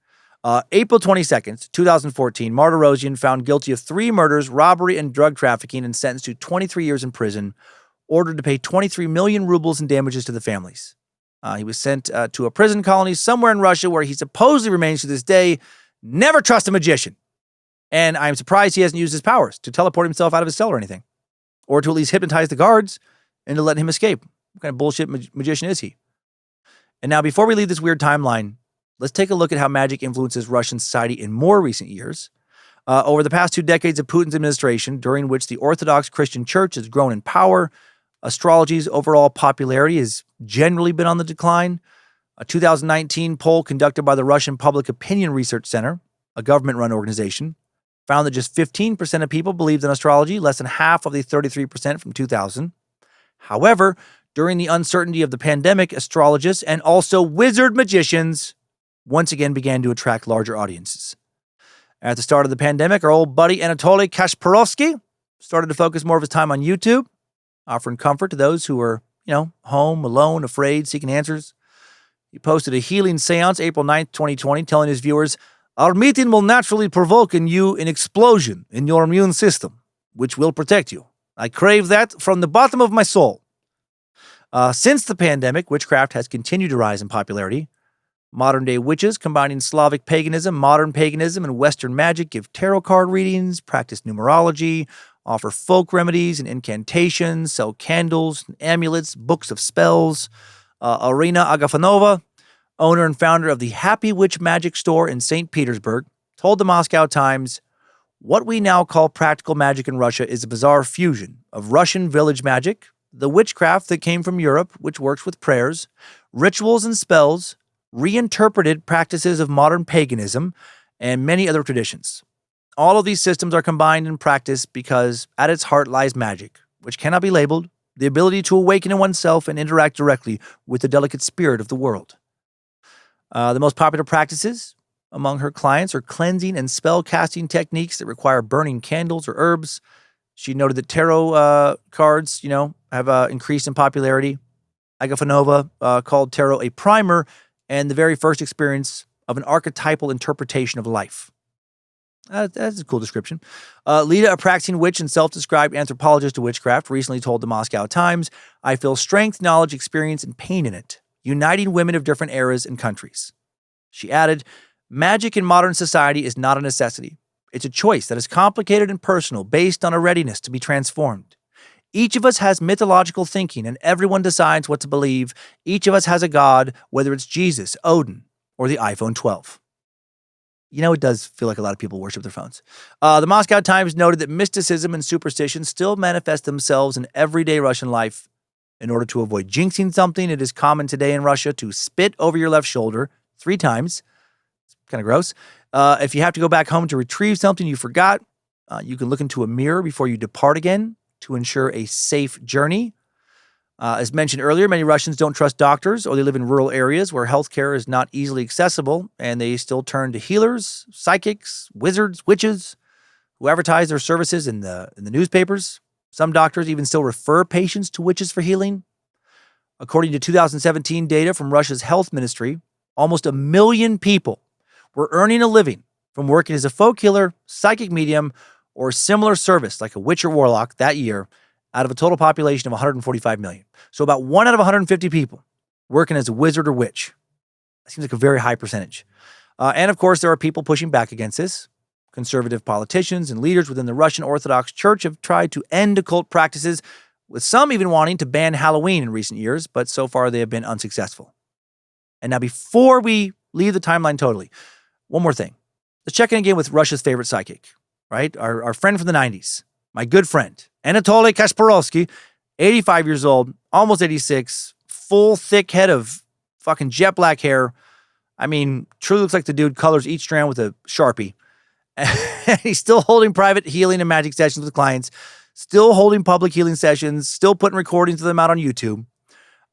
April 22nd, 2014, Martirosyan found guilty of 3 murders, robbery, and drug trafficking, and sentenced to 23 years in prison, ordered to pay 23 million rubles in damages to the families. He was sent to a prison colony somewhere in Russia where he supposedly remains to this day. Never trust a magician. And I'm surprised he hasn't used his powers to teleport himself out of his cell or anything, or to at least hypnotize the guards into letting him escape. What kind of bullshit magician is he? And now, before we leave this weird timeline, let's take a look at how magic influences Russian society in more recent years. Over the past 2 decades of Putin's administration, during which the Orthodox Christian Church has grown in power, astrology's overall popularity has generally been on the decline. A 2019 poll conducted by the Russian Public Opinion Research Center, a government-run organization, found that just 15% of people believed in astrology, less than half of the 33% from 2000. However, during the uncertainty of the pandemic, astrologists and also wizard magicians once again began to attract larger audiences. At the start of the pandemic, our old buddy Anatoly Kasparovsky started to focus more of his time on YouTube, offering comfort to those who were, home, alone, afraid, seeking answers. He posted a healing seance April 9th, 2020, telling his viewers, "Our meeting will naturally provoke in you an explosion in your immune system, which will protect you. I crave that from the bottom of my soul." Since the pandemic, witchcraft has continued to rise in popularity. Modern-day witches combining Slavic paganism, modern paganism, and Western magic give tarot card readings, practice numerology, offer folk remedies and incantations, sell candles, and amulets, books of spells. Irina Agafonova, owner and founder of the Happy Witch Magic Store in St. Petersburg, told the Moscow Times, "What we now call practical magic in Russia is a bizarre fusion of Russian village magic, the witchcraft that came from Europe, which works with prayers, rituals and spells, reinterpreted practices of modern paganism, and many other traditions. All of these systems are combined in practice because at its heart lies magic, which cannot be labeled, the ability to awaken in oneself and interact directly with the delicate spirit of the world." The most popular practices among her clients are cleansing and spell casting techniques that require burning candles or herbs. She noted that tarot cards, have increased in popularity. Agafonova called tarot a primer and the very first experience of an archetypal interpretation of life. That's a cool description. Lita, a practicing witch and self-described anthropologist of witchcraft, recently told the Moscow Times, "I feel strength, knowledge, experience, and pain in it, uniting women of different eras and countries." She added, "Magic in modern society is not a necessity. It's a choice that is complicated and personal, based on a readiness to be transformed. Each of us has mythological thinking, and everyone decides what to believe. Each of us has a god, whether it's Jesus, Odin, or the iPhone 12. It does feel like a lot of people worship their phones. The Moscow Times noted that mysticism and superstition still manifest themselves in everyday Russian life. In order to avoid jinxing something, it is common today in Russia to spit over your left shoulder 3 times. It's kind of gross. If you have to go back home to retrieve something you forgot, you can look into a mirror before you depart again to ensure a safe journey. As mentioned earlier, many Russians don't trust doctors or they live in rural areas where healthcare is not easily accessible, and they still turn to healers, psychics, wizards, witches, who advertise their services in the newspapers. Some doctors even still refer patients to witches for healing. According to 2017 data from Russia's health ministry, almost 1 million people were earning a living from working as a folk healer, psychic medium, or similar service like a witch or warlock that year, out of a total population of 145 million. So about 1 out of 150 people working as a wizard or witch. That seems like a very high percentage. And of course, there are people pushing back against this. Conservative politicians and leaders within the Russian Orthodox Church have tried to end occult practices, with some even wanting to ban Halloween in recent years, but so far they have been unsuccessful. And now before we leave the timeline totally, one more thing. Let's check in again with Russia's favorite psychic, right? Our friend from the 90s, my good friend, Anatoly Kasparovsky, 85 years old, almost 86, full thick head of fucking jet black hair. I mean, truly looks like the dude colors each strand with a Sharpie. And he's still holding private healing and magic sessions with clients, still holding public healing sessions, still putting recordings of them out on YouTube.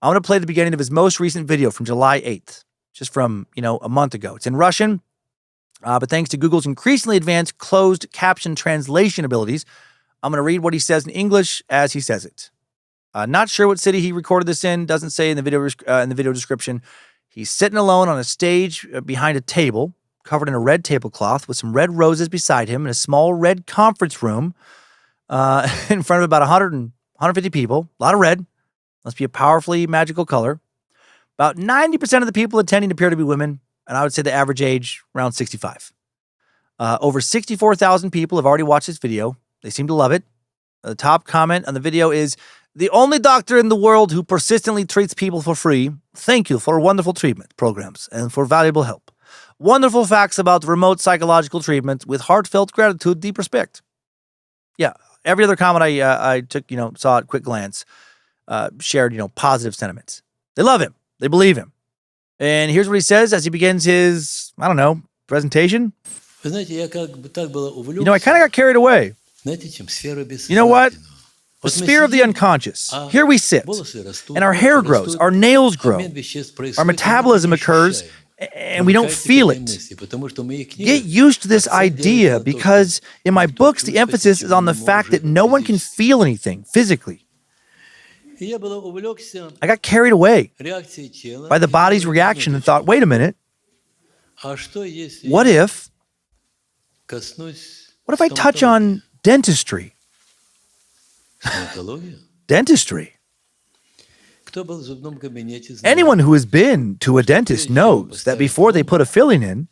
I'm going to play the beginning of his most recent video from July 8th, just from, a month ago. It's in Russian, but thanks to Google's increasingly advanced closed caption translation abilities, I'm going to read what he says in English as he says it. Not sure what city he recorded this in. Doesn't say in the video description. He's sitting alone on a stage behind a table, covered in a red tablecloth with some red roses beside him in a small red conference room in front of about 100 and 150 people. A lot of red. Must be a powerfully magical color. About 90% of the people attending appear to be women, and I would say the average age around 65. Over 64,000 people have already watched this video. They seem to love it. The top comment on the video is, "The only doctor in the world who persistently treats people for free. Thank you for wonderful treatment programs and for valuable help. Wonderful facts about remote psychological treatment with heartfelt gratitude, deep respect." Yeah, every other comment I took, saw at quick glance, shared, positive sentiments. They love him. They believe him. And here's what he says as he begins his, presentation. I kind of got carried away. You know what? The sphere of the unconscious. Here we sit, and our hair grows, our nails grow, our metabolism occurs, and we don't feel it. Get used to this idea, because in my books, the emphasis is on the fact that no one can feel anything physically. I got carried away by the body's reaction and thought, wait a minute, what if I touch on dentistry? Dentistry. Anyone who has been to a dentist knows that before they put a filling in,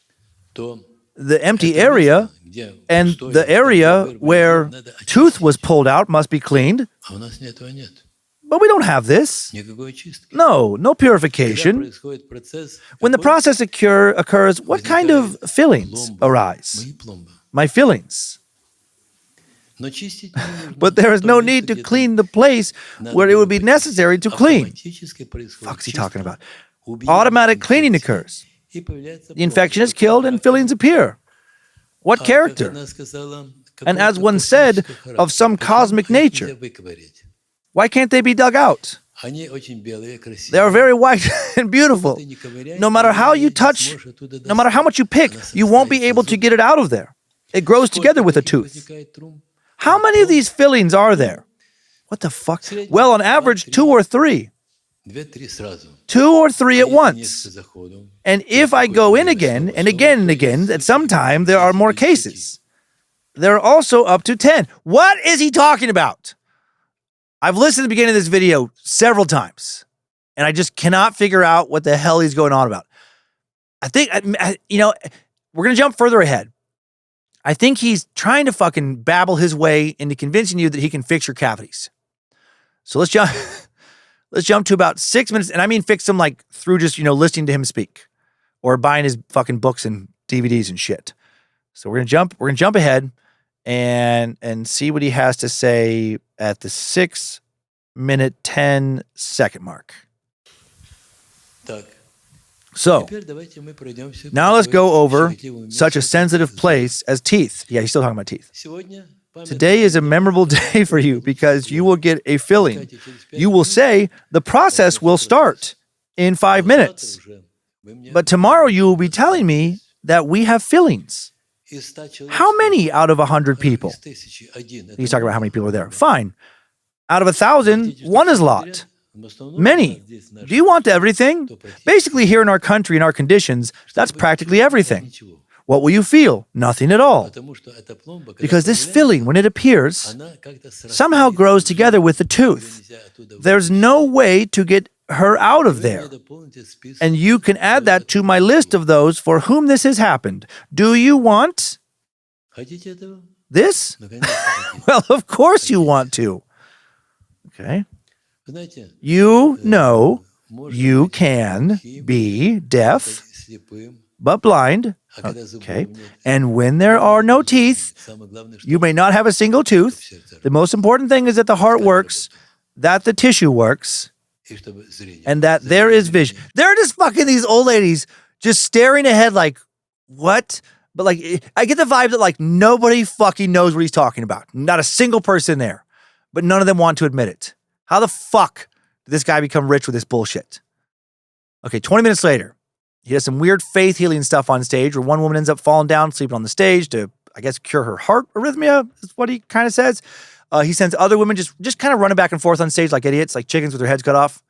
the empty area and the area where tooth was pulled out must be cleaned. But we don't have this. No purification. When the process occurs, what kind of fillings arise? My fillings. But there is no need to clean the place where it would be necessary to clean. Fuck's he talking about? Automatic cleaning occurs. The infection is killed and fillings appear. What character? And as one said, of some cosmic nature. Why can't they be dug out? They are very white and beautiful. No matter how you touch, no matter how much you pick, you won't be able to get it out of there. It grows together with a tooth. How many of these fillings are there? What the fuck? Well, on average, 2 or 3. 2 or 3 at once. And if I go in again and again and again, at some time there are more cases. There are also up to 10. What is he talking about? I've listened to the beginning of this video several times, and I just cannot figure out what the hell he's going on about. I think, we're going to jump further ahead. I think he's trying to fucking babble his way into convincing you that he can fix your cavities. So let's jump to about 6 minutes, and I mean fix them like through just, listening to him speak or buying his fucking books and DVDs and shit. So we're going to jump ahead and see what he has to say at the 6 minute 10 second mark. So now let's go over such a sensitive place as teeth. Yeah, he's still talking about teeth. Today is a memorable day for you because you will get a filling. You will say, the process will start in 5 minutes. But tomorrow you will be telling me that we have fillings. How many out of 100 people? He's talking about how many people are there. Fine. Out of 1,000, one is a lot. Many. Do you want everything? Basically, here in our country, in our conditions, that's practically everything. What will you feel? Nothing at all. Because this filling, when it appears, somehow grows together with the tooth. There's no way to get her out of there. And you can add that to my list of those for whom this has happened. Do you want this? Well, of course you want to. Okay. You know you can be deaf, but blind. Okay. And when there are no teeth, you may not have a single tooth. The most important thing is that the heart works, that the tissue works, and that there is vision. They're just fucking these old ladies just staring ahead like, what? But like, I get the vibe that like nobody fucking knows what he's talking about. Not a single person there. But none of them want to admit it. How the fuck did this guy become rich with this bullshit? Okay, 20 minutes later, he does some weird faith healing stuff on stage where one woman ends up falling down, sleeping on the stage to, I guess, cure her heart arrhythmia, is what he kind of says. He sends other women just kind of running back and forth on stage like idiots, like chickens with their heads cut off.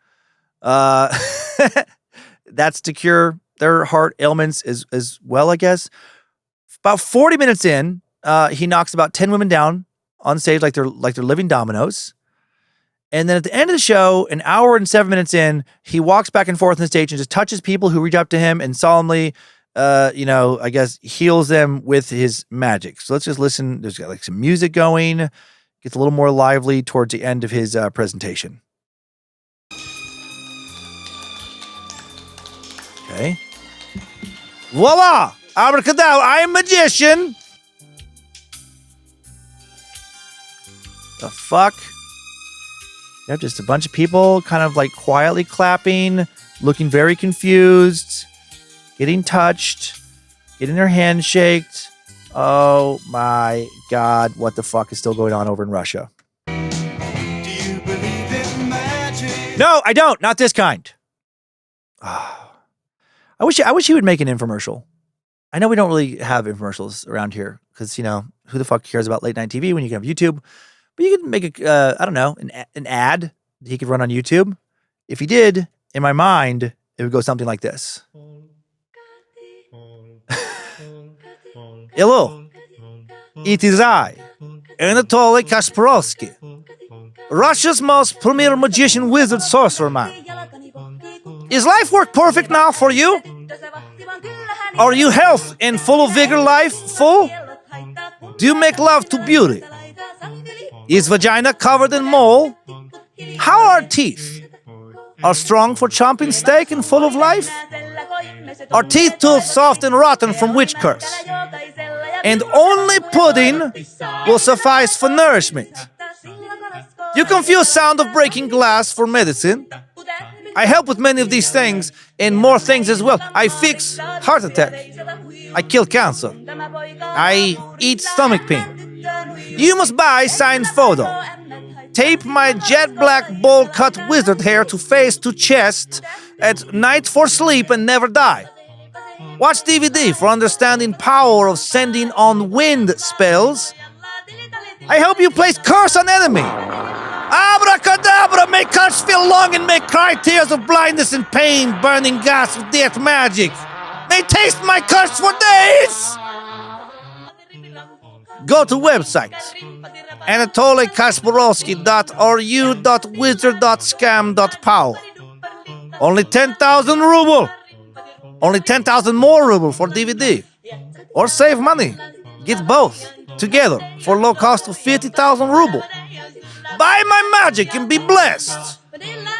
That's to cure their heart ailments as well, I guess. About 40 minutes in, he knocks about 10 women down on stage like they're living dominoes. And then at the end of the show, an hour and 7 minutes in, he walks back and forth on the stage and just touches people who reach up to him and solemnly, I guess heals them with his magic. So let's just listen. There's got like some music going. Gets a little more lively towards the end of his presentation. Okay. Voila! Abracadabra, I am a magician! The fuck? You have just a bunch of people kind of like quietly clapping, looking very confused, getting touched, getting their hand shaked. Oh my God, what the fuck is still going on over in Russia? Do you believe in magic? No, I don't. Not this kind. I wish he would make an infomercial. I know we don't really have infomercials around here because, who the fuck cares about late night TV when you can have YouTube? But you could make an ad that he could run on YouTube. If he did, in my mind, it would go something like this. Hello, it is I, Anatoly Kasparovsky, Russia's most premier magician, wizard, sorcerer man. Is life work perfect now for you? Are you health and full of vigor life full? Do you make love to beauty? Is vagina covered in mole? How are teeth? Are strong for chomping steak and full of life? Are teeth too soft and rotten from witch curse? And only pudding will suffice for nourishment. You confuse sound of breaking glass for medicine. I help with many of these things and more things as well. I fix heart attack. I kill cancer. I eat stomach pain. You must buy signed photo. Tape my jet black bowl cut wizard hair to face to chest at night for sleep and never die. Watch DVD for understanding power of sending on wind spells. I help you place curse on enemy. Abracadabra, make curse feel long and make cry tears of blindness and pain, burning gas of death magic. May taste my curse for days. Go to website anatolykasparovsky.ru.wizard.scam.power. Only 10,000 ruble. Only 10,000 more ruble for DVD. Or save money. Get both together for low cost of 50,000 ruble. Buy my magic and be blessed.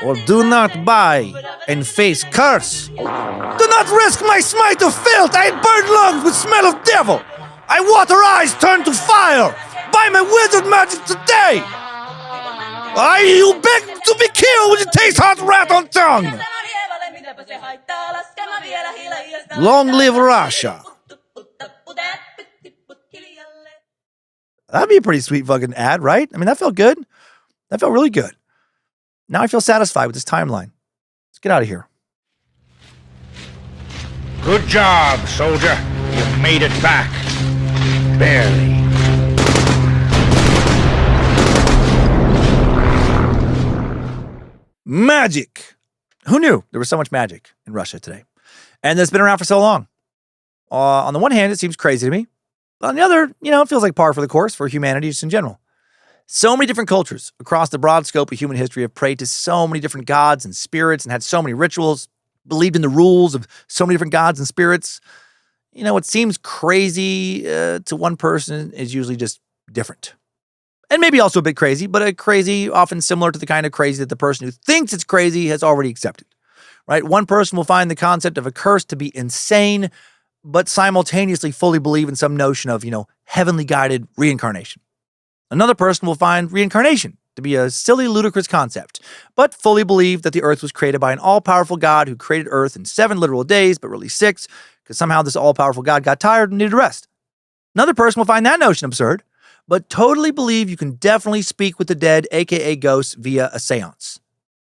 Or do not buy and face curse. Do not risk my smite of filth. I burn lungs with smell of devil. I water eyes turn to fire. Buy my wizard magic today. You beg to be killed when you taste hot rat on tongue. Long live Russia. That'd be a pretty sweet fucking ad, right? I mean, that felt good. That felt really good. Now I feel satisfied with this timeline. Let's get out of here. Good job, soldier. You made it back. Barely. Magic. Who knew there was so much magic in Russia today? And that's been around for so long. On the one hand, it seems crazy to me. On the other, it feels like par for the course for humanity just in general. So many different cultures across the broad scope of human history have prayed to so many different gods and spirits and had so many rituals, believed in the rules of so many different gods and spirits. What seems crazy to one person is usually just different. And maybe also a bit crazy, but a crazy often similar to the kind of crazy that the person who thinks it's crazy has already accepted, right? One person will find the concept of a curse to be insane, but simultaneously fully believe in some notion of, heavenly guided reincarnation. Another person will find reincarnation to be a silly, ludicrous concept, but fully believe that the earth was created by an all-powerful God who created earth in 7 literal days, but really 6, because somehow this all-powerful God got tired and needed rest. Another person will find that notion absurd, but totally believe you can definitely speak with the dead, aka ghosts, via a seance.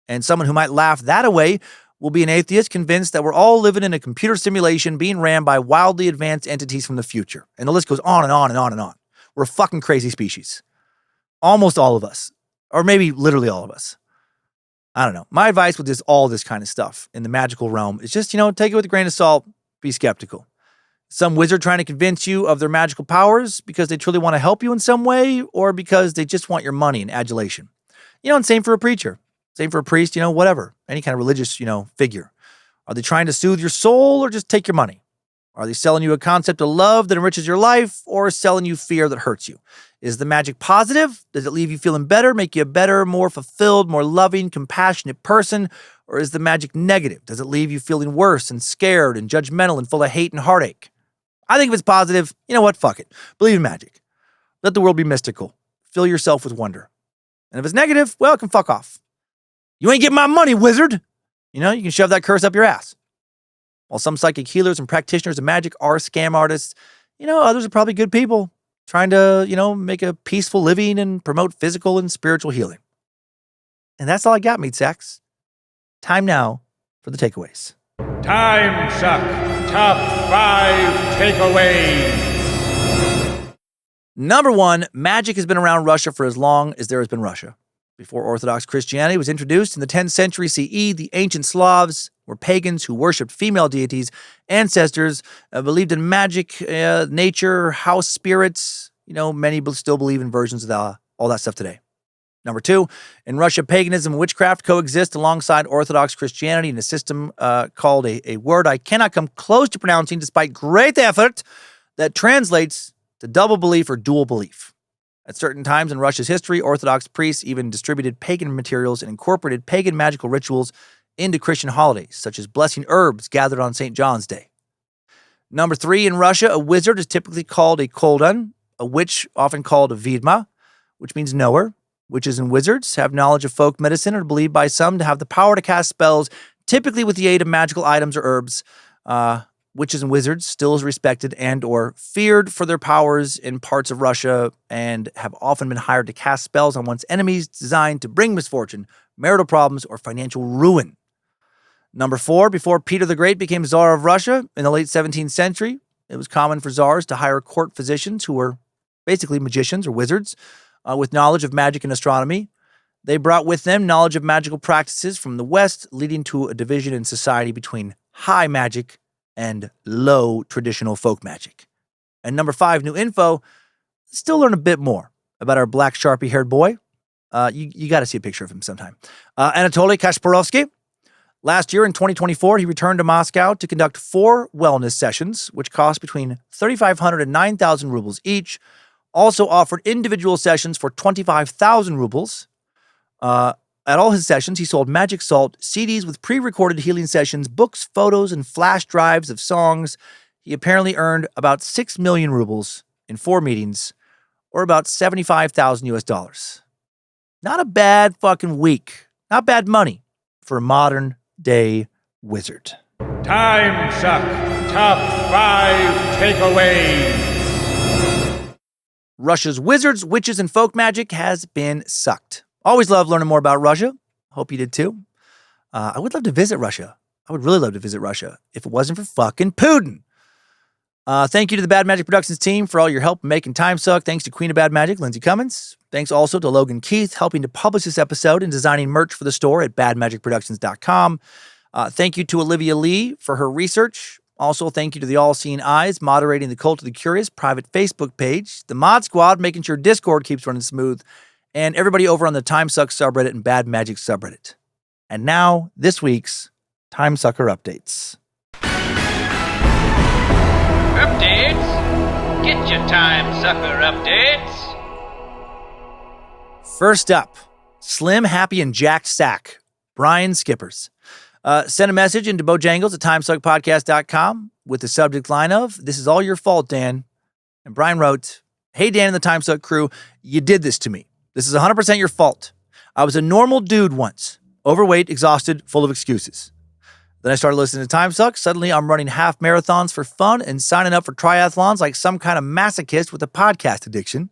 And someone who might laugh that away will be an atheist convinced that we're all living in a computer simulation being ran by wildly advanced entities from the future. And the list goes on and on and on and on. We're a fucking crazy species. Almost all of us. Or maybe literally all of us. I don't know. My advice with all this kind of stuff in the magical realm is just, take it with a grain of salt. Be skeptical. Some wizard trying to convince you of their magical powers because they truly want to help you in some way or because they just want your money and adulation. And same for a preacher. Same for a priest, whatever. Any kind of religious, figure. Are they trying to soothe your soul or just take your money? Are they selling you a concept of love that enriches your life or selling you fear that hurts you? Is the magic positive? Does it leave you feeling better, make you a better, more fulfilled, more loving, compassionate person? Or is the magic negative? Does it leave you feeling worse and scared and judgmental and full of hate and heartache? I think if it's positive, you know what? Fuck it. Believe in magic. Let the world be mystical. Fill yourself with wonder. And if it's negative, well, it can fuck off. You ain't getting my money, wizard. You can shove that curse up your ass. While some psychic healers and practitioners of magic are scam artists, others are probably good people trying to, make a peaceful living and promote physical and spiritual healing. And that's all I got, meat sacks. Time now for the takeaways. Timesuck. Top 5 takeaways. Number 1, magic has been around Russia for as long as there has been Russia. Before Orthodox Christianity was introduced in the 10th century CE, the ancient Slavs were pagans who worshipped female deities, ancestors, believed in magic, nature, house spirits. Many still believe in versions of all that stuff today. Number 2, in Russia, paganism and witchcraft coexist alongside Orthodox Christianity in a system called a word I cannot come close to pronouncing despite great effort that translates to double belief or dual belief. At certain times in Russia's history, Orthodox priests even distributed pagan materials and incorporated pagan magical rituals into Christian holidays, such as blessing herbs gathered on St. John's Day. Number 3, in Russia, a wizard is typically called a koldan, a witch often called a vidma, which means knower. Witches and wizards have knowledge of folk medicine and are believed by some to have the power to cast spells, typically with the aid of magical items or herbs. Witches and wizards still is respected and or feared for their powers in parts of Russia and have often been hired to cast spells on one's enemies designed to bring misfortune, marital problems, or financial ruin. Number 4, before Peter the Great became Tsar of Russia in the late 17th century, it was common for czars to hire court physicians who were basically magicians or wizards, with knowledge of magic and astronomy. They brought with them knowledge of magical practices from the West, leading to a division in society between high magic and low traditional folk magic. And number 5, new info, still learn a bit more about our black Sharpie-haired boy. You got to see a picture of him sometime. Anatoly Kasparovsky. Last year in 2024, he returned to Moscow to conduct 4 wellness sessions, which cost between 3,500 and 9,000 rubles each. Also offered individual sessions for 25,000 rubles. At all his sessions, he sold magic salt, CDs with pre-recorded healing sessions, books, photos, and flash drives of songs. He apparently earned about 6 million rubles in 4 meetings, or about 75,000 US dollars. Not a bad fucking week. Not bad money for a modern day wizard. Timesuck. Top 5 takeaways. Russia's wizards, witches, and folk magic has been sucked. Always love learning more about Russia. Hope you did too. I would love to visit Russia. I would really love to visit Russia if it wasn't for fucking Putin. Thank you to the Bad Magic Productions team for all your help making Timesuck. Thanks to Queen of Bad Magic, Lindsay Cummins. Thanks also to Logan Keith helping to publish this episode and designing merch for the store at badmagicproductions.com. Thank you to Olivia Lee for her research. Also, thank you to the All-Seeing Eyes moderating the Cult of the Curious private Facebook page, the Mod Squad making sure Discord keeps running smooth, and everybody over on the Timesuck subreddit and Bad Magic subreddit. And now, this week's Timesucker Updates. Updates? Get your Timesucker updates. First up, Slim, Happy, and Jack Sack, Brian Skippers. Send a message into Bojangles at timesuckpodcast.com with the subject line of, "This is all your fault, Dan." And Brian wrote, "Hey, Dan and the Timesuck crew, you did this to me. This is 100% your fault. I was a normal dude once, overweight, exhausted, full of excuses. Then I started listening to Timesuck. Suddenly, I'm running half marathons for fun and signing up for triathlons like some kind of masochist with a podcast addiction.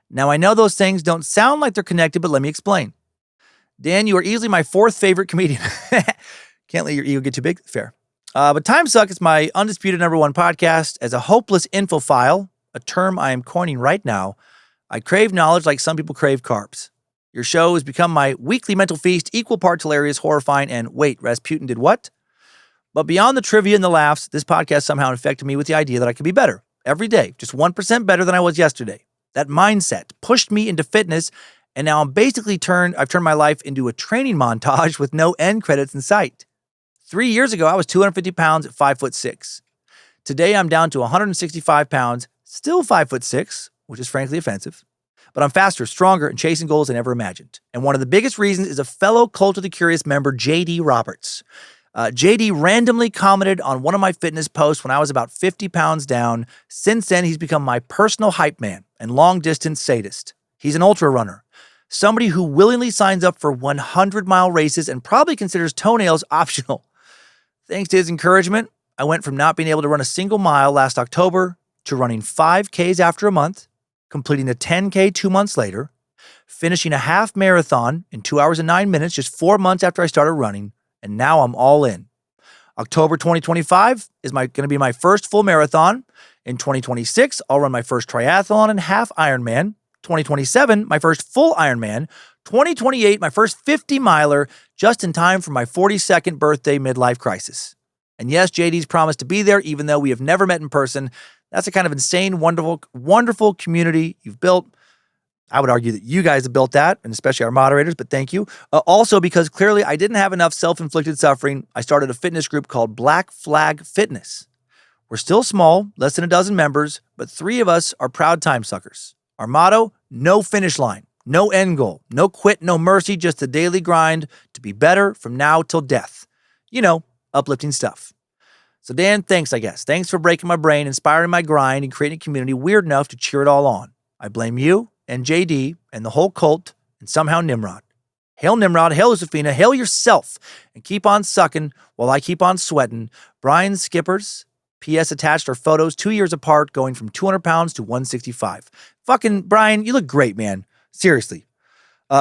Now, I know those things don't sound like they're connected, but let me explain. Dan, you are easily my fourth favorite comedian." Can't let your ego get too big. Fair. But Timesuck is my undisputed number one podcast. As a hopeless infophile, a term I am coining right now, I crave knowledge like some people crave carbs. Your show has become my weekly mental feast, equal parts hilarious, horrifying, and wait, Rasputin did what? But beyond the trivia and the laughs, this podcast somehow infected me with the idea that I could be better every day, just 1% better than I was yesterday. That mindset pushed me into fitness, and now I've turned my life into a training montage with no end credits in sight. 3 years ago, I was 250 pounds at 5'6". Today, I'm down to 165 pounds, still 5'6", which is frankly offensive. But I'm faster, stronger, and chasing goals than ever imagined. And one of the biggest reasons is a fellow Cult of the Curious member, JD Roberts. JD randomly commented on one of my fitness posts when I was about 50 pounds down. Since then, he's become my personal hype man and long-distance sadist. He's an ultra runner, somebody who willingly signs up for 100-mile races and probably considers toenails optional. Thanks to his encouragement, I went from not being able to run a single mile last October to running 5Ks after a month, completing a 10K 2 months later, finishing a half marathon in 2 hours and 9 minutes just 4 months after I started running, and now I'm all in. October 2025 is going to be my first full marathon. In 2026, I'll run my first triathlon and half Ironman. 2027, my first full Ironman. 2028, my first 50-miler, just in time for my 42nd birthday midlife crisis. And yes, JD's promised to be there, even though we have never met in person. That's a kind of insane, wonderful community you've built. I would argue that you guys have built that, and especially our moderators, but thank you. Also, because clearly I didn't have enough self-inflicted suffering, I started a fitness group called Black Flag Fitness. We're still small, less than a dozen members, but 3 of us are proud timesuckers. Our motto, no finish line, no end goal, no quit, no mercy, just a daily grind to be better from now till death. You know, uplifting stuff. So Dan, thanks, I guess. Thanks for breaking my brain, inspiring my grind, and creating a community weird enough to cheer it all on. I blame you and JD and the whole cult and somehow Nimrod. Hail Nimrod, hail Josephina, hail yourself, and keep on sucking while I keep on sweating. Brian Skippers, PS attached, are photos 2 years apart going from 200 pounds to 165. Fucking Brian, you look great, man. Seriously.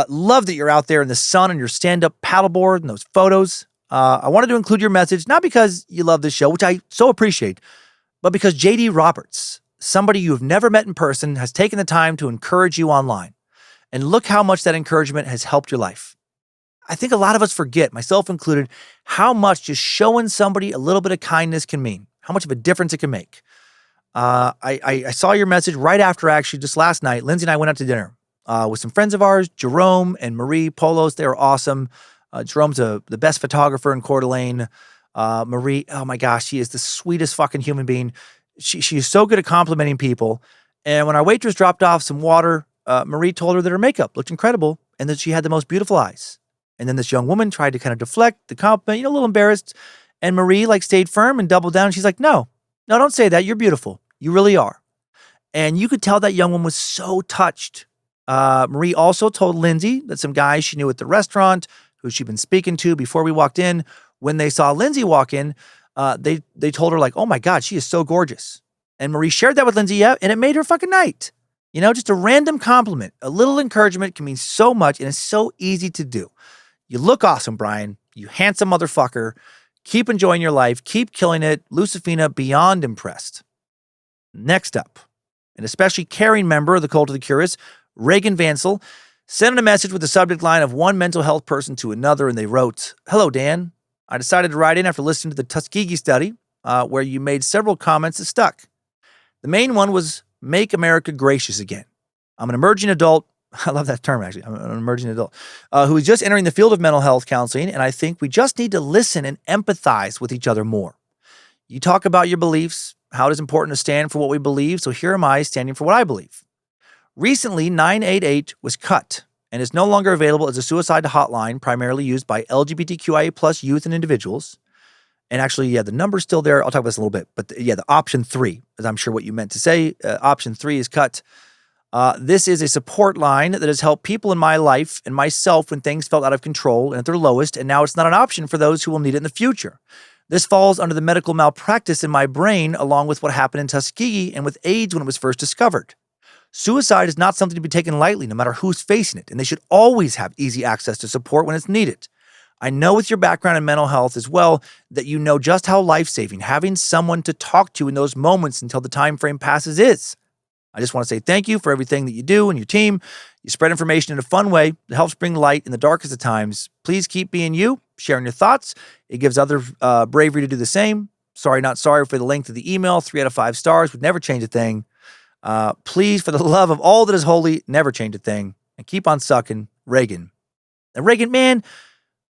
Love that you're out there in the sun on your stand-up paddleboard and those photos. I wanted to include your message, not because you love this show, which I so appreciate, but because JD Roberts, somebody you have never met in person, has taken the time to encourage you online. And look how much that encouragement has helped your life. I think a lot of us forget, myself included, how much just showing somebody a little bit of kindness can mean, how much of a difference it can make. I saw your message right after, actually, just last night. Lindsay and I went out to dinner with some friends of ours, Jerome and Marie Polos. They were awesome. Jerome's the best photographer in Coeur d'Alene. Marie, oh my gosh, she is the sweetest fucking human being. She is so good at complimenting people. And when our waitress dropped off some water, Marie told her that her makeup looked incredible and that she had the most beautiful eyes. And then this young woman tried to kind of deflect the compliment, a little embarrassed. And Marie stayed firm and doubled down. She's like, no, don't say that. You're beautiful. You really are. And you could tell that young woman was so touched. Marie also told Lindsay that some guys she knew at the restaurant who she'd been speaking to before we walked in, when they saw Lindsay walk in, they told her oh my God, she is so gorgeous. And Marie shared that with Lindsay, and it made her fucking night. Just a random compliment, a little encouragement can mean so much, and it's so easy to do. You look awesome, Brian. You handsome motherfucker. Keep enjoying your life. Keep killing it. Lucifina, beyond impressed. Next up, an especially caring member of the Cult of the Curious, Reagan Vansel, sent a message with the subject line of one mental health person to another, and they wrote, "Hello, Dan. I decided to write in after listening to the Tuskegee study, where you made several comments that stuck. The main one was, make America gracious again. I'm an emerging adult." I love that term, actually. I'm an emerging adult who is just entering the field of mental health counseling, and I think we just need to listen and empathize with each other more. You talk about your beliefs, how it is important to stand for what we believe, so here am I standing for what I believe. Recently, 988 was cut and is no longer available as a suicide hotline primarily used by LGBTQIA plus youth and individuals. And actually, the number's still there. I'll talk about this in a little bit. But the option 3, as I'm sure what you meant to say, option 3 is cut. This is a support line that has helped people in my life and myself when things felt out of control and at their lowest, and now it's not an option for those who will need it in the future. This falls under the medical malpractice in my brain, along with what happened in Tuskegee and with AIDS when it was first discovered. Suicide is not something to be taken lightly, no matter who's facing it, and they should always have easy access to support when it's needed. I know with your background in mental health as well that you know just how life-saving having someone to talk to in those moments until the time frame passes is. I just want to say thank you for everything that you do and your team. You spread information in a fun way that helps bring light in the darkest of times. Please keep being you, sharing your thoughts. It gives others bravery to do the same. Sorry, not sorry for the length of the email. 3 out of 5 stars would never change a thing. Please, for the love of all that is holy, never change a thing. And keep on sucking, Reagan. And Reagan, man,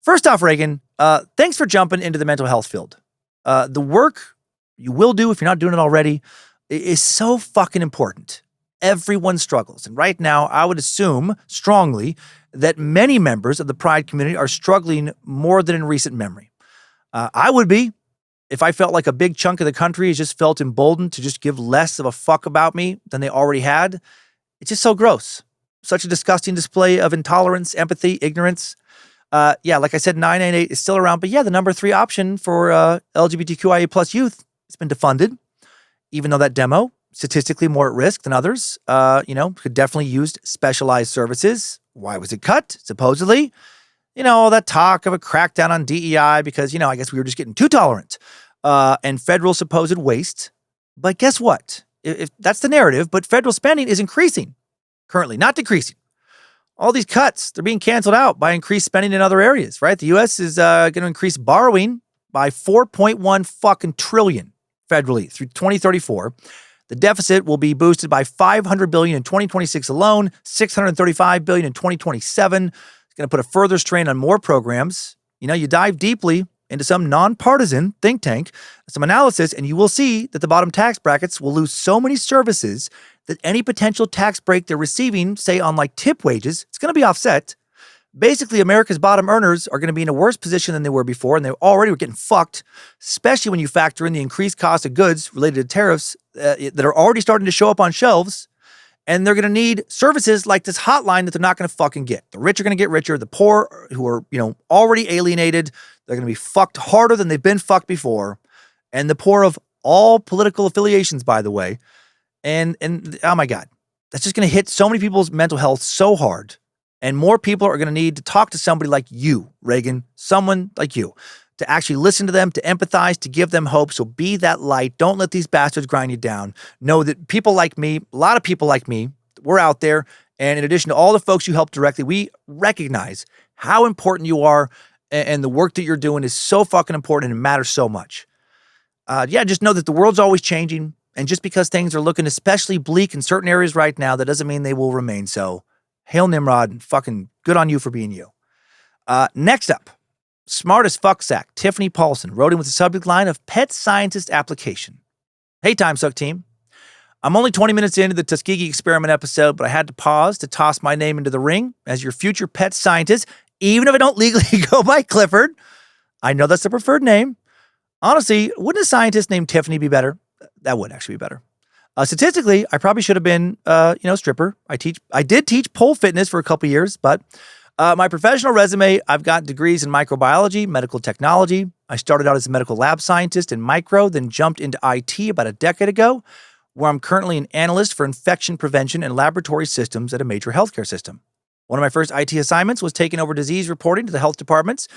first off, Reagan, thanks for jumping into the mental health field. The work you will do, if you're not doing it already, is so fucking important. Everyone struggles. And right now, I would assume strongly that many members of the Pride community are struggling more than in recent memory. I would be, if I felt like a big chunk of the country has just felt emboldened to just give less of a fuck about me than they already had. It's just so gross. Such a disgusting display of intolerance, empathy, ignorance. Like I said, 988 is still around, but the number 3 option for LGBTQIA plus youth has been defunded. Even though that demo, statistically more at risk than others, could definitely use specialized services. Why was it cut? Supposedly, all that talk of a crackdown on DEI because, I guess we were just getting too tolerant and federal supposed waste. But guess what? If that's the narrative, but federal spending is increasing currently, not decreasing. All these cuts, they're being canceled out by increased spending in other areas, right? The U.S. is going to increase borrowing by 4.1 fucking trillion federally through 2034. The deficit will be boosted by $500 billion in 2026 alone, $635 billion in 2027. It's going to put a further strain on more programs. You dive deeply into some nonpartisan think tank, some analysis, and you will see that the bottom tax brackets will lose so many services that any potential tax break they're receiving, say on like tip wages, it's going to be offset. Basically, America's bottom earners are going to be in a worse position than they were before, and they already were getting fucked, especially when you factor in the increased cost of goods related to tariffs that are already starting to show up on shelves, and they're going to need services like this hotline that they're not going to fucking get. The rich are going to get richer. The poor, who are, already alienated, they're going to be fucked harder than they've been fucked before, and the poor of all political affiliations, by the way, and oh my God, that's just going to hit so many people's mental health so hard. And more people are going to need to talk to somebody like you, Reagan, someone like you, to actually listen to them, to empathize, to give them hope. So be that light. Don't let these bastards grind you down. Know that people like me, a lot of people like me, we're out there. And in addition to all the folks you help directly, we recognize how important you are and the work that you're doing is so fucking important and it matters so much. Just know that the world's always changing. And just because things are looking especially bleak in certain areas right now, that doesn't mean they will remain so. Hail Nimrod, and fucking good on you for being you. Next up, smart as fuck sack, Tiffany Paulson wrote in with the subject line of pet scientist application. Hey, Timesuck team. I'm only 20 minutes into the Tuskegee experiment episode, but I had to pause to toss my name into the ring as your future pet scientist, even if I don't legally go by Clifford. I know that's the preferred name. Honestly, wouldn't a scientist named Tiffany be better? That would actually be better. Statistically, I probably should have been, stripper. I did teach pole fitness for a couple years, but my professional resume, I've got degrees in microbiology, medical technology. I started out as a medical lab scientist in micro, then jumped into IT about a decade ago, where I'm currently an analyst for infection prevention and laboratory systems at a major healthcare system. One of my first IT assignments was taking over disease reporting to the health departments,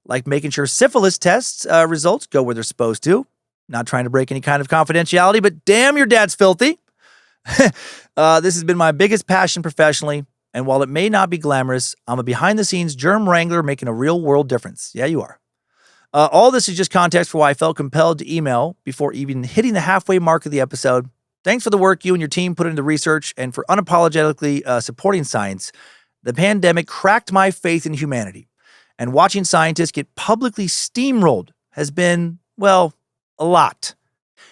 like making sure syphilis tests results go where they're supposed to. Not trying to break any kind of confidentiality, but damn, your dad's filthy. This has been my biggest passion professionally, and while it may not be glamorous, I'm a behind-the-scenes germ wrangler making a real-world difference. Yeah, you are. All this is just context for why I felt compelled to email before even hitting the halfway mark of the episode. Thanks for the work you and your team put into research and for unapologetically supporting science. The pandemic cracked my faith in humanity, and watching scientists get publicly steamrolled has been, well, a lot.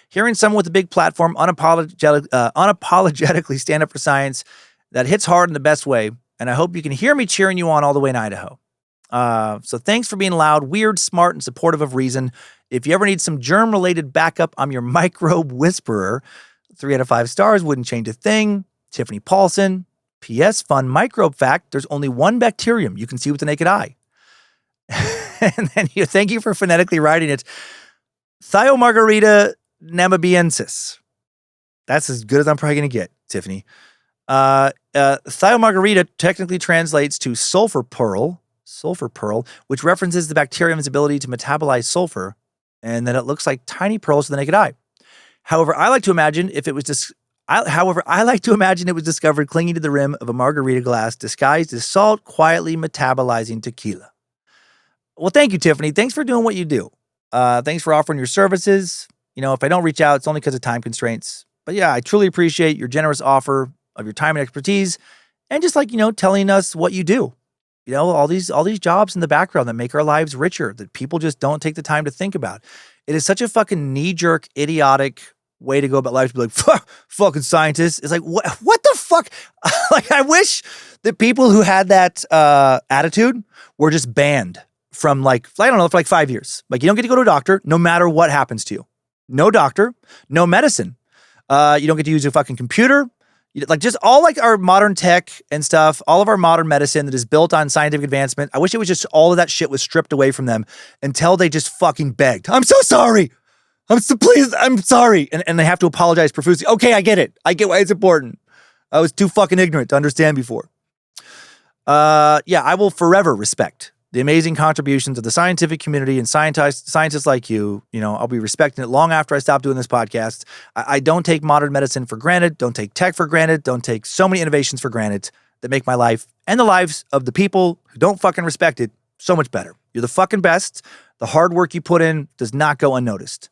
Hearing someone with a big platform unapologetically stand up for science, that hits hard in the best way, and I hope you can hear me cheering you on all the way in Idaho. So thanks for being loud, weird, smart, and supportive of reason. If you ever need some germ-related backup, I'm your microbe whisperer. 3 out of 5 stars, wouldn't change a thing. Tiffany Paulson. P.S. Fun microbe fact, there's only one bacterium you can see with the naked eye. And then thank you for phonetically writing it. Thiomargarita namabiensis. That's as good as I'm probably going to get, Tiffany. Thiomargarita technically translates to sulfur pearl, which references the bacterium's ability to metabolize sulfur, and that it looks like tiny pearls to the naked eye. However, I like to imagine it was discovered clinging to the rim of a margarita glass disguised as salt, quietly metabolizing tequila. Well, thank you, Tiffany. Thanks for doing what you do. Thanks for offering your services. If I don't reach out, it's only because of time constraints. But yeah, I truly appreciate your generous offer of your time and expertise, and just telling us what you do. All these jobs in the background that make our lives richer that people just don't take the time to think about. It is such a fucking knee-jerk, idiotic way to go about life to be like, fucking scientists. It's like, what the fuck? Like, I wish that people who had that attitude were just banned from for 5 years. Like, you don't get to go to a doctor no matter what happens to you. No doctor, no medicine. You don't get to use your fucking computer. Just all our modern tech and stuff, all of our modern medicine that is built on scientific advancement. I wish it was just all of that shit was stripped away from them until they just fucking begged. I'm so sorry. I'm sorry. And they have to apologize profusely. Okay, I get it. I get why it's important. I was too fucking ignorant to understand before. Yeah, I will forever respect the amazing contributions of the scientific community and scientists like you. I'll be respecting it long after I stop doing this podcast. I don't take modern medicine for granted. Don't take tech for granted. Don't take so many innovations for granted that make my life and the lives of the people who don't fucking respect it so much better. You're the fucking best. The hard work you put in does not go unnoticed.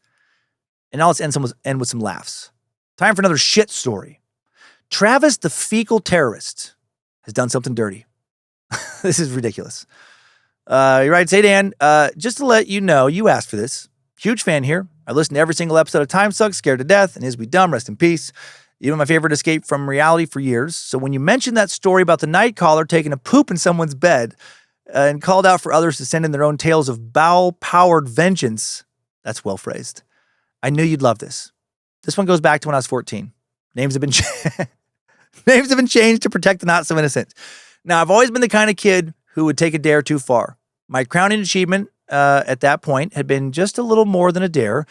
And now let's end with some laughs. Time for another shit story. Travis the fecal terrorist has done something dirty. This is ridiculous. He writes, "Hey Dan, just to let you know, you asked for this. Huge fan here. I listened to every single episode of Timesuck, scared to death, and Is We Dumb, rest in peace. Even my favorite escape from reality for years. So when you mentioned that story about the night caller taking a poop in someone's bed and called out for others to send in their own tales of bowel-powered vengeance, that's well phrased. I knew you'd love this. This one goes back to when I was 14. Names have been changed to protect the not so innocent. Now, I've always been the kind of kid who would take a dare too far. My crowning achievement at that point had been just a little more than a dare.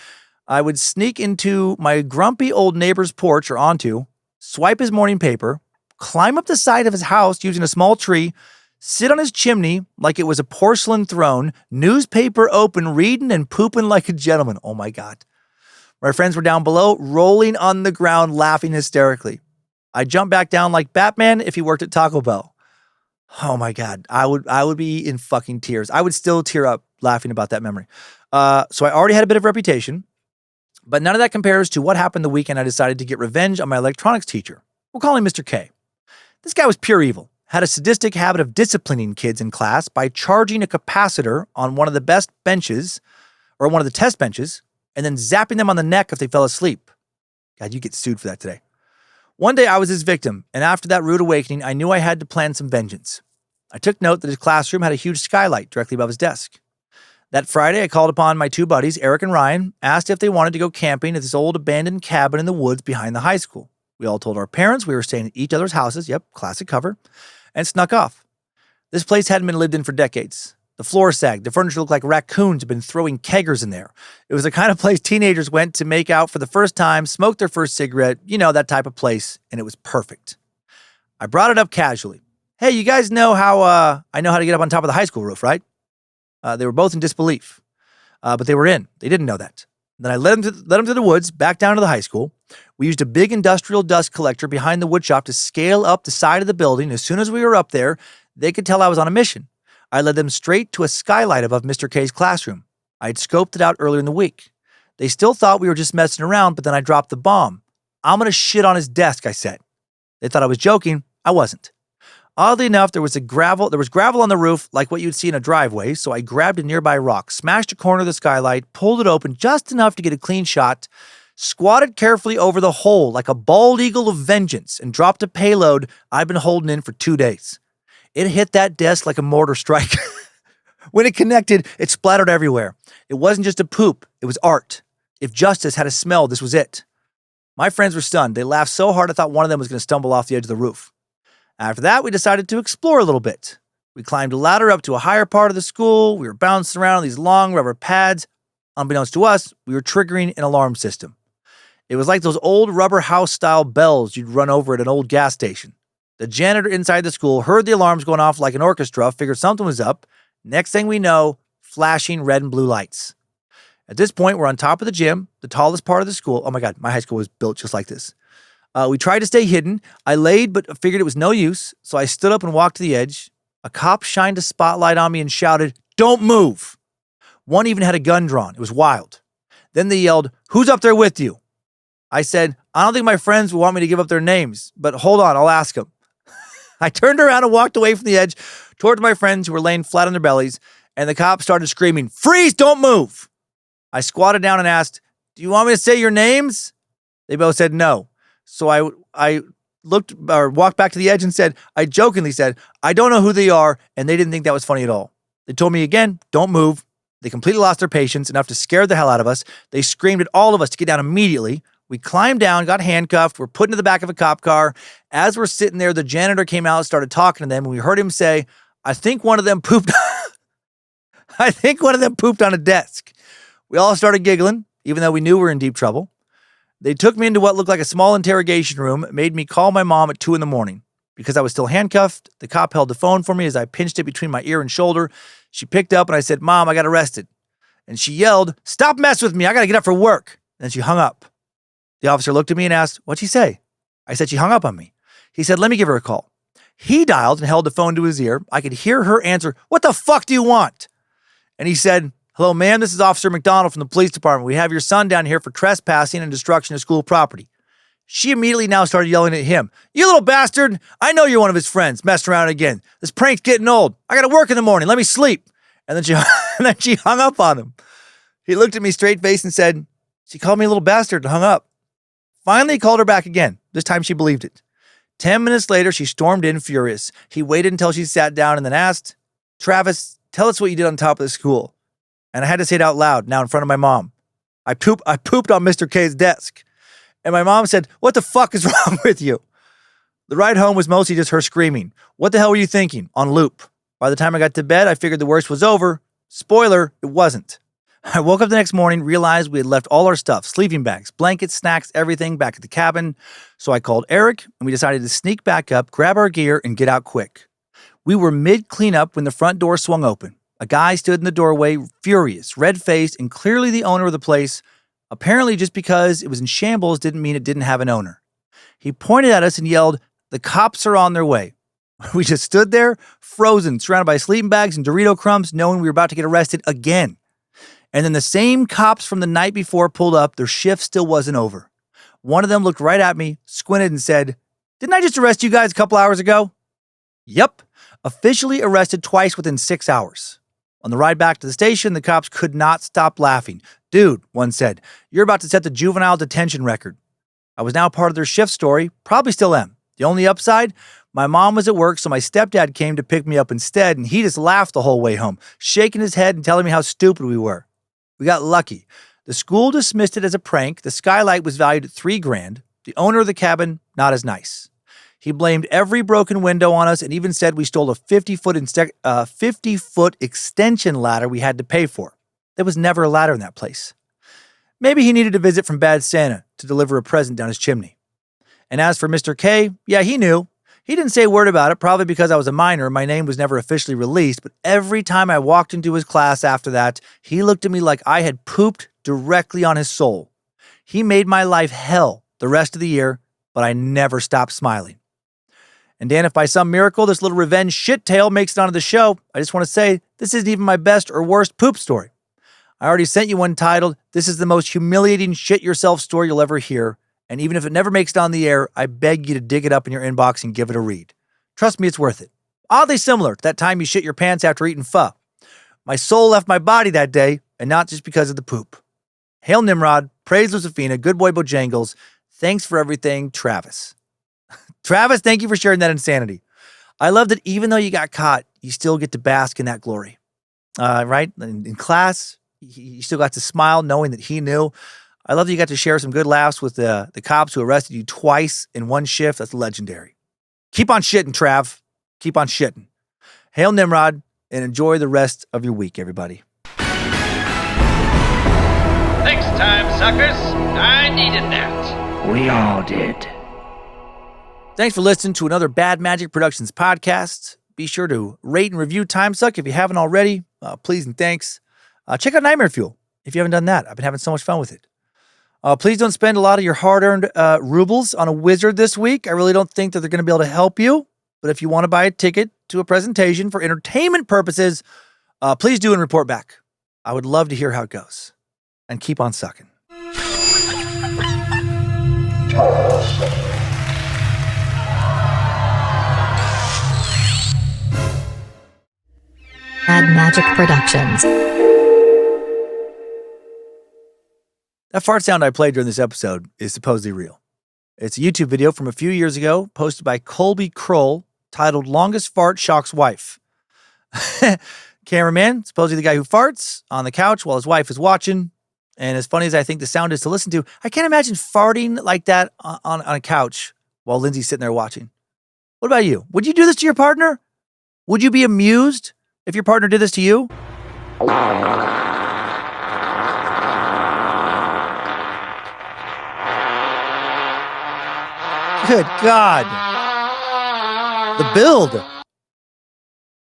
I would sneak into my grumpy old neighbor's porch or onto, swipe his morning paper, climb up the side of his house using a small tree, sit on his chimney like it was a porcelain throne, newspaper open, reading and pooping like a gentleman. Oh my God. My friends were down below, rolling on the ground, laughing hysterically. I jumped back down like Batman if he worked at Taco Bell. Oh my God. I would be in fucking tears. I would still tear up laughing about that memory. So I already had a bit of reputation, but none of that compares to what happened the weekend I decided to get revenge on my electronics teacher. We'll call him Mr. K. This guy was pure evil. Had a sadistic habit of disciplining kids in class by charging a capacitor on one of the best benches, or one of the test benches, and then zapping them on the neck if they fell asleep. God, you get sued for that today. One day I was his victim, and after that rude awakening, I knew I had to plan some vengeance. I took note that his classroom had a huge skylight directly above his desk. That Friday, I called upon my two buddies, Eric and Ryan, asked if they wanted to go camping at this old abandoned cabin in the woods behind the high school. We all told our parents we were staying at each other's houses, yep, classic cover, and snuck off. This place hadn't been lived in for decades. The floor sagged. The furniture looked like raccoons had been throwing keggers in there. It was the kind of place teenagers went to make out for the first time, smoke their first cigarette, that type of place, and it was perfect. I brought it up casually. Hey, you guys know how I know how to get up on top of the high school roof, right? They were both in disbelief, but they were in. They didn't know that. Then I led them to the woods, back down to the high school. We used a big industrial dust collector behind the woodshop to scale up the side of the building. As soon as we were up there, they could tell I was on a mission. I led them straight to a skylight above Mr. K's classroom. I had scoped it out earlier in the week. They still thought we were just messing around, but then I dropped the bomb. I'm going to shit on his desk, I said. They thought I was joking. I wasn't. Oddly enough, there was gravel on the roof like what you'd see in a driveway, so I grabbed a nearby rock, smashed a corner of the skylight, pulled it open just enough to get a clean shot, squatted carefully over the hole like a bald eagle of vengeance, and dropped a payload I'd been holding in for 2 days. It hit that desk like a mortar strike. When it connected, it splattered everywhere. It wasn't just a poop, it was art. If justice had a smell, this was it. My friends were stunned. They laughed so hard I thought one of them was going to stumble off the edge of the roof. After that, we decided to explore a little bit. We climbed a ladder up to a higher part of the school. We were bouncing around on these long rubber pads. Unbeknownst to us, we were triggering an alarm system. It was like those old rubber house-style bells you'd run over at an old gas station. The janitor inside the school heard the alarms going off like an orchestra, figured something was up. Next thing we know, flashing red and blue lights. At this point, we're on top of the gym, the tallest part of the school. Oh my God, my high school was built just like this. We tried to stay hidden. I laid, but figured it was no use, so I stood up and walked to the edge. A cop shined a spotlight on me and shouted, "Don't move!" One even had a gun drawn. It was wild. Then they yelled, "Who's up there with you?" I said, "I don't think my friends will want me to give up their names, but hold on, I'll ask them." I turned around and walked away from the edge towards my friends who were laying flat on their bellies, and the cop started screaming, "Freeze, don't move!" I squatted down and asked, "Do you want me to say your names?" They both said no. So I walked back to the edge and said, I jokingly said, "I don't know who they are," and they didn't think that was funny at all. They told me again, "Don't move." They completely lost their patience, enough to scare the hell out of us. They screamed at all of us to get down immediately. We climbed down, got handcuffed, we're put into the back of a cop car. As we're sitting there, the janitor came out and started talking to them, and we heard him say, I think one of them pooped on a desk. We all started giggling, even though we knew we were in deep trouble. They took me into what looked like a small interrogation room, made me call my mom at 2 a.m. Because I was still handcuffed, the cop held the phone for me as I pinched it between my ear and shoulder. She picked up and I said, "Mom, I got arrested." And she yelled, "Stop messing with me, I gotta get up for work." And then she hung up. The officer looked at me and asked, "What'd she say?" I said she hung up on me. He said, "Let me give her a call." He dialed and held the phone to his ear. I could hear her answer, "What the fuck do you want?" And he said, "Hello, ma'am, this is Officer McDonald from the police department. We have your son down here for trespassing and destruction of school property." She immediately now started yelling at him, "You little bastard! I know you're one of his friends, messing around again. This prank's getting old. I gotta work in the morning. Let me sleep." And then she hung up on him. He looked at me straight-faced and said, "She called me a little bastard and hung up." Finally, he called her back again. This time she believed it. 10 minutes later, she stormed in furious. He waited until she sat down and then asked, "Travis, tell us what you did on top of the school." And I had to say it out loud, now in front of my mom. I pooped on Mr. K's desk. And my mom said, "What the fuck is wrong with you?" The ride home was mostly just her screaming, "What the hell were you thinking?" on loop. By the time I got to bed, I figured the worst was over. Spoiler, it wasn't. I woke up the next morning, realized we had left all our stuff, sleeping bags, blankets, snacks, everything back at the cabin. So I called Eric, and we decided to sneak back up, grab our gear, and get out quick. We were mid-cleanup when the front door swung open. A guy stood in the doorway, furious, red-faced, and clearly the owner of the place. Apparently, just because it was in shambles didn't mean it didn't have an owner. He pointed at us and yelled, "The cops are on their way." We just stood there, frozen, surrounded by sleeping bags and Dorito crumbs, knowing we were about to get arrested again. And then the same cops from the night before pulled up. Their shift still wasn't over. One of them looked right at me, squinted, and said, "Didn't I just arrest you guys a couple hours ago?" Yep, officially arrested twice within 6 hours. On the ride back to the station, the cops could not stop laughing. "Dude," one said, "you're about to set the juvenile detention record." I was now part of their shift story, probably still am. The only upside? My mom was at work, so my stepdad came to pick me up instead, and he just laughed the whole way home, shaking his head and telling me how stupid we were. We got lucky. The school dismissed it as a prank. The skylight was valued at $3,000. The owner of the cabin, not as nice. He blamed every broken window on us and even said we stole a 50-foot extension ladder we had to pay for. There was never a ladder in that place. Maybe he needed a visit from Bad Santa to deliver a present down his chimney. And as for Mr. K, yeah, he knew. He didn't say a word about it, probably because I was a minor and my name was never officially released, but every time I walked into his class after that, he looked at me like I had pooped directly on his soul. He made my life hell the rest of the year, but I never stopped smiling. And Dan, if by some miracle this little revenge shit tale makes it onto the show, I just want to say this isn't even my best or worst poop story. I already sent you one titled, "This is the most humiliating shit yourself story you'll ever hear." And even if it never makes it on the air, I beg you to dig it up in your inbox and give it a read. Trust me, it's worth it. Oddly similar to that time you shit your pants after eating pho. My soul left my body that day, and not just because of the poop. Hail Nimrod, praise Josephina, good boy Bojangles. Thanks for everything, Travis. Travis, thank you for sharing that insanity. I love that even though you got caught, you still get to bask in that glory. Right? In class, you still got to smile knowing that he knew. I love that you got to share some good laughs with the cops who arrested you twice in one shift. That's legendary. Keep on shitting, Trav. Keep on shitting. Hail Nimrod, and enjoy the rest of your week, everybody. Thanks, time suckers. I needed that. We all did. Thanks for listening to another Bad Magic Productions podcast. Be sure to rate and review Timesuck if you haven't already. Please and thanks. Check out Nightmare Fuel if you haven't done that. I've been having so much fun with it. Please don't spend a lot of your hard-earned rubles on a wizard this week. I really don't think that they're going to be able to help you. But if you want to buy a ticket to a presentation for entertainment purposes, please do and report back. I would love to hear how it goes. And keep on sucking. Bad Magic Productions. That fart sound I played during this episode is supposedly real. It's a YouTube video from a few years ago posted by Colby Kroll titled "Longest Fart Shocks Wife." Cameraman, supposedly the guy who farts on the couch while his wife is watching. And as funny as I think the sound is to listen to, I can't imagine farting like that on a couch while Lindsay's sitting there watching. What about you? Would you do this to your partner? Would you be amused if your partner did this to you? Good God. The build.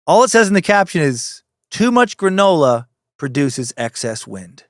All it says in the caption is, "Too much granola produces excess wind."